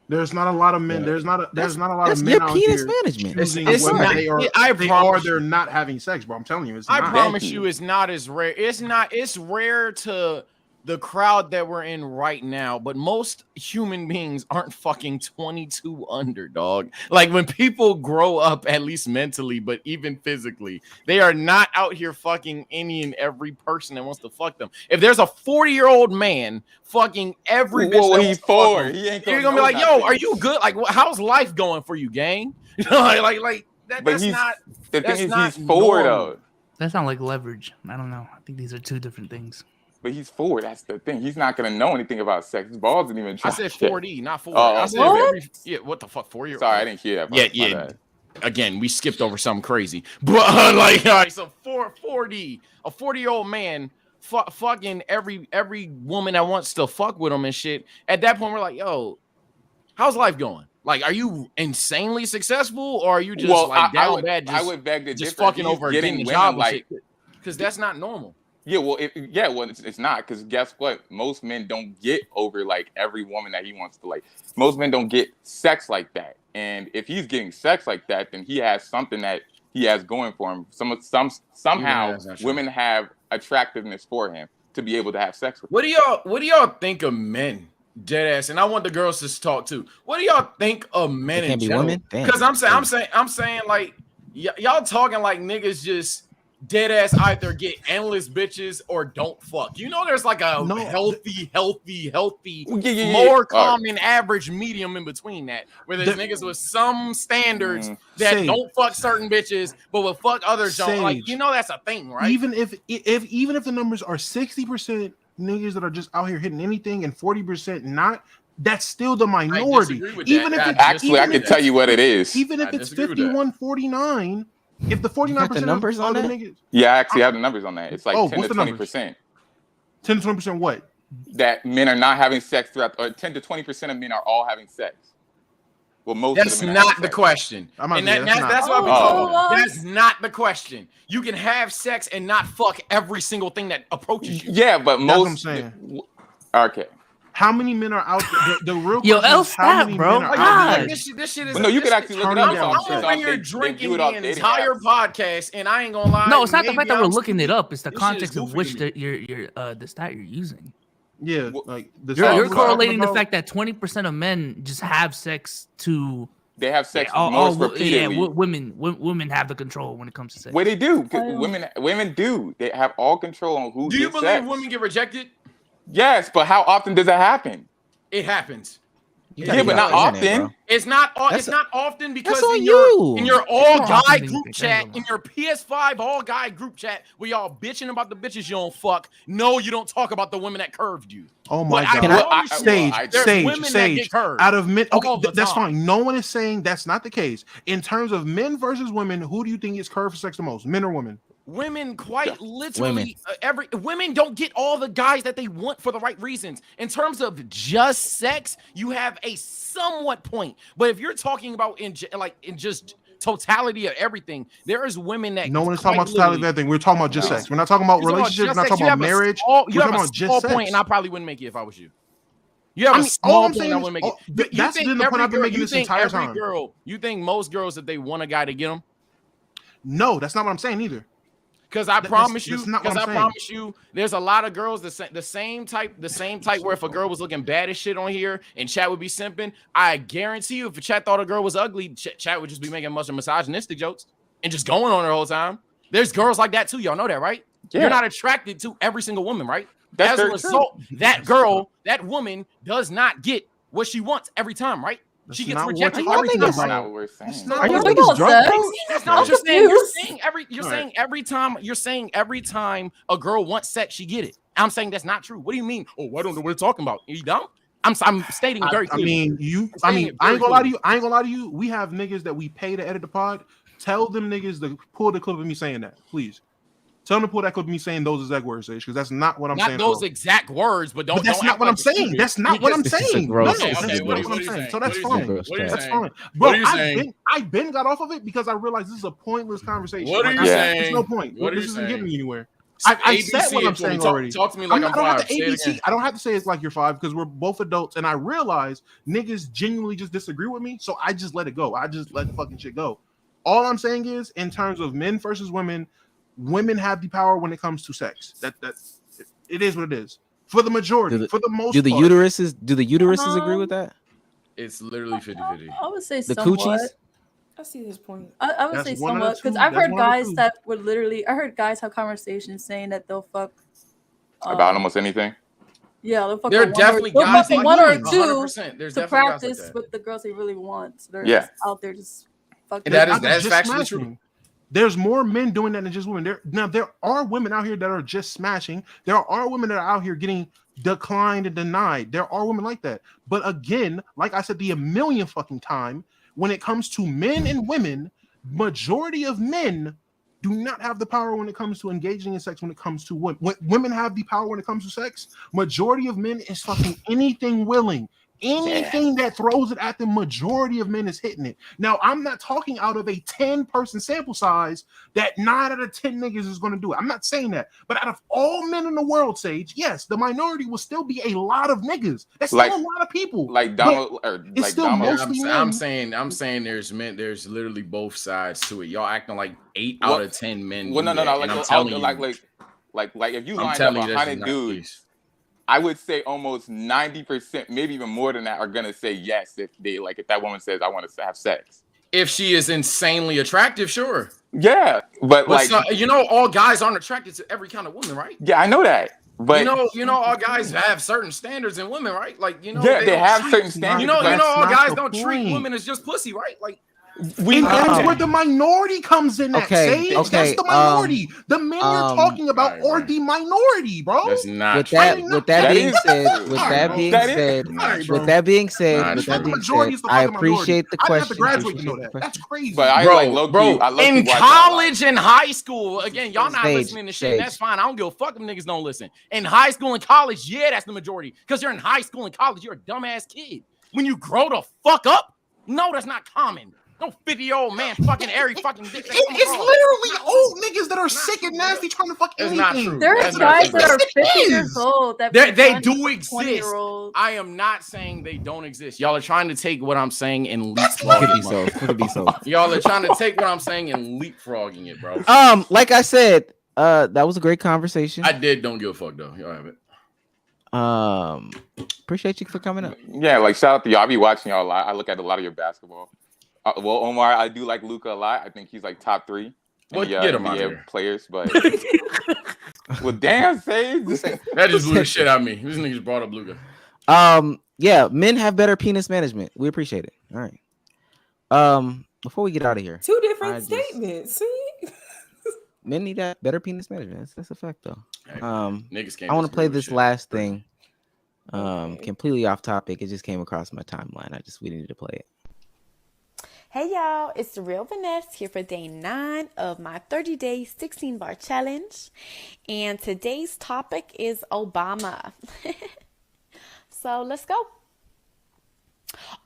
There's not a lot of men. There's not a lot of men out penis here management. It's not, they're not having sex, bro. I'm telling you, I promise you, it's not as rare. It's rare to the crowd that we're in right now, but most human beings aren't fucking 22 under, dog. Like when people grow up, at least mentally, but even physically, they are not out here fucking any and every person that wants to fuck them. If there's a 40-year-old man fucking every bitch, he's 4. You're gonna be like, yo, are you good? Like, how's life going for you, gang? You know, like that. But he's 4 though. That sounds like leverage. I don't know. I think these are two different things. But he's 4. That's the thing. He's not gonna know anything about sex. His balls didn't even try. I said 40, not 4. I said what the fuck, 4 years? Sorry, I didn't hear that. Yeah. Again, we skipped over something crazy. But like, all right, so 40, a 40-year-old man fucking every woman that wants to fuck with him and shit. At that point, we're like, yo, how's life going? Like, are you insanely successful, or are you just down bad? I would beg to just differ. fucking over getting the job, like, because that's not normal. Yeah, well, it's not, because guess what? Most men don't get over like every woman that he wants to like. Most men don't get sex like that, and if he's getting sex like that, then he has something that he has going for him. Somehow women have attractiveness for him to be able to have sex with. What do y'all think of men? Dead ass, and I want the girls to talk too. What do y'all think of men in general? Because I'm saying like y'all talking like niggas just dead ass either get endless bitches or don't fuck. You know, there's like a healthy, more common average medium in between that, where there's niggas with some standards that don't fuck certain bitches, but will fuck others. Don't. Like, you know, that's a thing, right? Even if the numbers are 60% niggas that are just out here hitting anything and 40% not, that's still the minority. Even if it's actually, I can tell you what it is. Even if it's 51-49. If the 49% numbers on that? Niggas, yeah, I actually have the numbers on that. It's like 10 to 20%. 10 to 20% what? That men are not having sex throughout, or 10 to 20% of men are all having sex. Well, most that's of them not the question. That's what I'm talking about. That's not the question. You can have sex and not fuck every single thing that approaches you. Yeah, but most. That's what I'm saying. Okay. How many men are out there? The real Yo, question is how many men are out there? This shit is. Well, no, you could actually look it up. I'm over here drinking the entire podcast, and I ain't gonna lie. No, it's not the fact that we're looking it up. It's the context of which the stat you're using. Yeah, like you're correlating the fact that 20% of men just have sex to. They have sex most repeatedly. Yeah, women have the control when it comes to sex. Well, they do. Women do. They have all control on who. Do you believe women get rejected? Yes, but how often does that happen? It happens. Yeah, but not often. It's not often because in your all guy group chat, in your PS5 all guy group chat, where y'all bitching about the bitches you don't fuck. No, you don't talk about the women that curved you. Oh my god! Stage. Out of men, okay, that's fine. No one is saying that's not the case. In terms of men versus women, who do you think is curved for sex the most, men or women? Women, quite literally, women don't get all the guys that they want for the right reasons. In terms of just sex, you have a somewhat point. But if you're talking about in just totality of everything, there is women that no one is talking about totality of everything. We're talking about just sex. We're not talking about relationships. We're not talking about marriage. You have a small point, and I probably wouldn't make it if I was you. You have a small point, I wouldn't make it. That's been the point I've been making this entire time. You think most girls, if they want a guy to get them? No, that's not what I'm saying either. Because I promise you, there's a lot of girls the same type where if a girl was looking bad as shit on here and chat would be simping, I guarantee you if a chat thought a girl was ugly, chat would just be making a bunch of misogynistic jokes and just going on her whole time. There's girls like that too. Y'all know that, right? Yeah. You're not attracted to every single woman, right? As a result, that woman does not get what she wants every time, right? She gets rejected every time. That's not what we're saying. Are you niggas drunk? That's not what you're saying. You're saying every time a girl wants sex, she get it. I'm saying that's not true. What do you mean? Oh, I don't know what you're talking about. You don't? I'm stating very clearly. I ain't gonna lie to you. We have niggas that we pay to edit the pod. Tell them niggas to pull the clip of me saying that, please. Tell them to pull that clip of me saying those exact words, because that's not what I'm saying. Not those exact words, but don't. That's not what I'm saying. That's not what I'm saying. No, that's not what I'm saying. So that's fine. That's fine. Bro, I've been got off of it because I realized this is a pointless conversation. What are you saying? There's no point. This isn't getting me anywhere. I said what I'm saying already. Talk to me like I'm 5. I don't have to say it's like you're 5 because we're both adults, and I realize niggas genuinely just disagree with me, so I just let it go. I just let the fucking shit go. All I'm saying is, in terms of men versus women, women have the power when it comes to sex. That it is what it is. For the majority, for the most part. Do the uteruses agree with that? It's literally 50-50. I would say the somewhat. Coochies? I see his point. I would say somewhat because I've heard guys that would literally. I heard guys have conversations saying that they'll fuck about almost anything. Yeah, they'll fuck. There are definitely guys like one or two to practice with the girls they really want. So they're just out there just fucking. That is factually true. There's more men doing that than just women. There are women out here that are just smashing. There are women that are out here getting declined and denied. There are women like that. But again, like I said, a million fucking time, when it comes to men and women, majority of men do not have the power when it comes to engaging in sex. When it comes to women have the power when it comes to sex. Majority of men is fucking anything willing, Anything that throws it at the majority of men is hitting it. Now, I'm not talking out of a 10-person sample size that 9 out of 10 niggas is going to do it. I'm not saying that. But out of all men in the world, Sage, yes, the minority will still be a lot of niggas. That's still a lot of people. Like Donald, it's still mostly men. I'm saying there's literally both sides to it. Y'all acting like 8 out of 10 men. Well, no. Like, I'm telling you, like if you lined up 100 dudes, I would say almost 90%, maybe even more than that, are gonna say yes if that woman says I want to have sex. If she is insanely attractive, sure. Yeah, but like all guys aren't attracted to every kind of woman, right? Yeah, I know that. But all guys have certain standards in women, right? Like they have certain standards. All guys don't treat women as just pussy, right? Like. That's where the minority comes in. That's the minority. The men you're talking about are the minority, bro. That's not. With that being said, I appreciate the question. That's crazy, but in college and high school, again, y'all not listening to shit. That's fine. I don't give a fuck if niggas don't listen. In high school and college, yeah, that's the majority. Because you're in high school and college, you're a dumbass kid. When you grow the fuck up, no, that's not common. No 50-year-old man fucking every fucking dick. It's literally old niggas that are sick and nasty trying to fuck anything. Not true. There are guys that are 50 years old that they do exist. I am not saying they don't exist. Y'all are trying to take what I'm saying and leapfrogging it. Could be so. Y'all are trying to take what I'm saying and leapfrogging it, bro. Like I said, that was a great conversation. I don't give a fuck though. Y'all have it. Appreciate you for coming up. Yeah, like shout out to y'all. I be watching y'all a lot. I look at a lot of your basketball. Well, Omar, I do like Luka a lot. I think he's like top 3 get him out here. Players. But well, damn, Sage. That just blew the shit out of me. This nigga just brought up Luka. Yeah, men have better penis management. We appreciate it. All right. Before we get out of here, 2 different statements. See, men need that better penis management. That's a fact, though. Hey, niggas can't. I want to play this last thing. Completely off topic. It just came across my timeline. We needed to play it. Hey y'all, it's the Real Vanessa here for day 9 of my 30-day 16-bar challenge. And today's topic is Obama. So let's go.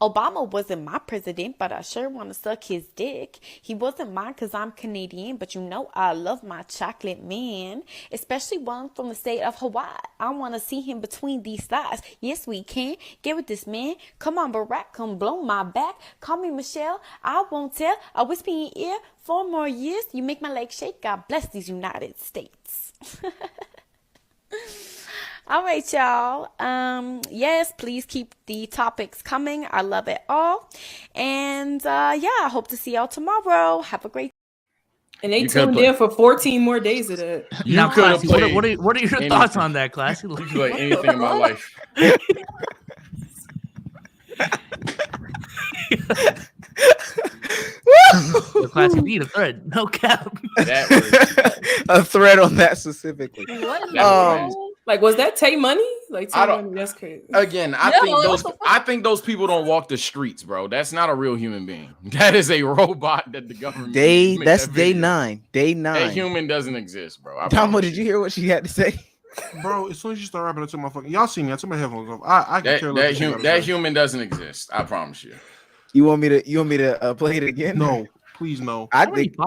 Obama wasn't my president, but I sure want to suck his dick. He wasn't mine because I'm Canadian, but I love my chocolate man, especially one from the state of Hawaii. I want to see him between these thighs. Yes, we can. Get with this, man. Come on, Barack, come blow my back. Call me Michelle. I won't tell. I whisper in your ear 4 more years. You make my leg shake. God bless these United States. All right, y'all. Yes, please keep the topics coming. I love it all. And I hope to see y'all tomorrow. Have a great And they tuned in for 14 more days of that. Now, Classy, what are your thoughts on that, Classy? You could play anything in my life. Classy, need a thread. No cap. A thread on that specifically. Like, was that Tay Money? Like, Tay Money, that's crazy. Again, I think those people don't walk the streets, bro. That's not a real human being. That is a robot that the government. That's day 9. Day 9. That human doesn't exist, bro. Tomo, did you hear what she had to say? Bro, as soon as you start rapping, I took my fucking. Y'all see me? I took my headphones off. I can care less. That human doesn't exist. I promise you. You want me to play it again? No, please no. I think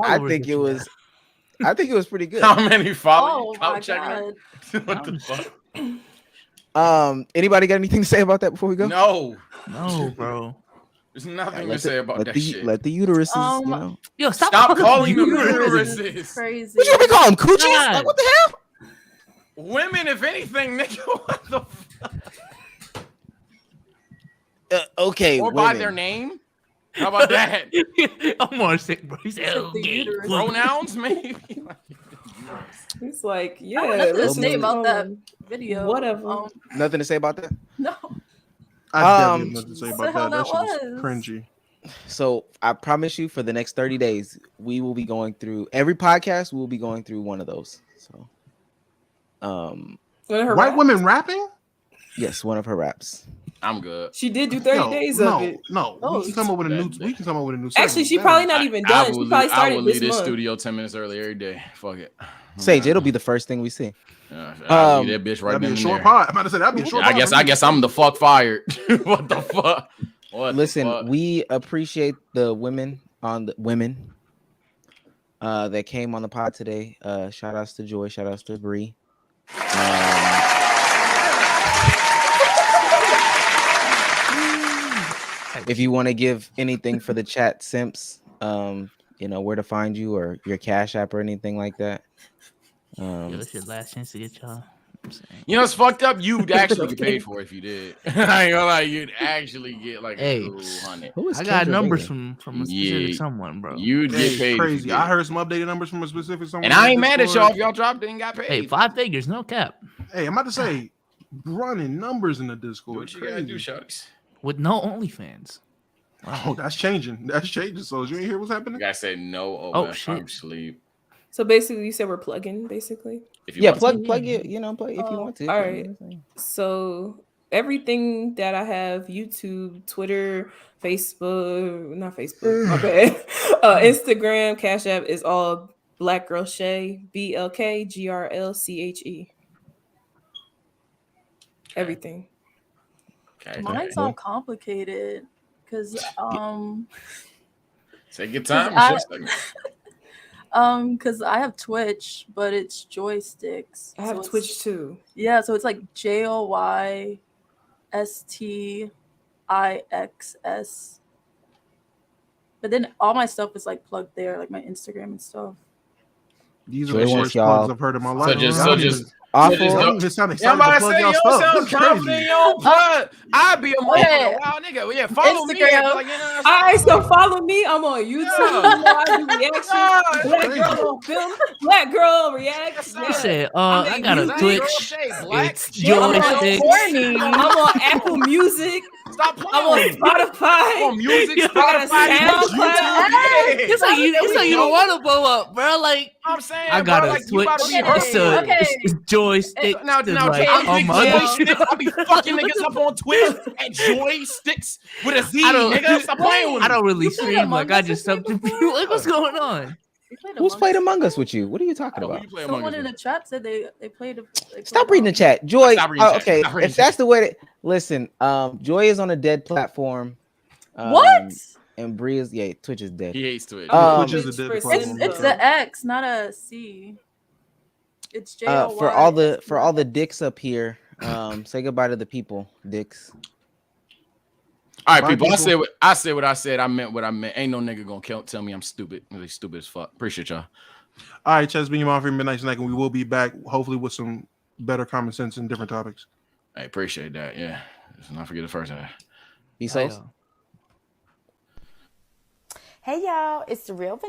it was pretty good. How many followers? Oh my God. What the fuck? Anybody got anything to say about that before we go? No, bro. There's nothing to say about that shit. Let the uteruses, Yo, stop calling them uteruses. Crazy. What you gonna call them? Coochies? Like, what the hell? Women, if anything, nigga, what the fuck? Okay, or by their name. How about that? I'm more sick, bro. He's pronouns, maybe. It's like, I have nothing to say about that video. Whatever. Nothing to say about that? No. I definitely have nothing to say about that. That shit was cringy. So I promise you, for the next 30 days, we will be going through every podcast. We will be going through one of those. So, white women rapping? Yes, one of her raps. I'm good. She did do 30 days of it. No, we can come up with a new. We can come up with a new. Actually, she probably not even done. She probably started I will this leave this month. studio 10 minutes early every day. Fuck it. Sage, it'll be the first thing we see. I'll leave that bitch right That'd be then a and short there. pod. I'm about to say that'd be a short pod. I guess I'm the fuck fired. What the fuck? Listen, we appreciate the women that came on the pod today. Shout outs to Joy, shout outs to Bree. If you want to give anything for the chat simps, you know where to find you or your Cash App or anything like that. It's your last chance to get y'all. You know, it's fucked up. You'd actually get paid for it if you did. I ain't gonna lie, you'd actually get like a cool 100. I got numbers from a specific someone, bro. You'd get paid. Crazy. I heard some updated numbers from a specific someone. And I ain't mad at y'all if y'all dropped it and got paid. Hey, 5 figures, no cap. Hey, I'm about to say, running numbers in the Discord. What you gotta do, Shucks? With no OnlyFans. Wow. Oh, that's changing. That's changing. So you ain't hear what's happening? You guys said no. Oh shit. I'm sleep. So basically, you said we're plugging, basically. If you plug it. You know, plug if you want to. All right. So everything that I have, YouTube, Twitter, Facebook, not Facebook, my bad. Instagram, Cash App is all Black Girl Shay, BLKGRLCHE. Everything. Okay. Mine's all complicated because take your time. Because I have Twitch, but it's joysticks. I have Twitch too. Yeah, so it's like JOYSTIXS. But then all my stuff is like plugged there, like my Instagram and stuff. These are the worst plugs I've heard in my life. So just awful. I'm about to say, you don't sound confident in your own plug. I'd be a wild nigga. Yeah, follow me. Like, all right, so follow me. I'm on YouTube. I do reactions. Black girl reacts. You said, I got a Twitch. It's joystick. I'm on Apple Music. Stop playing. I'm on Spotify. I'm on music, Spotify, SoundCloud. It's like you don't want to blow up, bro. Like I'm saying, I got bro, a like, Twitch. It's joystick. Now, I be fucking niggas up on Twitch and joysticks with a Z, nigga. Stop playing with me. I don't really stream. Like I just something. Like what's going on? Who's played Among Us with you? What are you talking about? Someone in the chat said they played. Stop reading the chat, Joy. Okay, Stop reading if that's the way to listen, Joy is on a dead platform. What? And Bree is Twitch is dead. He hates Twitch. Twitch is a dead platform. It's the X, not a C. It's JOY. For all the dicks up here, say goodbye to the people, dicks. All right, people. I said what I said. I meant what I meant. Ain't no nigga gonna tell me I'm stupid. I'm stupid as fuck. Appreciate y'all. All right, Chess, being your mom for Midnight Snack, and we will be back hopefully with some better common sense and different topics. I appreciate that. Yeah, let's not forget the first one. Peace out. Hey y'all, it's the real